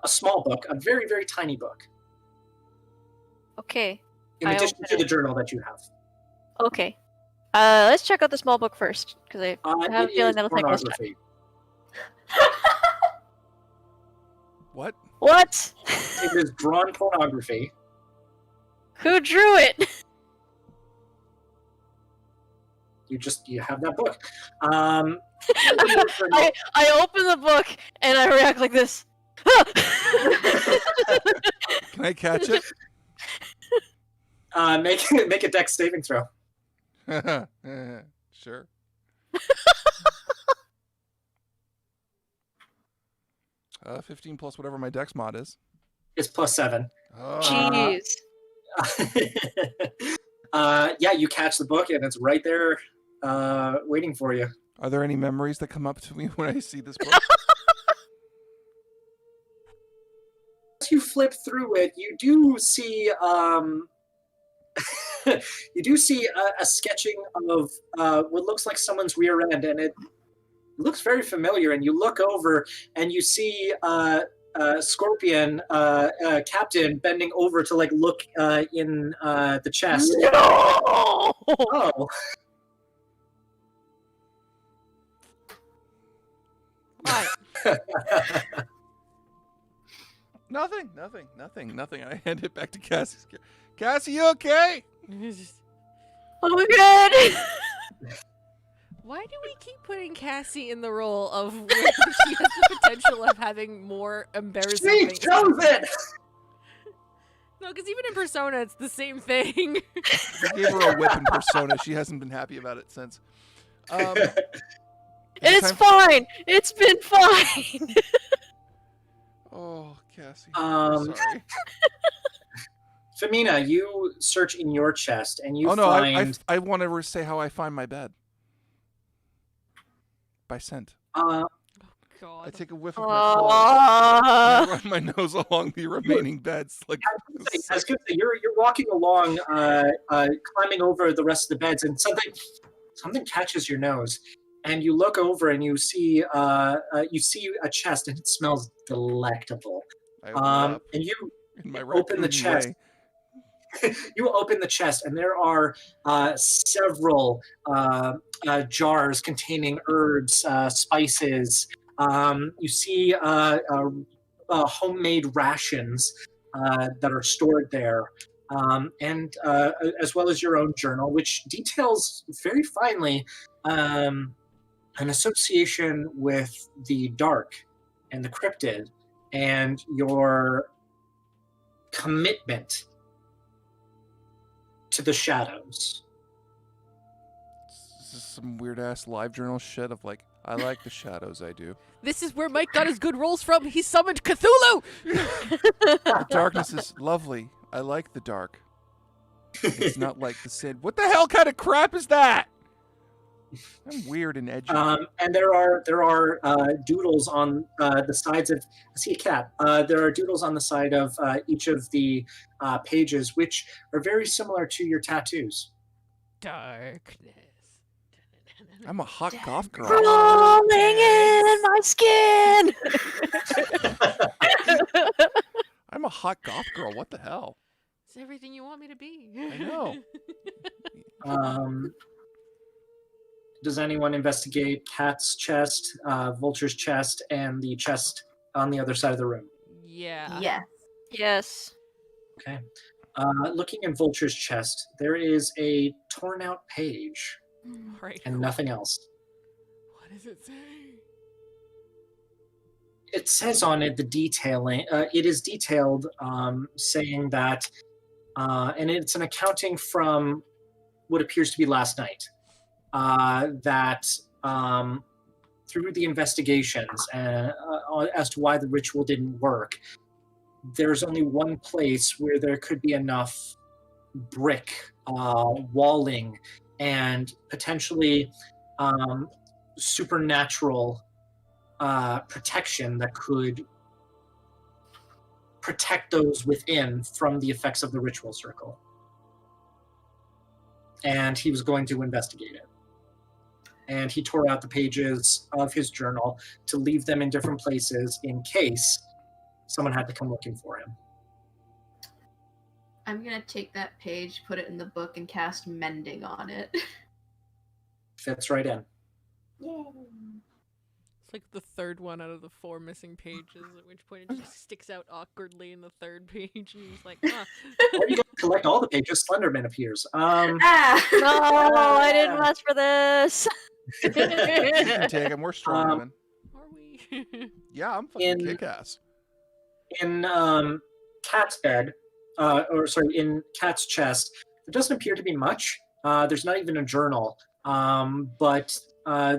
S1: small book, a very, very tiny book,
S4: Okay.
S1: in
S4: I
S1: addition
S4: open
S1: to the
S4: it.
S1: journal that you have.
S4: Okay. Let's check out the small book first, because I have a
S1: It
S4: feeling
S1: is
S4: that'll take less time.
S1: pornography.
S2: What?
S4: What?
S1: It is drawn pornography.
S4: Who drew it?
S1: You have that book.
S4: I open the book and I react like this.
S2: Can I catch it?
S1: Make a dex saving throw.
S2: Sure. Uh, 15 plus whatever my dex mod is.
S1: It's +7.
S2: Oh.
S4: Jeez.
S1: Yeah, you catch the book and it's right there, waiting for you.
S2: Are there any memories that come up to me when I see this book?
S1: As you flip through it, you do see a sketching of what looks like someone's rear end, and it looks very familiar. And you look over and you see Scorpion Captain bending over to look in the chest.
S4: No!
S1: Oh.
S3: What?
S2: Nothing. I hand it back to Cassie. Cassie, you okay?
S4: Oh, good!
S3: Why do we keep putting Cassie in the role of where she has the potential of having more embarrassing
S1: She
S3: things?
S1: chose it!
S3: No, because even in Persona, it's the same thing.
S2: I gave her a whip in Persona. She hasn't been happy about it since.
S4: It's fine! It's been fine!
S2: Oh, Cassie.
S1: Um,
S2: Sorry.
S1: Femina, you search in your chest and you
S2: Oh no,
S1: find.
S2: I want to say how I find my bed. By scent.
S3: God.
S2: I take a whiff of my clothes and I run my nose along the remaining beds. Like
S1: I was gonna say, you're walking along, climbing over the rest of the beds, and something catches your nose, and you look over and you see a chest, and it smells delectable.
S2: I open it up
S1: And you
S2: in my
S1: open the
S2: raccoon
S1: chest.
S2: way.
S1: You open the chest, and there are several jars containing herbs, spices. You see homemade rations that are stored there, and as well as your own journal, which details very finely an association with the dark and the cryptid and your commitment to the shadows.
S2: This is some weird ass live journal shit of like, I like the shadows, I do.
S3: This is where Mike got his good rolls from. He summoned Cthulhu!
S2: The darkness is lovely. I like the dark. It's not like the sin. What the hell kind of crap is that? I'm weird and edgy.
S1: And there are doodles on the sides of. I see a cat. There are doodles on the side of each of the pages, which are very similar to your tattoos.
S3: Darkness.
S2: I'm a hot goth girl.
S4: Crawling in my skin!
S2: I'm a hot goth girl. What the hell?
S3: It's everything you want me to be.
S2: I know.
S1: Does anyone investigate Cat's chest, Vulture's chest, and the chest on the other side of the room?
S3: Yeah.
S5: Yes.
S4: Yes.
S1: Okay. Looking in Vulture's chest, there is a torn out page
S3: Right.
S1: and nothing else.
S3: What does it say?
S1: It says on it the detailing. It is detailed, saying that, and it's an accounting from what appears to be last night. That through the investigations as to why the ritual didn't work, there's only one place where there could be enough brick walling and potentially supernatural protection that could protect those within from the effects of the ritual circle. And he was going to investigate it. And he tore out the pages of his journal to leave them in different places in case someone had to come looking for him.
S5: I'm gonna take that page, put it in the book, and cast Mending on it.
S1: Fits right in.
S5: Yay!
S3: It's like the third one out of the 4 missing pages, at which point it just sticks out awkwardly in the third page, and you're just like, huh.
S1: Or you go collect all the pages, Slenderman appears.
S5: Ah!
S4: No, I didn't ask for this.
S2: You can take him. We're strong women.
S3: Are we?
S2: Yeah, I'm fucking
S1: in-
S2: kick-ass.
S1: In Cat's bed, in Cat's chest, there doesn't appear to be much. There's not even a journal, but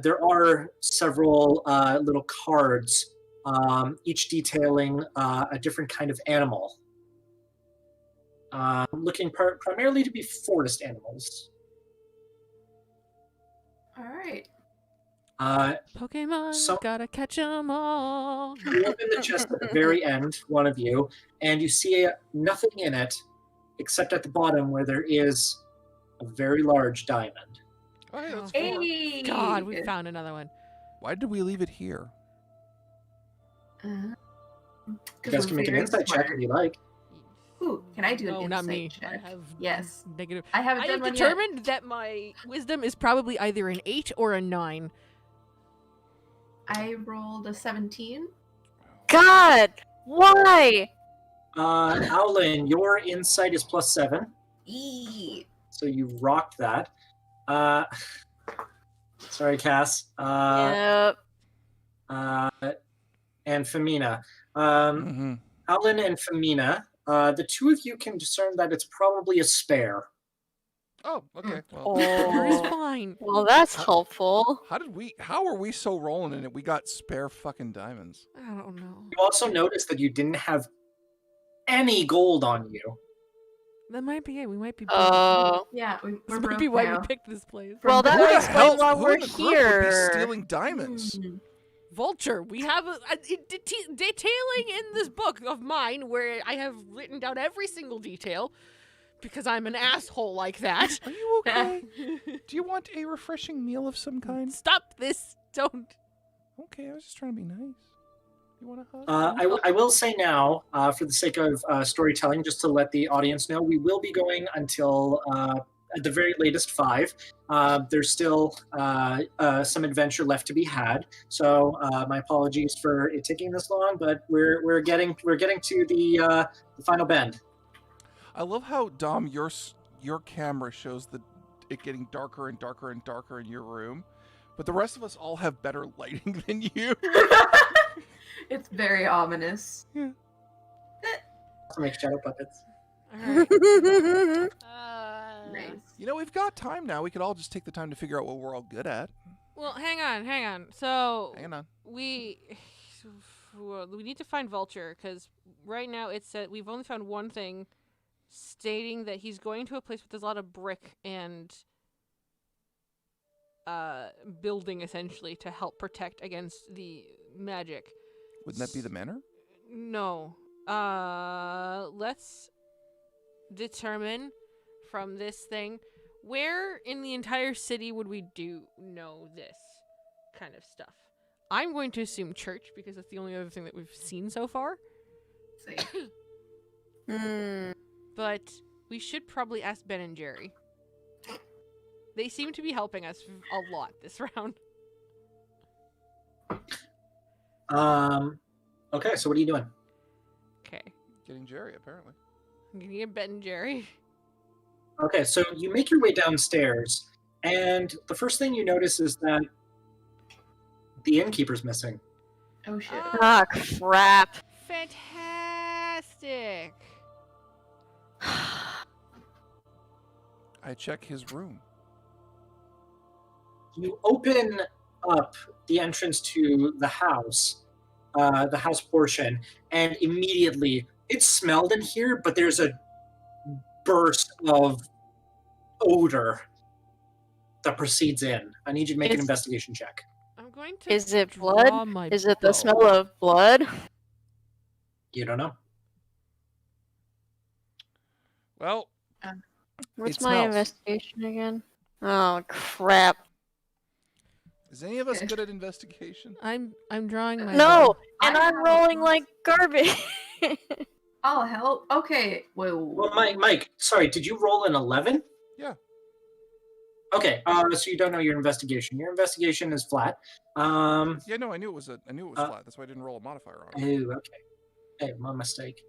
S1: there are several little cards, each detailing a different kind of animal, looking primarily to be forest animals.
S5: All right.
S3: Pokemon, gotta catch 'em all.
S1: You open the chest at the very end, one of you, and you see nothing in it except at the bottom where there is a very large diamond.
S2: Oh, hey, that's
S3: Oh.
S2: cool.
S5: Hey!
S3: God, we found another one.
S2: Why did we leave it here?
S1: You guys can make an insight check if you like.
S5: Ooh, can I do an
S3: No,
S5: insight
S3: not me.
S5: check?
S3: I have
S5: Yes.
S3: negative.
S5: I haven't
S3: I
S5: done
S3: have
S5: one
S3: determined that my wisdom is probably either an 8 or a 9.
S5: yet. I rolled a 17.
S4: God, why?
S1: Owlin, your insight is +7,
S5: Eee.
S1: so you rocked that. Sorry, Cass.
S4: Yep.
S1: And Femina.
S2: Mm-hmm.
S1: Owlin and Femina, the two of you can discern that it's probably a spare.
S2: Oh, okay. Well,
S3: Or is
S4: Oh.
S3: fine.
S4: Well, that's helpful.
S2: how are we so rolling in it? We got spare fucking diamonds.
S3: I don't know.
S1: You also noticed that you didn't have any gold on you.
S3: That might be it. We might be.
S4: Oh.
S5: Yeah, we're
S3: This might
S5: broke
S3: be why
S5: now.
S3: we picked this place.
S4: Well, that
S2: Who
S4: would
S2: the
S4: explain
S2: hell?
S4: why
S2: Who
S4: we're
S2: in the group would be
S4: here.
S2: stealing diamonds?
S3: Vulture. We have a detailing in this book of mine where I have written down every single detail because I'm an asshole like that.
S2: Are you okay? Do you want a refreshing meal of some kind?
S3: Stop this. Don't.
S2: Okay, I was just trying to be nice. You want a hug?
S1: I will say now, for the sake of storytelling, just to let the audience know, we will be going until at the very latest 5. There's still some adventure left to be had, so my apologies for it taking this long, but we're getting to the final bend.
S2: I love how Dom, your camera shows it getting darker and darker and darker in your room, but the rest of us all have better lighting than you.
S5: It's very ominous.
S1: Make shadow puppets.
S3: All right.
S5: Nice.
S2: You know, we've got time now. We could all just take the time to figure out what we're all good at.
S3: Well, hang on. So
S2: Hang on.
S3: we need to find Vulture because right now it said we've only found one thing stating that he's going to a place where there's a lot of brick and building essentially to help protect against the magic.
S2: Wouldn't that be the manor?
S3: No. Let's determine from this thing where in the entire city would we know this kind of stuff. I'm going to assume church because that's the only other thing that we've seen so far.
S5: See.
S4: Hmm.
S3: But we should probably ask Ben and Jerry. They seem to be helping us a lot this round.
S1: Okay, so what are you doing?
S3: Okay.
S2: Getting Jerry, apparently.
S3: I'm gonna get Ben and Jerry.
S1: Okay, so you make your way downstairs, and the first thing you notice is that the innkeeper's missing.
S5: Oh shit.
S4: Ah, crap.
S3: Fantastic.
S2: I check his room.
S1: You open up the entrance to the house portion, and immediately it smelled in here, but there's a burst of odor that proceeds in. I need you to make an
S4: Is-
S1: investigation check.
S3: I'm going to.
S4: Is it
S3: draw
S4: blood?
S3: my
S4: Is it
S3: bow.
S4: the smell of blood?
S1: You don't know.
S2: Well,
S4: What's
S2: It
S4: my
S2: smells.
S4: investigation again? Oh, crap.
S2: is any of us good at investigation?
S3: I'm drawing my.
S4: No!
S3: bow.
S4: And
S5: I
S4: I'm
S5: have-
S4: rolling like garbage.
S5: I'll help. Okay. Whoa.
S1: Well, Mike, sorry, did you roll an 11?
S2: Yeah.
S1: Okay, so you don't know your investigation. Your investigation is flat. Oh,
S2: Yeah, no, I knew it was flat. That's why I didn't roll a modifier on it.
S1: okay. Hey, my mistake.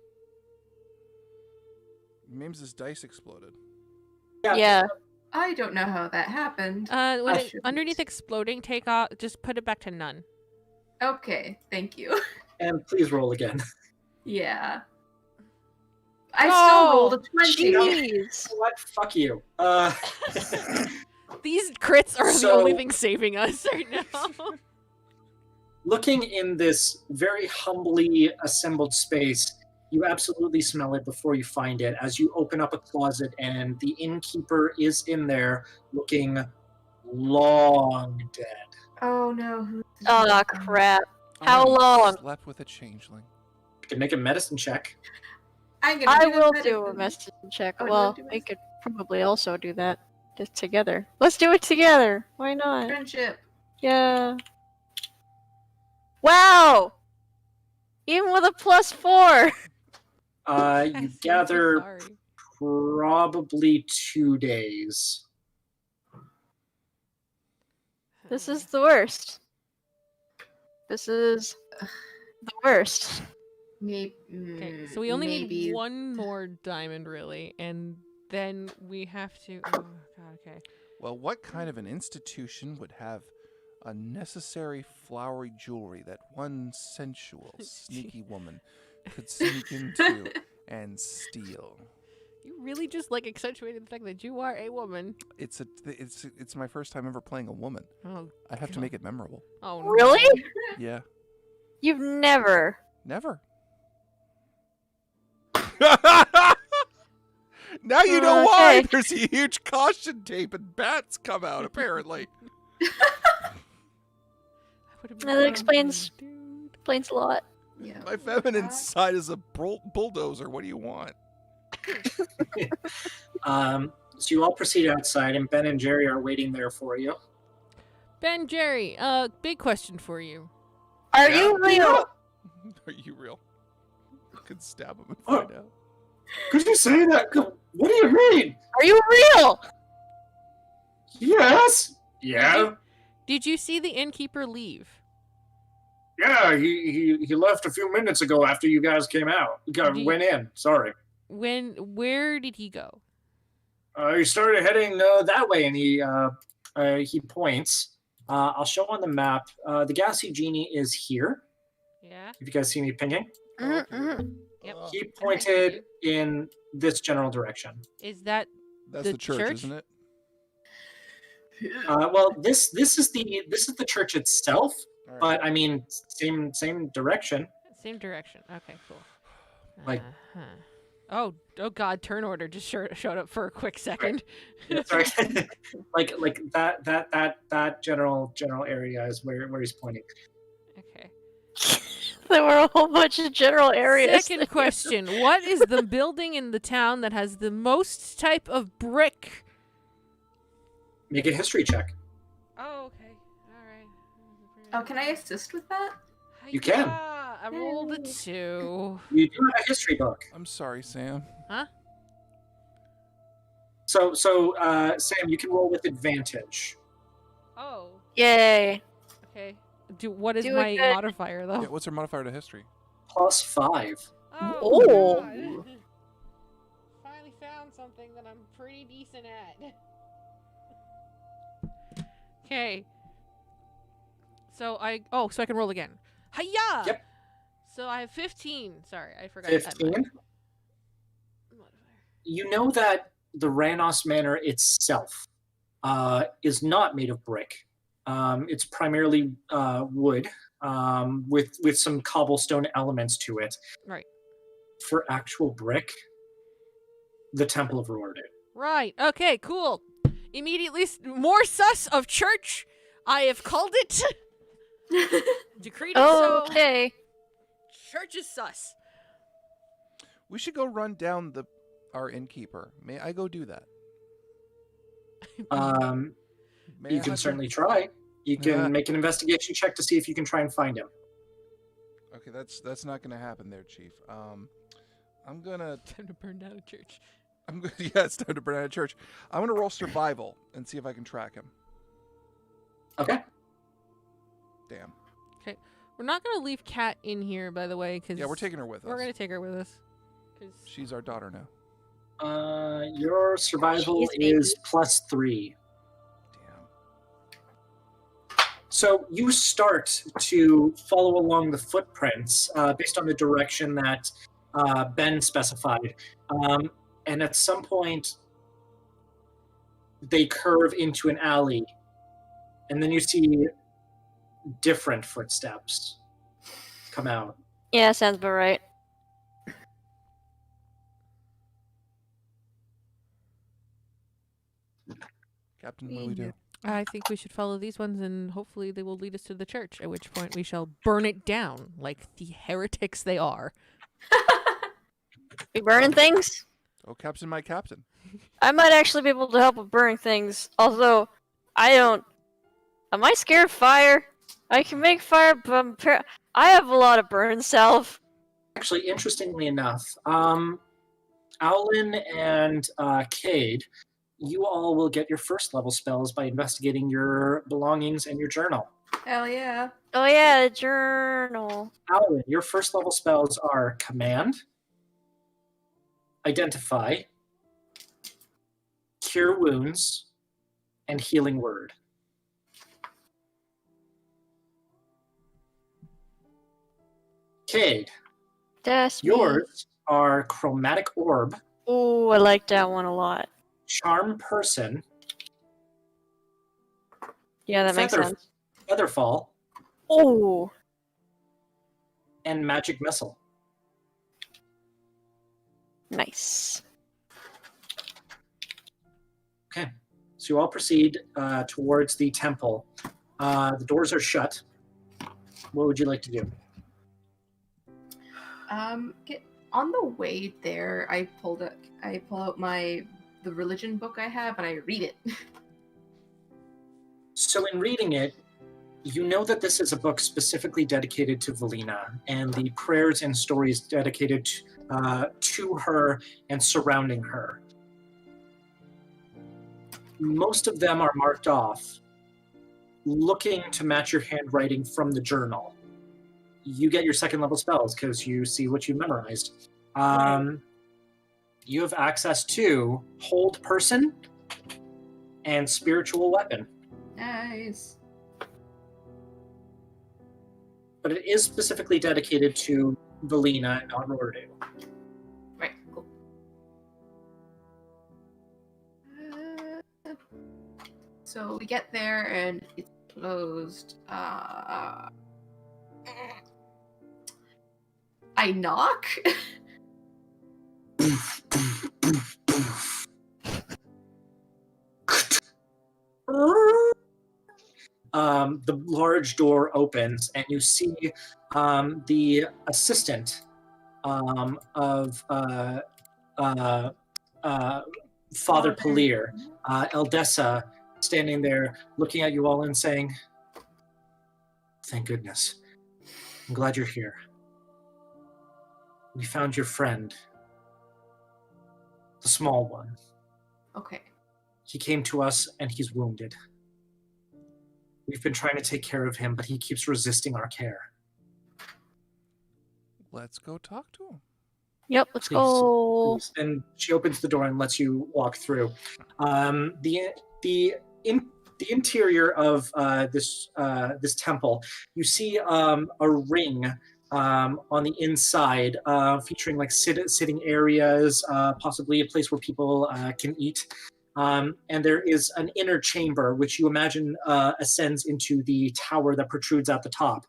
S2: Mames's dice exploded.
S4: Yeah.
S5: I don't know how that happened.
S3: When
S1: I
S3: it,
S5: shouldn't.
S3: underneath exploding, take off. Just put it back to none.
S5: Okay, thank you.
S1: And please roll again.
S5: Yeah. I
S4: Oh,
S5: still rolled a 20.
S4: Jeez.
S1: What? Fuck you.
S3: These crits are the
S1: So-
S3: only thing saving us right now.
S1: Looking in this very humbly assembled space, you absolutely smell it before you find it as you open up a closet and the innkeeper is in there looking long dead.
S5: Oh no. who's
S4: Oh,
S5: this?
S4: crap. How long?
S2: Slept with a changeling.
S1: You can make a medicine check.
S5: I'm gonna
S4: I
S5: do the
S4: will
S5: medicine.
S4: do a medicine check.
S5: Oh, do you
S4: Well,
S5: wanna do
S4: we
S5: medicine?
S4: could probably also do that just together. Let's do it together. Why not?
S5: Friendship.
S4: Yeah. Wow! Even with a +4.
S1: You
S3: I'm so
S1: gather
S3: sorry.
S1: probably 2 days.
S4: This is the worst. This is the worst.
S5: Maybe.
S3: Okay, so we only
S5: maybe.
S3: need one more diamond, really, and then we have to. Oh God. Okay.
S2: Well, what kind of an institution would have unnecessary flowery jewelry that one sensual, sneaky woman could sneak into and steal?
S3: You really just like accentuated the fact that you are a woman.
S2: It's my first time ever playing a woman.
S3: Oh.
S2: I have to
S3: God.
S2: make it memorable.
S3: Oh.
S4: Really?
S3: No.
S2: Yeah,
S4: You've never.
S2: never. Now you know why
S4: Okay.
S2: there's a huge caution tape and bats come out. Apparently,
S3: I would've been
S4: That
S3: so
S4: explains-
S3: good, dude.
S4: Explains a lot.
S5: Yeah.
S2: my feminine side is a bulldozer. What do you want?
S1: So you all proceed outside, and Ben and Jerry are waiting there for you.
S3: Ben, Jerry, big question for you.
S4: Are you real?
S2: Are you real? You could stab him and
S1: Oh.
S2: find out.
S1: Could you say that? What do you mean?
S4: Are you real?
S1: Yes. Yeah.
S3: Did you see the innkeeper leave?
S1: Yeah. He left a few minutes ago after you guys came out. Went in. Sorry.
S3: Where did he go?
S1: He started heading that way, and he points. I'll show on the map. The gassy genie is here.
S3: Yeah.
S1: If you guys see me pinging,
S4: Mhm.
S3: Yep.
S1: he pointed in this general direction.
S3: Is that
S2: That's
S3: The
S2: the church,
S3: church?
S2: isn't it?
S1: Well, this is the church itself,
S2: All right.
S1: but I mean, same direction.
S3: same direction? Okay, cool.
S1: Like-
S3: Oh God! Turn order just showed up for a quick second.
S1: Sorry, like that general area is where he's pointing.
S3: Okay.
S4: There were a whole bunch of general areas.
S3: Second question: what is the building in the town that has the most type of brick?
S1: Make a history check.
S3: Oh, okay. All right.
S5: Oh, can I assist with that?
S1: You can.
S3: Yeah, I rolled a 2.
S1: You do have a history book.
S2: I'm sorry, Sam.
S1: So, Sam, you can roll with advantage.
S3: Oh.
S4: Yay.
S3: Okay. What is
S4: Do it
S3: my
S4: good.
S3: modifier though?
S2: Yeah, what's her modifier to history?
S1: +5.
S3: Oh.
S4: Ooh.
S3: God. Finally found something that I'm pretty decent at. Okay. So I can roll again. Hiya!
S1: Yep.
S3: So I have 15. Sorry, I forgot.
S1: 15.
S3: Modifier.
S1: You know that the Ranoss Manor itself is not made of brick. It's primarily wood with some cobblestone elements to it.
S3: Right.
S1: For actual brick, the Temple of Rordu.
S3: Right. Okay, cool. Immediately more sus of church. I have called it. Decreed it so.
S4: Okay.
S3: Church is sus.
S2: We should go run down our innkeeper. May I go do that? May
S1: You
S2: I
S1: can
S2: have
S1: certainly try. You can
S2: Yeah.
S1: make an investigation check to see if you can try and find him.
S2: Okay, that's not gonna happen there, Chief. I'm gonna.
S3: Time to burn down a church.
S2: Yeah, it's time to burn out a church. I'm gonna roll survival and see if I can track him.
S1: Okay.
S2: Damn.
S3: We're not gonna leave Kat in here, by the way, because
S2: Yeah, we're taking her with us.
S3: We're gonna take her with us. 'Cause
S2: She's our daughter now.
S1: Your survival
S4: Jeez,
S1: is +3.
S2: Damn.
S1: So you start to follow along the footprints based on the direction that Ben specified. And at some point, they curve into an alley. And then you see different footsteps come out.
S4: Yeah, sounds about right.
S2: Captain, what do we do?
S3: I think we should follow these ones, and hopefully they will lead us to the church. At which point we shall burn it down like the heretics they are.
S4: We burning things?
S2: Oh, Captain, my captain.
S4: I might actually be able to help with burning things. Although, I don't. Am I scared of fire? I can make fire, but I have a lot of burn salve.
S1: Actually, interestingly enough, Owlin and Cade, you all will get your first level spells by investigating your belongings and your journal.
S5: Hell yeah.
S4: Oh yeah, the journal.
S1: Owlin, your first level spells are Command, Identify, Cure Wounds, and Healing Word. Cade,
S4: That's me.
S1: yours are Chromatic Orb,
S4: Ooh, I like that one a lot.
S1: Charm Person,
S4: Yeah, that makes
S1: Feather-
S4: sense.
S1: Featherfall,
S4: Ooh.
S1: and Magic Missile.
S4: Nice.
S1: Okay, so you all proceed towards the temple. The doors are shut. What would you like to do?
S5: On the way there, I pull out the religion book I have and I read it.
S1: So in reading it, you know that this is a book specifically dedicated to Valina and the prayers and stories dedicated to her and surrounding her. Most of them are marked off, looking to match your handwriting from the journal. You get your second level spells because you see what you memorized. You have access to Hold Person and Spiritual Weapon.
S5: Nice.
S1: But it is specifically dedicated to Valina and not Rordu.
S5: Right, cool. So we get there and it's closed. I knock.
S1: The large door opens and you see the assistant of Father Palir, Eldessa, standing there looking at you all and saying, "Thank goodness. I'm glad you're here. We found your friend, the small one.
S5: Okay.
S1: He came to us, and he's wounded. We've been trying to take care of him, but he keeps resisting our care.
S2: Let's go talk to him.
S4: Yep, let's
S1: Please,
S4: go.
S1: please. And she opens the door and lets you walk through. The interior of this temple, you see a ring on the inside, featuring like sitting areas, possibly a place where people can eat. And there is an inner chamber, which you imagine ascends into the tower that protrudes out the top.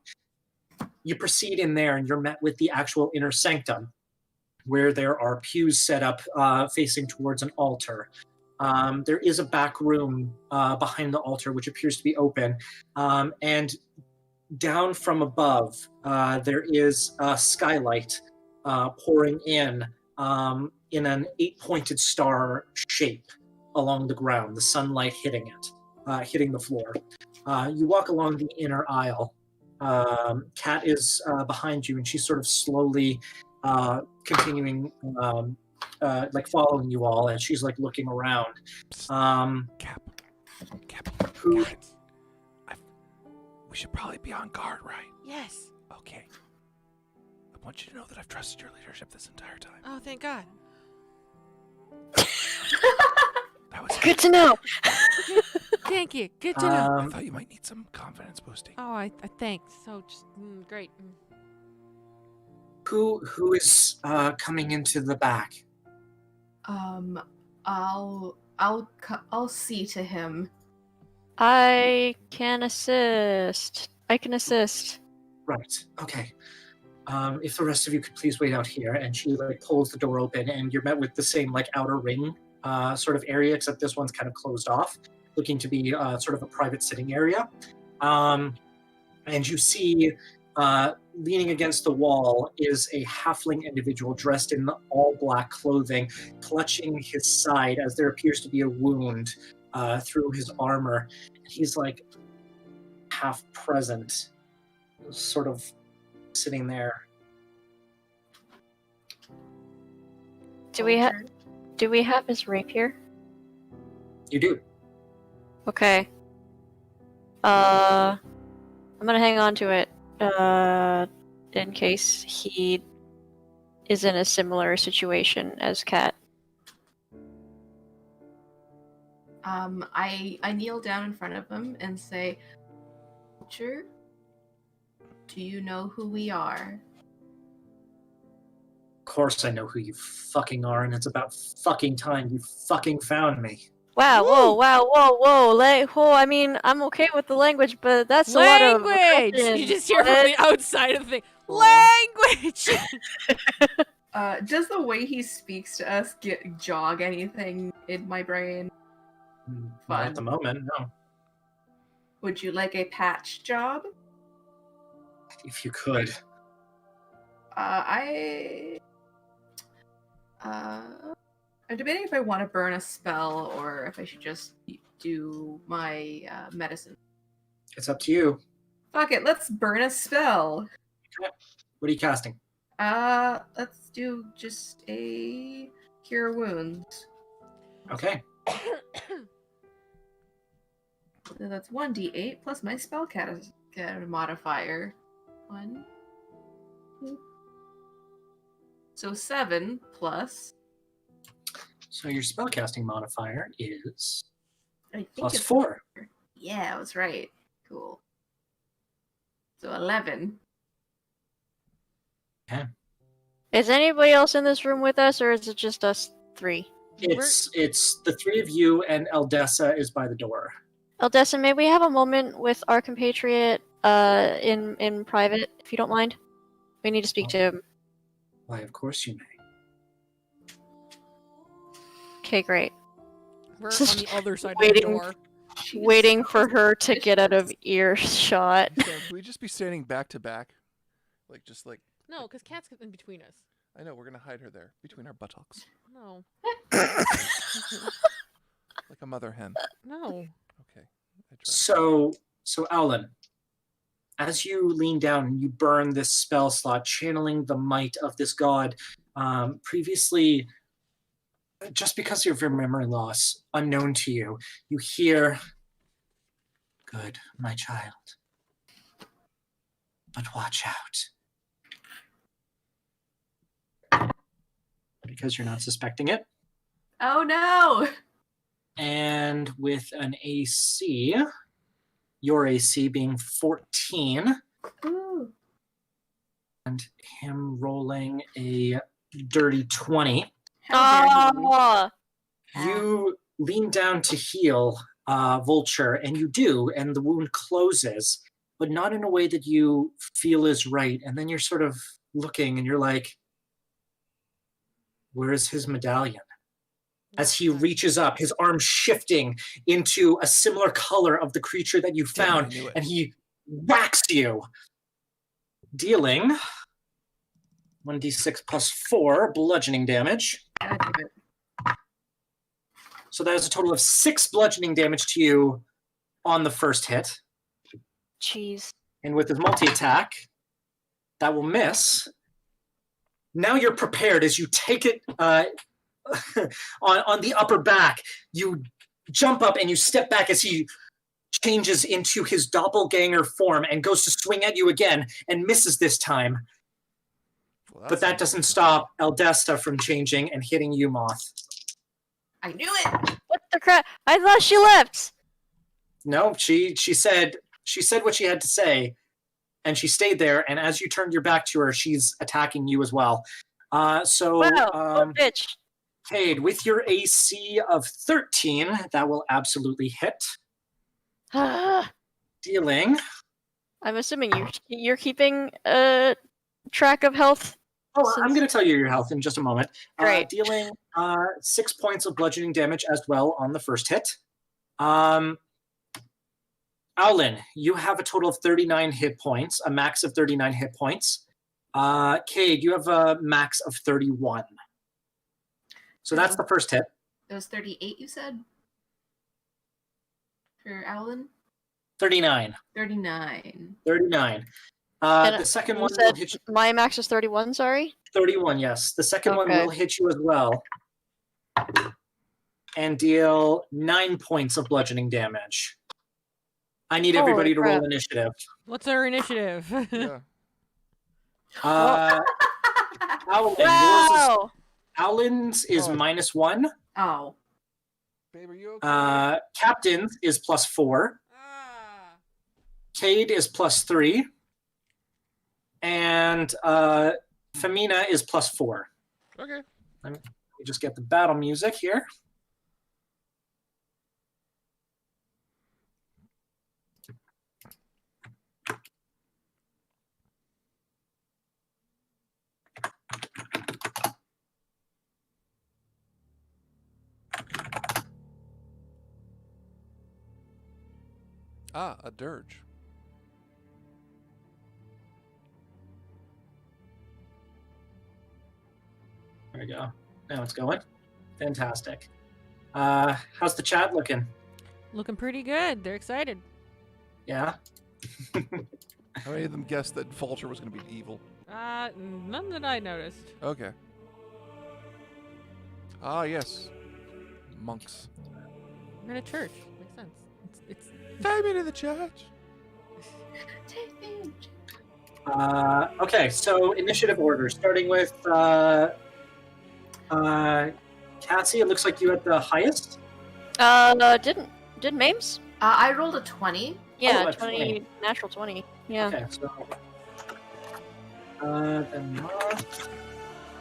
S1: You proceed in there, and you're met with the actual inner sanctum, where there are pews set up facing towards an altar. There is a back room behind the altar, which appears to be open. And down from above, there is a skylight pouring in an 8-pointed star shape along the ground, the sunlight hitting it, hitting the floor. You walk along the inner aisle. Kat is behind you, and she's sort of slowly continuing, like following you all, and she's like looking around.
S2: Cap.
S1: Who?
S2: Guys, we should probably be on guard, right?
S3: Yes.
S2: Okay. I want you to know that I've trusted your leadership this entire time.
S3: Oh, thank God.
S2: That was
S4: Good to know.
S3: Thank you. Good to know.
S2: I thought you might need some confidence boosting.
S3: Oh, I thanks. So just great.
S1: Who is coming into the back?
S5: I'll see to him.
S4: I can assist.
S1: Right. Okay. If the rest of you could please wait out here, and she like pulls the door open, and you're met with the same like outer ring sort of area, except this one's kind of closed off, looking to be sort of a private sitting area. And you see, leaning against the wall is a halfling individual dressed in all black clothing, clutching his side as there appears to be a wound through his armor. He's like half present, sort of sitting there.
S4: Do we have his rapier?
S1: You do.
S4: Okay. I'm gonna hang on to it, in case he is in a similar situation as Kat.
S5: I kneel down in front of him and say, "Vulture, do you know who we are?"
S1: Of course I know who you fucking are, and it's about fucking time you fucking found me.
S4: Wow! Whoa! Wow! Whoa! Whoa! I mean, I'm okay with the language, but that's a lot of
S3: Language.
S4: aggression.
S3: You just hear from
S4: What?
S3: the outside of the thing. Language.
S5: Does the way he speaks to us jog anything in my brain?
S1: Not at the moment, no.
S5: Would you like a patch job?
S1: If you could.
S5: I'm debating if I want to burn a spell or if I should just do my medicine.
S1: It's up to you.
S5: Fuck it, let's burn a spell.
S1: What are you casting?
S5: Let's do just a cure wounds.
S1: Okay.
S5: So that's 1d8 plus my spell modifier. 1, 2. So 7 plus.
S1: So your spellcasting modifier is
S5: I think
S1: plus
S5: it's
S1: 4.
S5: Yeah, I was right. Cool. So 11.
S1: Okay.
S4: Is anybody else in this room with us, or is it just us three?
S1: It's the three of you, and Eldessa is by the door.
S4: Eldessa, may we have a moment with our compatriot in private, if you don't mind? We need to speak to him.
S1: Why, of course you may.
S4: Okay, great.
S3: We're on the other side of
S4: Waiting.
S3: the door.
S4: Waiting for her to get out of earshot.
S2: Yeah, can we just be standing back to back? Just like...
S3: No, because Kat's in between us.
S2: I know, we're gonna hide her there, between our buttocks.
S3: No.
S2: Like a mother hen.
S3: No.
S2: Okay. I tried.
S1: So Alan, as you lean down and you burn this spell slot, channeling the might of this god, previously just because of your memory loss, unknown to you, you hear, "Good, my child. But watch out." Because you're not suspecting it.
S5: Oh no!
S1: And with an AC, your AC being 14,
S5: Ooh.
S1: and him rolling a dirty 20,
S5: How dare you.
S4: Oh,
S1: you lean down to heal Vulture, and you do, and the wound closes, but not in a way that you feel is right. And then you're sort of looking, and you're like, where is his medallion? As he reaches up, his arm shifting into a similar color of the creature that you
S2: Damn, I
S1: found,
S2: knew it.
S1: and he whacks you, dealing 1d6 plus 4 bludgeoning damage.
S5: God damn it.
S1: So that is a total of 6 bludgeoning damage to you on the first hit.
S4: jeez.
S1: And with his multi-attack, that will miss. Now you're prepared as you take it on the upper back. You jump up and you step back as he changes into his doppelganger form and goes to swing at you again and misses this time.
S2: Well,
S1: But that doesn't stop Eldesta from changing and hitting you, Moth.
S5: I knew it!
S4: What the crap? I thought she left.
S1: No, she said what she had to say, and she stayed there. And as you turned your back to her, she's attacking you as well.
S4: Wow, what bitch.
S1: Cade, with your AC of 13, that will absolutely hit,
S4: I'm
S1: dealing.
S4: assuming you're keeping track of health.
S1: Oh, I'm going to tell you your health in just a moment.
S4: Great.
S1: Dealing 6 points of bludgeoning damage as well on the first hit. Owlin, you have a total of 39 hit points, a max of 39 hit points. Cade, you have a max of 31. So that's the first hit.
S5: It was 38, you said? For Alan?
S1: 39.
S5: 39.
S1: 39.
S4: And
S1: The second
S4: you
S1: one will
S4: said
S1: hit you.
S4: my max is 31, sorry?
S1: 31, yes. The second one
S4: Okay.
S1: will hit you as well. And deal 9 points of bludgeoning damage. I need
S4: Holy
S1: everybody to roll
S4: crap.
S1: initiative.
S3: What's our initiative?
S2: Yeah.
S1: Owlin,
S4: Wow!
S1: Owlin's is
S2: Oh.
S1: -1.
S5: Oh.
S2: Babe, are you okay?
S1: Captain's is +4. Cade is +3. And Femina is +4.
S2: Okay.
S1: Let me just get the battle music here.
S2: Ah, a dirge.
S1: There we go. Now it's going. Fantastic. How's the chat looking?
S3: Looking pretty good. They're excited.
S1: Yeah?
S2: How many of them guessed that Vulture was going to be evil?
S3: None that I noticed.
S2: Okay. Ah, yes. Monks.
S3: We're in a church. Makes sense. It's
S2: Take me to the church.
S5: Take me.
S1: Okay, so initiative order, starting with Cassie, it looks like you had the highest.
S4: Did Mames?
S5: I rolled a 20.
S4: Yeah,
S1: a
S4: 20, natural 20. Yeah.
S1: Okay, so then Moth,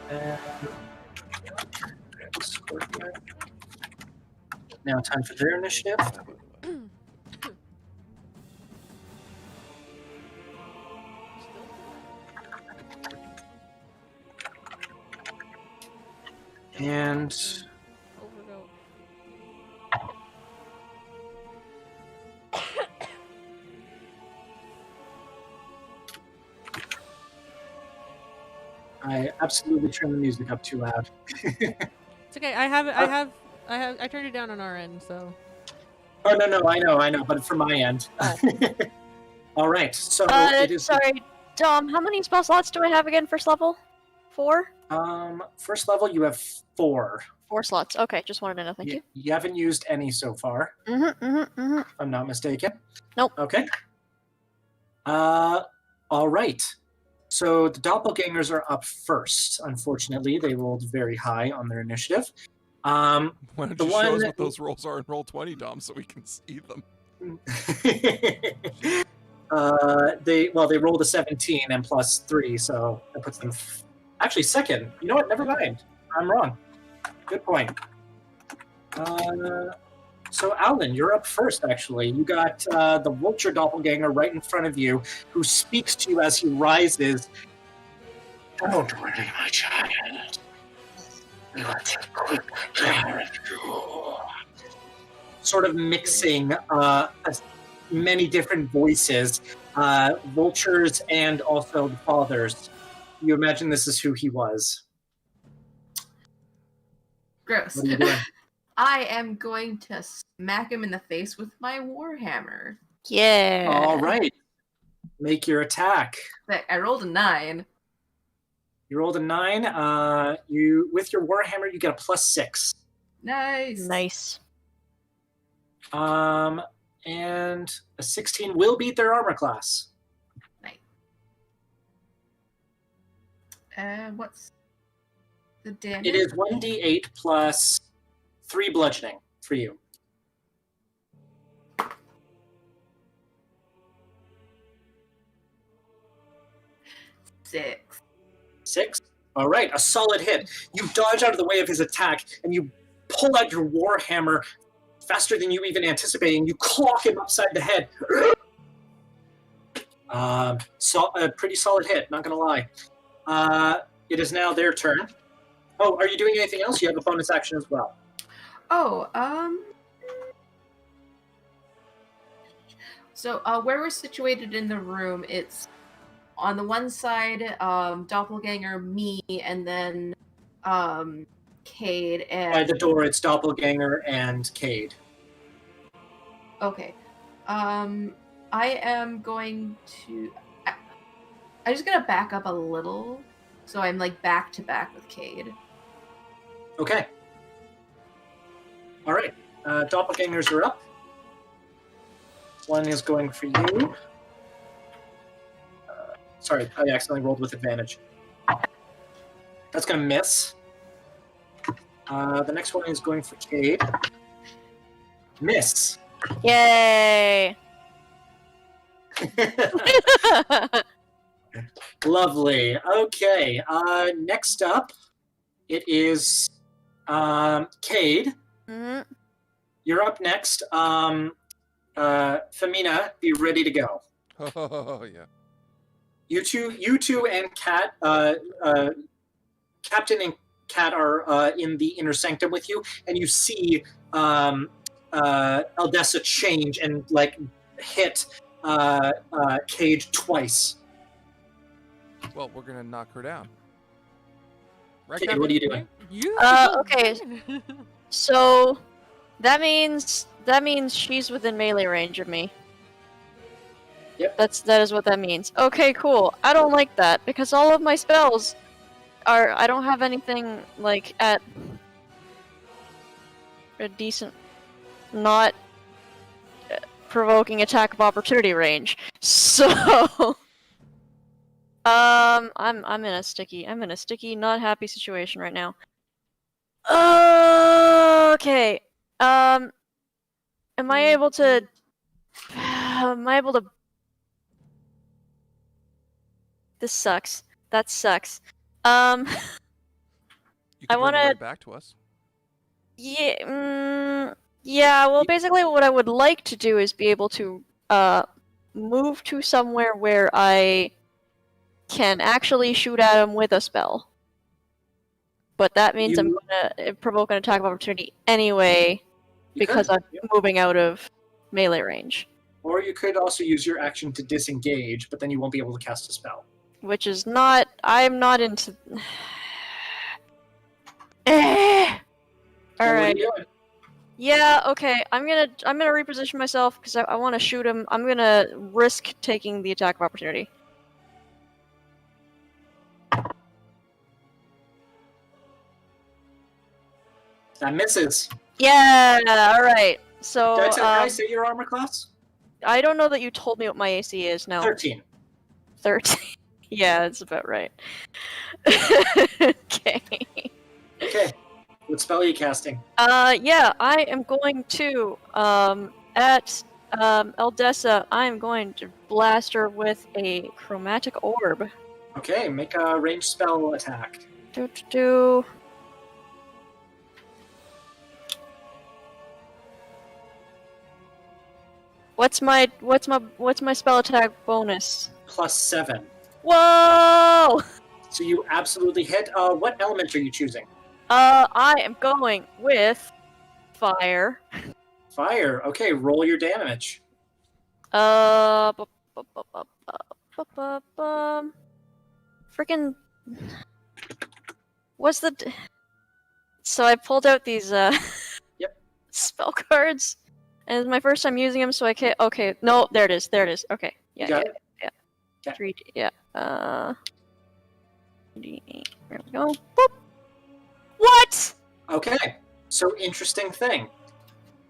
S1: and Scorpion. Now time for their initiative. And
S3: overgo.
S1: I absolutely turned the music up too loud.
S3: It's okay. I turned it down on our end, so.
S1: Oh no, I know, but from my end. All right, so it is.
S4: Sorry, Dom, how many spell slots do I have again first level? 4?
S1: First level, you have 4.
S4: 4 slots. Okay, just wanted to know. Thank you.
S1: You haven't used any so far,
S4: Mm-hmm.
S1: if I'm not mistaken.
S4: Nope.
S1: Okay. All right. So the doppelgangers are up first. Unfortunately, they rolled very high on their initiative.
S2: Why don't
S1: The
S2: you show us
S1: one-
S2: what those rolls are in roll 20, Dom, so we can see them?
S1: They rolled a 17 and plus 3, so that puts them actually second. You know what? Never mind. I'm wrong. Good point. So Alan, you're up first. Actually, you got the vulture doppelganger right in front of you, who speaks to you as he rises. Don't worry, my child. Let's quick sort of mixing many different voices, vultures and also the fathers. You imagine this is who he was.
S5: Gross.
S1: What are you doing?
S5: I am going to smack him in the face with my warhammer.
S4: Yeah.
S1: All right. Make your attack.
S5: I rolled a 9.
S1: You rolled a 9. You with your warhammer, you get a +6.
S5: Nice.
S4: Nice.
S1: And a 16 will beat their armor class.
S5: What's the damage?
S1: It is 1d8 plus 3 bludgeoning for you.
S5: 6.
S1: 6? All right, a solid hit. You dodge out of the way of his attack, and you pull out your warhammer faster than you even anticipated, and you clock him upside the head. So a pretty solid hit, not gonna lie. It is now their turn. Oh, are you doing anything else? You have a bonus action as well.
S5: Oh, So, where we're situated in the room, it's on the one side, Doppelganger, me, and then, Cade and...
S1: By the door, it's Doppelganger and Cade.
S5: Okay. I am going to... I'm just gonna back up a little, so I'm, like, back-to-back with Cade.
S1: Okay. All right. Doppelgangers are up. One is going for you. Sorry, I accidentally rolled with advantage. That's going to miss. The next one is going for Cade. Miss.
S4: Yay!
S1: Lovely. Okay. Next up, it is Cade.
S4: Mm-hmm.
S1: You're up next. Femina, be ready to go.
S2: Oh, yeah.
S1: You two and Kat, Captain and Kat are in the inner sanctum with you, and you see Eldessa change and like hit Cade twice.
S2: Well, we're gonna knock her down. Right,
S1: Cade,
S2: Captain?
S1: what are you doing?
S4: Okay. So that means she's within melee range of me.
S1: Yep.
S4: That is what that means. Okay, cool. I don't like that because all of my spells are I don't have anything like at a decent not provoking attack of opportunity range. So I'm in a sticky not happy situation right now. Okay. Am I able to This sucks. That sucks.
S2: You
S4: I
S2: can
S4: wanna-
S2: run right back to us.
S4: Yeah, well basically what I would like to do is be able to move to somewhere where I can actually shoot at him with a spell. But that means I'm gonna provoke an attack of opportunity anyway because I'm moving out of melee range.
S1: Or you could also use your action to disengage, but then you won't be able to cast a spell.
S4: Which is not... I'm not into...
S1: Then what are
S4: Alright.
S1: you doing?
S4: Yeah, okay. I'm gonna reposition myself because I want to shoot him. I'm gonna risk taking the attack of opportunity.
S1: That misses.
S4: Yeah, alright. So,
S1: Did I say your armor class?
S4: I don't know that you told me what my AC is now.
S1: 13.
S4: 13. Yeah, that's about right. Okay.
S1: Okay. What spell are you casting?
S4: Yeah, I am going to, at, Eldessa, I am going to blast her with a chromatic orb.
S1: Okay, make a ranged spell attack.
S4: Do. What's my spell attack bonus?
S1: +7.
S4: Whoa!
S1: So you absolutely hit. What element are you choosing?
S4: I am going with fire.
S1: Fire. Okay, roll your damage.
S4: Freaking. What's the? So I pulled out these
S1: Yep.
S4: spell cards, and it's my first time using them. So I can't. Okay, no, there it is. There it is. Okay,
S1: You
S4: yeah,
S1: got
S4: yeah,
S1: it?
S4: yeah.
S1: Okay.
S4: 3D, yeah. D8. There we go. Boop. What?
S1: Okay. So interesting thing.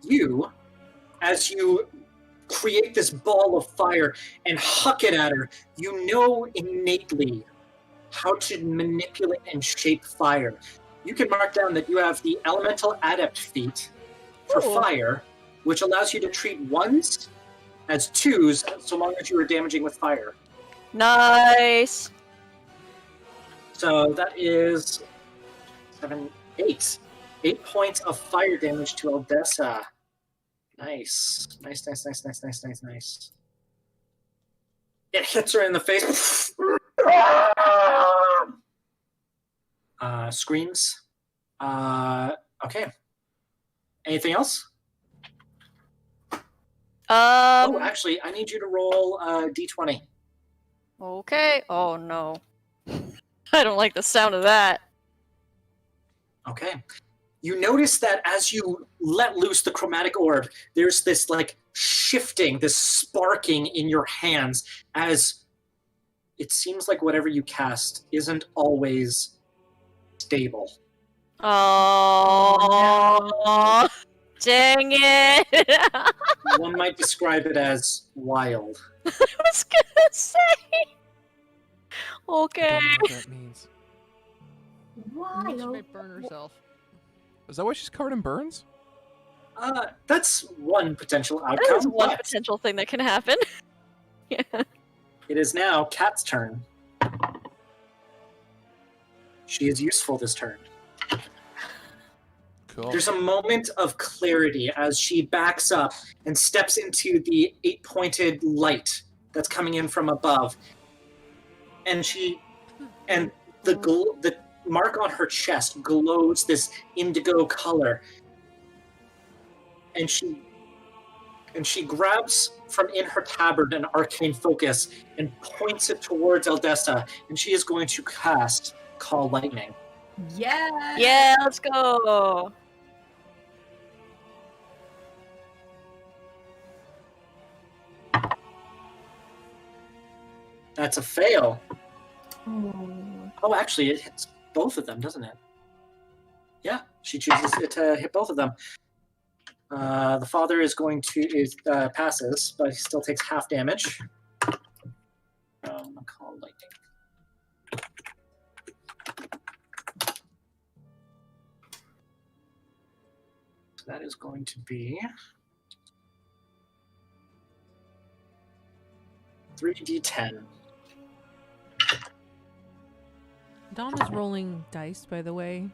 S1: You, as you create this ball of fire and huck it at her, you know innately how to manipulate and shape fire. You can mark down that you have the Elemental Adept feat for
S4: Ooh.
S1: fire, which allows you to treat ones as twos so long as you are damaging with fire.
S4: Nice.
S1: So that is 7, 8. 8 points of fire damage to Eldessa. Nice. Nice. It hits her in the face. Screams. Okay. Anything else? Oh, actually, I need you to roll D20.
S4: Okay. Oh no. I don't like the sound of that.
S1: Okay. You notice that as you let loose the chromatic orb, there's this like shifting, this sparking in your hands as it seems like whatever you cast isn't always stable.
S4: Oh, dang it.
S1: One might describe it as wild.
S4: I was gonna say.
S2: I
S4: Okay.
S2: don't know what that means.
S3: She
S5: Wild.
S3: might burn herself.
S2: Is that why she's covered in burns?
S1: That's one potential
S4: That
S1: outcome.
S4: is one
S1: but
S4: potential thing that can happen. Yeah.
S1: it is now Kat's turn. She is useful this turn.
S2: Cool.
S1: There's a moment of clarity as she backs up and steps into the 8-pointed light that's coming in from above. And the mark on her chest glows this indigo color. And she grabs from in her tabard an arcane focus and points it towards Eldessa, and she is going to cast Call Lightning.
S5: Yeah.
S4: Yeah, let's go.
S1: That's a fail.
S5: Oh.
S1: Oh, actually, it hits both of them, doesn't it? Yeah, she chooses it to hit both of them. The father is going to passes, but he still takes half damage. Call Lightning. So that is going to be 3d10.
S3: Dom is rolling dice, by the way.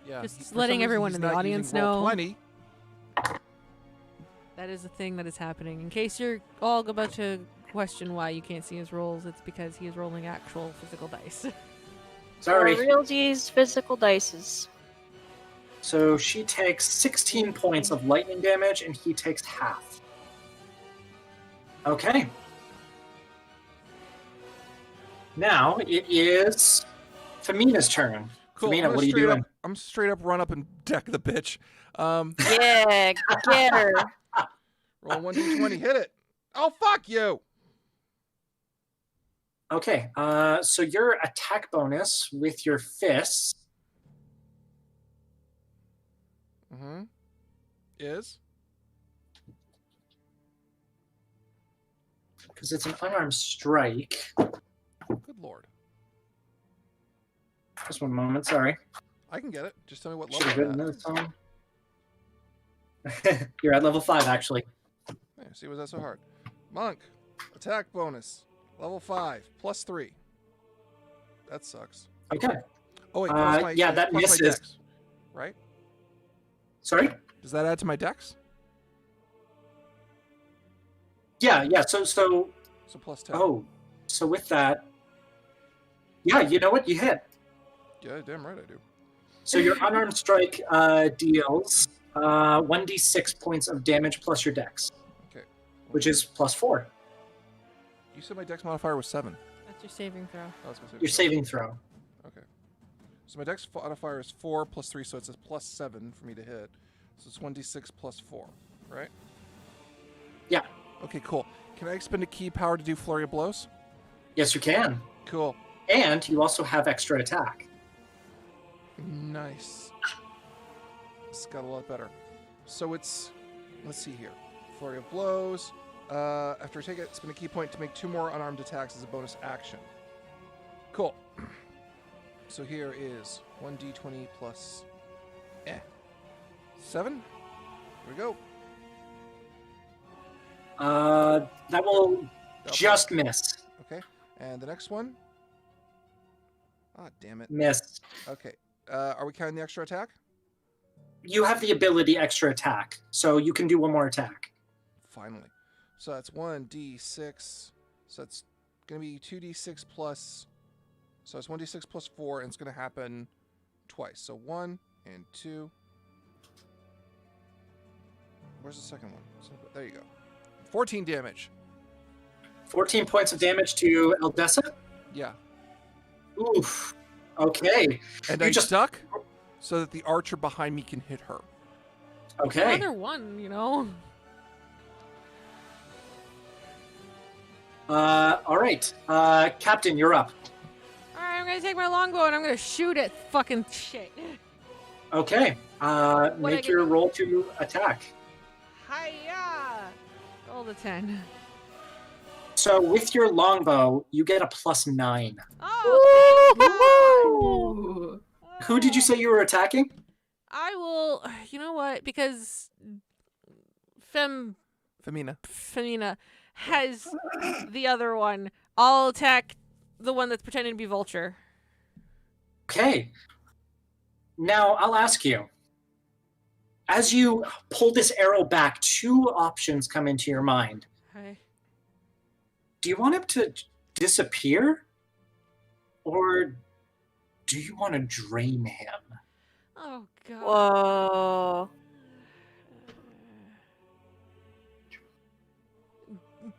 S2: Yeah.
S3: Just
S2: for some
S3: letting
S2: reason
S3: everyone
S2: he's
S3: in the
S2: not
S3: audience
S2: using roll
S3: know.
S2: 20.
S3: That is a thing that is happening. In case you're all about to question why you can't see his rolls, it's because he is rolling actual physical dice.
S1: Sorry.
S4: Realties, physical dices.
S1: So she takes 16 points of lightning damage, and he takes half. Okay. Now it is Femina's turn.
S2: Cool.
S1: Femina,
S2: I'm gonna
S1: what are you
S2: straight
S1: doing?
S2: Up, I'm straight up run up and deck the bitch.
S4: Yeah, get her.
S2: Roll 1d20, hit it. Oh, fuck you.
S1: Okay, so your attack bonus with your fists
S2: Mm-hmm. Is?
S1: Because it's an unarmed strike.
S2: Good lord.
S1: Just one moment, sorry.
S2: I can get it. Just tell me what
S1: Should have
S2: level
S1: written
S2: I'm at.
S1: this on. You're at level 5, actually.
S2: Yeah, see, was that so hard? Monk. Attack bonus. Level 5. +3. That sucks.
S1: Okay.
S2: Oh, wait. Plus my,
S1: yeah, that
S2: plus
S1: misses.
S2: my dex, right?
S1: Sorry?
S2: Does that add to my dex?
S1: Yeah. So
S2: So +10.
S1: oh, so with that, yeah, you know what? You hit.
S2: Yeah, damn right I do.
S1: So your unarmed strike deals 1d6 points of damage plus your dex,
S2: Okay.
S1: which is +4.
S2: You said my dex modifier was 7.
S3: That's your saving throw.
S2: I was gonna say
S1: Your
S2: seven.
S1: saving throw.
S2: Okay. So my dex modifier is 4 + 3, so it's a +7 for me to hit. So it's 1d6 +4, right?
S1: Yeah.
S2: Okay, cool. Can I expend a key power to do flurry of blows?
S1: Yes, you can.
S2: Cool.
S1: And you also have extra attack.
S2: Nice. This got a lot better. So it's, let's see here. Flurry of blows. After I take it, spend a key point to make 2 more unarmed attacks as a bonus action. Cool. So here is 1d20 plus 7. Here we go.
S1: That will
S2: That'll
S1: just miss.
S2: Okay. And the next one? Ah, damn it.
S1: Miss.
S2: Okay. Are we counting the extra attack?
S1: You have the ability extra attack, so you can do one more attack.
S2: Finally. So that's 1d6. So that's going to be 2d6 plus... So it's 1d6 plus 4, and it's going to happen twice. So 1 and 2. Where's the second one? There you go. 14 damage.
S1: 14 points of damage to Eldessa?
S2: Yeah.
S1: Oof. Okay.
S2: And
S1: You
S2: I
S1: just-
S2: duck so that the archer behind me can hit her.
S1: Okay.
S3: Another one, you know.
S1: All right. Captain, you're up.
S3: All right, I'm gonna take my longbow and I'm gonna shoot at fucking shit.
S1: Okay.
S3: I
S1: Make
S3: get?
S1: your roll to attack.
S3: Hiya! Roll the 10.
S1: So with your longbow, you get a +9.
S3: Oh,
S5: Ooh.
S1: Who did you say you were attacking?
S3: I will. You know what? Because
S2: Femina.
S3: Femina has the other one. I'll attack the one that's pretending to be Vulture.
S1: Okay. Now I'll ask you. As you pull this arrow back, 2 options come into your mind.
S3: Hi.
S1: Do you want him to disappear? Or do you want to drain him?
S3: Oh god.
S4: Whoa.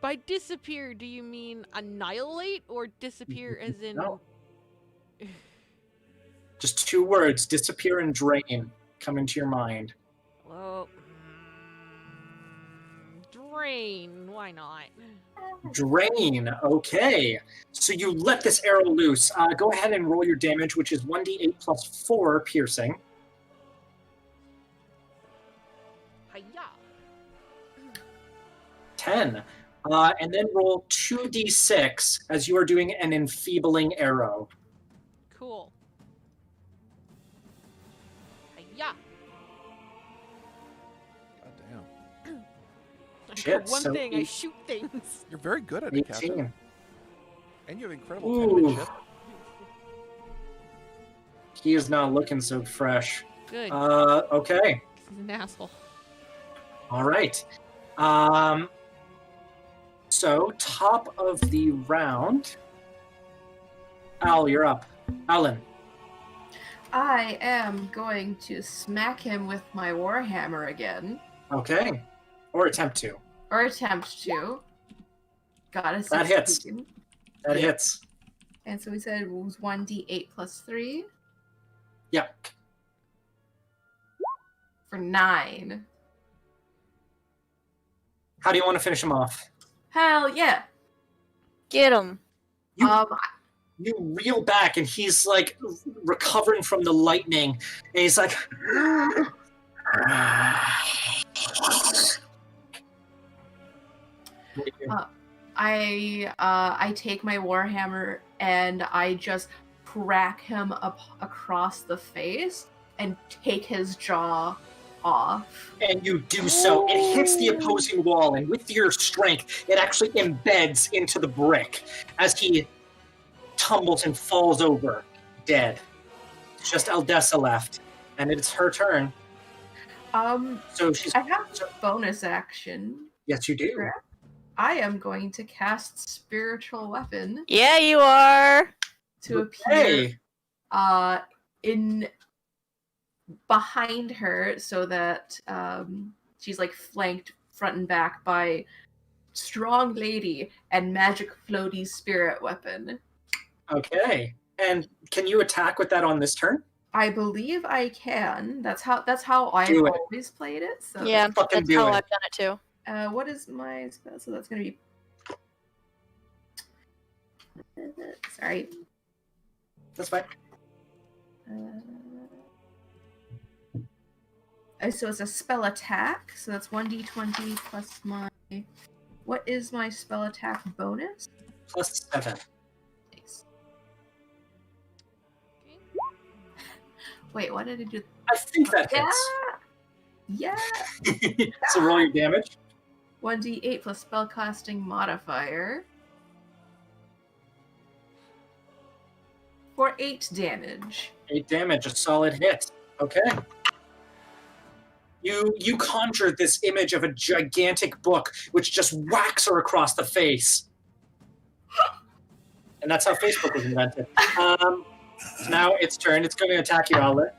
S3: By disappear, do you mean annihilate or disappear as in?
S1: No. Just 2 words, disappear and drain, come into your mind.
S3: Well, drain. Why not?
S1: Drain, okay. So you let this arrow loose. Go ahead and roll your damage, which is 1d8 plus 4 piercing.
S3: Hiya.
S1: 10. And then roll 2d6 as you are doing an enfeebling arrow.
S3: Cool. Hiya.
S2: God damn.
S3: I
S1: Shit,
S3: got one
S1: so
S3: thing. I
S1: eight-
S3: shoot things.
S2: You're very good at it, Captain.
S1: 18.
S2: And you have incredible
S1: Ooh.
S2: penmanship.
S1: He is not looking so fresh.
S3: Good.
S1: Okay.
S3: He's an asshole.
S1: All right. So, top of the round. Al, you're up. Alan.
S5: I am going to smack him with my warhammer again,
S1: Okay. Or attempt to.
S5: or attempt to. Got a 16.
S1: That hits. That hits.
S5: And so we said it was 1d8 plus 3
S1: Yeah.
S5: for 9.
S1: How do you want to finish him off?
S5: Hell yeah.
S4: Get him.
S1: You, you reel back and he's like recovering from the lightning. And he's like, What do you do?
S5: I take my warhammer and I just crack him up across the face and take his jaw off.
S1: And you do so. It hits the opposing wall, and with your strength, it actually embeds into the brick as he tumbles and falls over, dead. It's just Eldessa left, and it's her turn. So she's.
S5: I have a bonus action.
S1: Yes, you do.
S5: Correct? I am going to cast Spiritual Weapon
S4: Yeah, you are.
S5: to appear
S1: Hey,
S5: in behind her so that she's like flanked front and back by Strong Lady and Magic Floaty Spirit Weapon.
S1: okay. And can you attack with that on this turn?
S5: I believe I can. That's how I've
S1: Do it.
S5: always played it. So
S4: Yeah,
S1: Fucking
S4: that's
S1: do
S4: how
S1: it.
S4: I've done it too.
S5: what is my spell? So that's gonna be sorry.
S1: That's fine.
S5: So it's a spell attack. So that's 1d20 plus my. What is my spell attack bonus?
S1: +7.
S5: Thanks. Wait, what did I do?
S1: I think that
S5: Yeah.
S1: hits.
S5: Yeah.
S1: So roll your damage.
S5: 1d8 plus spellcasting modifier. For 8 damage.
S1: 8 damage, a solid hit. Okay. You conjure this image of a gigantic book, which just whacks her across the face. And that's how Facebook was invented. Now it's turn. It's going to attack you, Outlet.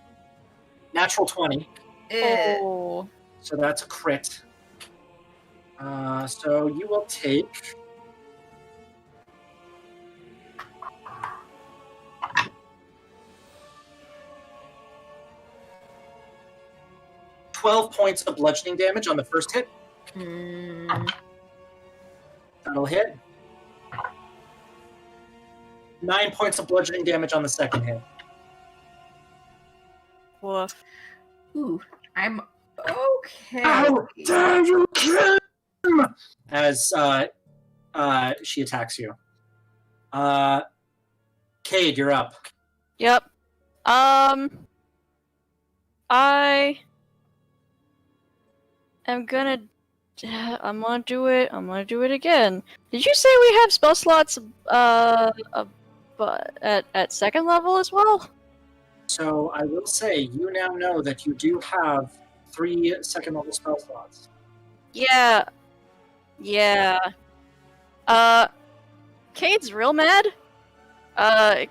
S1: Natural 20.
S4: Oh.
S1: So that's a crit. So you will take... ...12 points of bludgeoning damage on the first hit. That'll hit. 9 points of bludgeoning damage on the second hit.
S4: Woof.
S5: Ooh, I'm okay.
S1: How dare you kill him! As she attacks you. Cade, you're up.
S4: Yep. I'm gonna do it. I'm gonna do it again. Did you say we have spell slots at second level as well?
S1: So I will say, you now know that you do have 3 second level spell slots.
S4: Yeah. Cade's real mad.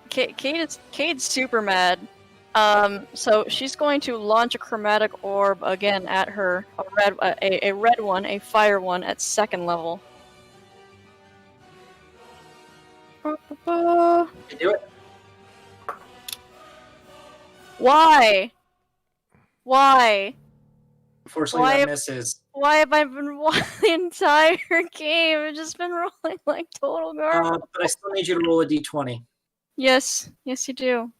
S4: Cade's super mad. So she's going to launch a chromatic orb again at her, a red one, a fire one at second level.
S1: You do it.
S4: Why?
S1: Unfortunately,
S4: Why-
S1: that misses.
S4: Why have I been the entire game? I've just been rolling like total garbage.
S1: But I still need you to roll a d20.
S4: Yes, you do.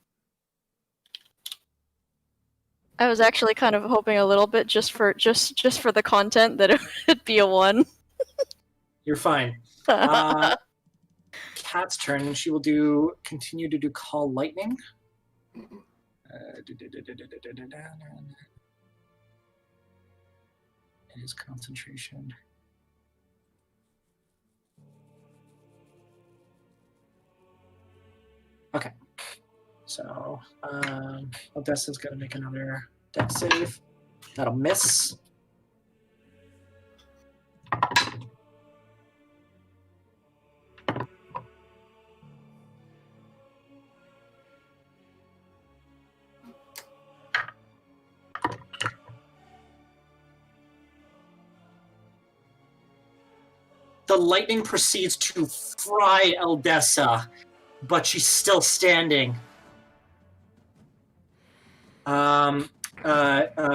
S4: I was actually kind of hoping a little bit just for the content that it would be a 1.
S1: You're fine. Cat's turn, and she will continue to do Call Lightning. It is concentration. Okay. So, Odessa's going to make another dex save. That'll miss. The lightning proceeds to fry Eldessa, but she's still standing.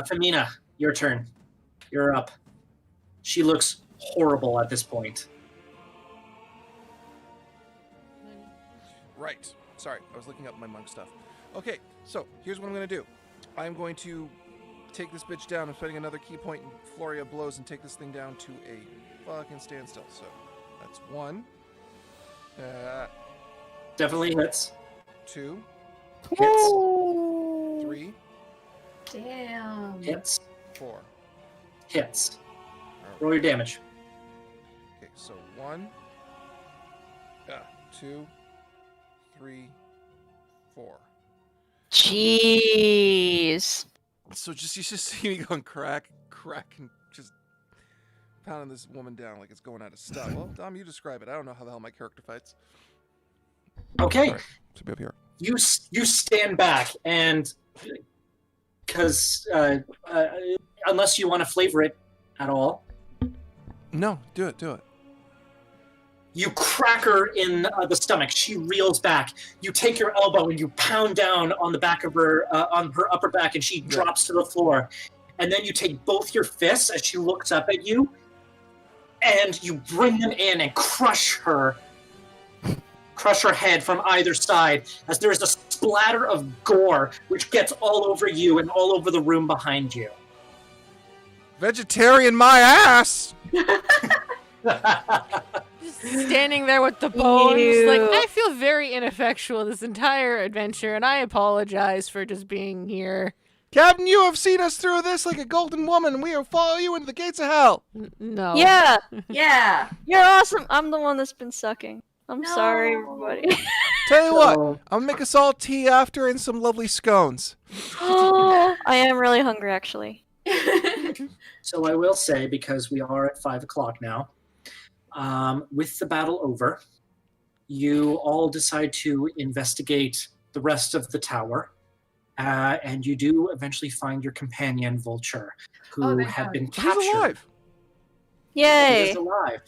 S1: Femina, your turn. You're up. She looks horrible at this point.
S2: Right. Sorry, I was looking up my monk stuff. Okay, so here's what I'm going to do. I'm going to take this bitch down. I'm spending another key point in flurry of blows and take this thing down to a fucking standstill. So that's 1.
S1: Definitely hits.
S2: 2.
S1: Hits.
S2: 3.
S5: Damn.
S1: Hits.
S2: 4.
S1: Hits.
S2: Alright.
S1: Roll your damage.
S2: Okay, so 1, 2, 3, 4.
S4: Jeez.
S2: So you just see me going crack, and just pounding this woman down like it's going out of style. Well, Dom, you describe it. I don't know how the hell my character fights.
S1: Okay.
S2: Sorry, to be up here.
S1: You stand back, and because unless you want to flavor it at all,
S2: No, do it.
S1: you crack her in the stomach. She reels back. You take your elbow and you pound down on the back of her, on her upper back, and she drops to the floor. And then you take both your fists as she looks up at you, and you bring them in and crush her head from either side as there is a splatter of gore which gets all over you and all over the room behind you.
S2: Vegetarian my ass!
S3: Just standing there with the bones.
S4: Ew.
S3: Like, I feel very ineffectual this entire adventure, and I apologize for just being here.
S2: Captain, you have seen us through this like a golden woman, and we will follow you into the gates of hell.
S3: No.
S4: Yeah,
S5: Yeah.
S4: you're awesome. I'm the one that's been sucking. I'm
S5: No.
S4: sorry, everybody.
S2: Tell you what,
S1: So,
S2: I'll make us all tea after and some lovely scones.
S4: I am really hungry, actually.
S1: so I will say, because we are at 5 o'clock now, with the battle over, you all decide to investigate the rest of the tower, and you do eventually find your companion, Vulture, who
S5: thank
S1: had
S5: God.
S1: been
S2: He's
S1: captured.
S2: alive.
S1: He
S4: Yay.
S1: is alive.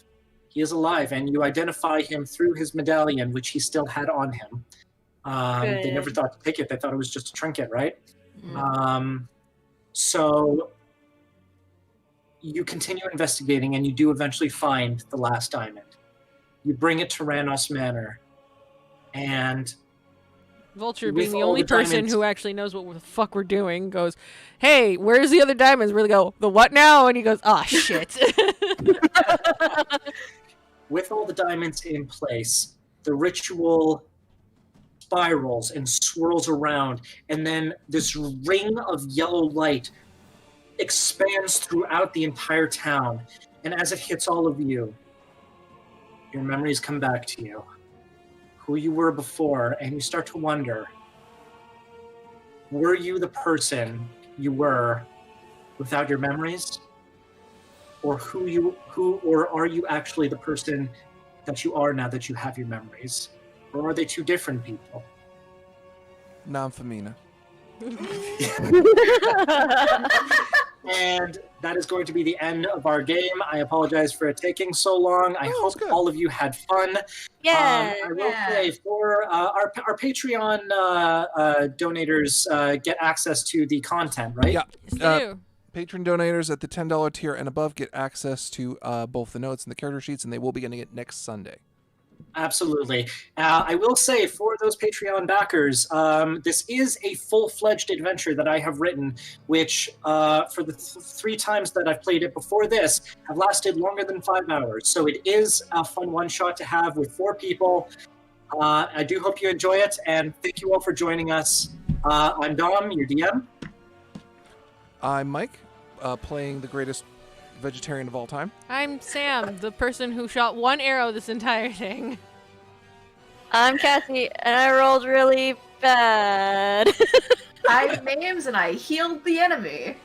S1: He is alive, and you identify him through his medallion, which he still had on him. They never
S4: Good.
S1: thought to take it. They thought it was just a trinket, right?
S3: Mm.
S1: So you continue investigating, and you do eventually find the last diamond. You bring it to Ranoss Manor, and
S3: Vulture,
S1: with
S3: being the
S1: all
S3: only
S1: the
S3: person
S1: diamonds-
S3: who actually knows what the fuck we're doing, goes, "Hey, where's the other diamonds?" Really go, "The what now?" And he goes, "Ah, shit."
S1: with all the diamonds in place, the ritual spirals and swirls around, and then this ring of yellow light expands throughout the entire town. And as it hits all of you, your memories come back to you. Who you were before, and you start to wonder, were you the person you were without your memories? Or or are you actually the person that you are now that you have your memories? Or are they two different people?
S2: Non-femina.
S1: And that is going to be the end of our game. I apologize for it taking so long. I
S2: No, it's
S1: hope
S2: good.
S1: all of you had fun.
S4: Yeah.
S1: I will say for our Patreon donators get access to the content, right?
S2: Yeah.
S3: Yes, they do.
S2: Patron donators at the $10 tier and above get access to both the notes and the character sheets, and they will be getting it next Sunday.
S1: Absolutely. I will say for those Patreon backers, this is a full-fledged adventure that I have written, which for the 3 times that I've played it before this have lasted longer than 5 hours. So it is a fun one-shot to have with 4 people. I do hope you enjoy it, and thank you all for joining us. I'm Dom, your DM.
S2: I'm Mike, playing the greatest vegetarian of all time.
S3: I'm Sam, the person who shot 1 arrow this entire thing.
S4: I'm Kathy, and I rolled really bad.
S5: I'm Names, and I healed the enemy.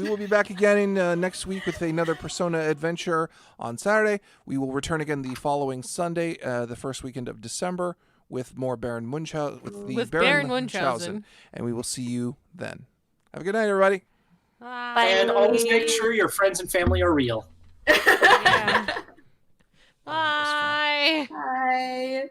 S2: We will be back again in next week with another Persona adventure on Saturday. We will return again the following Sunday, the first weekend of December, with more Baron Munchausen.
S3: With Baron Munchausen.
S2: And we will see you then. Have a good night, everybody.
S3: Bye.
S1: And always make sure your friends and family are real.
S3: Yeah. Bye.
S5: Bye.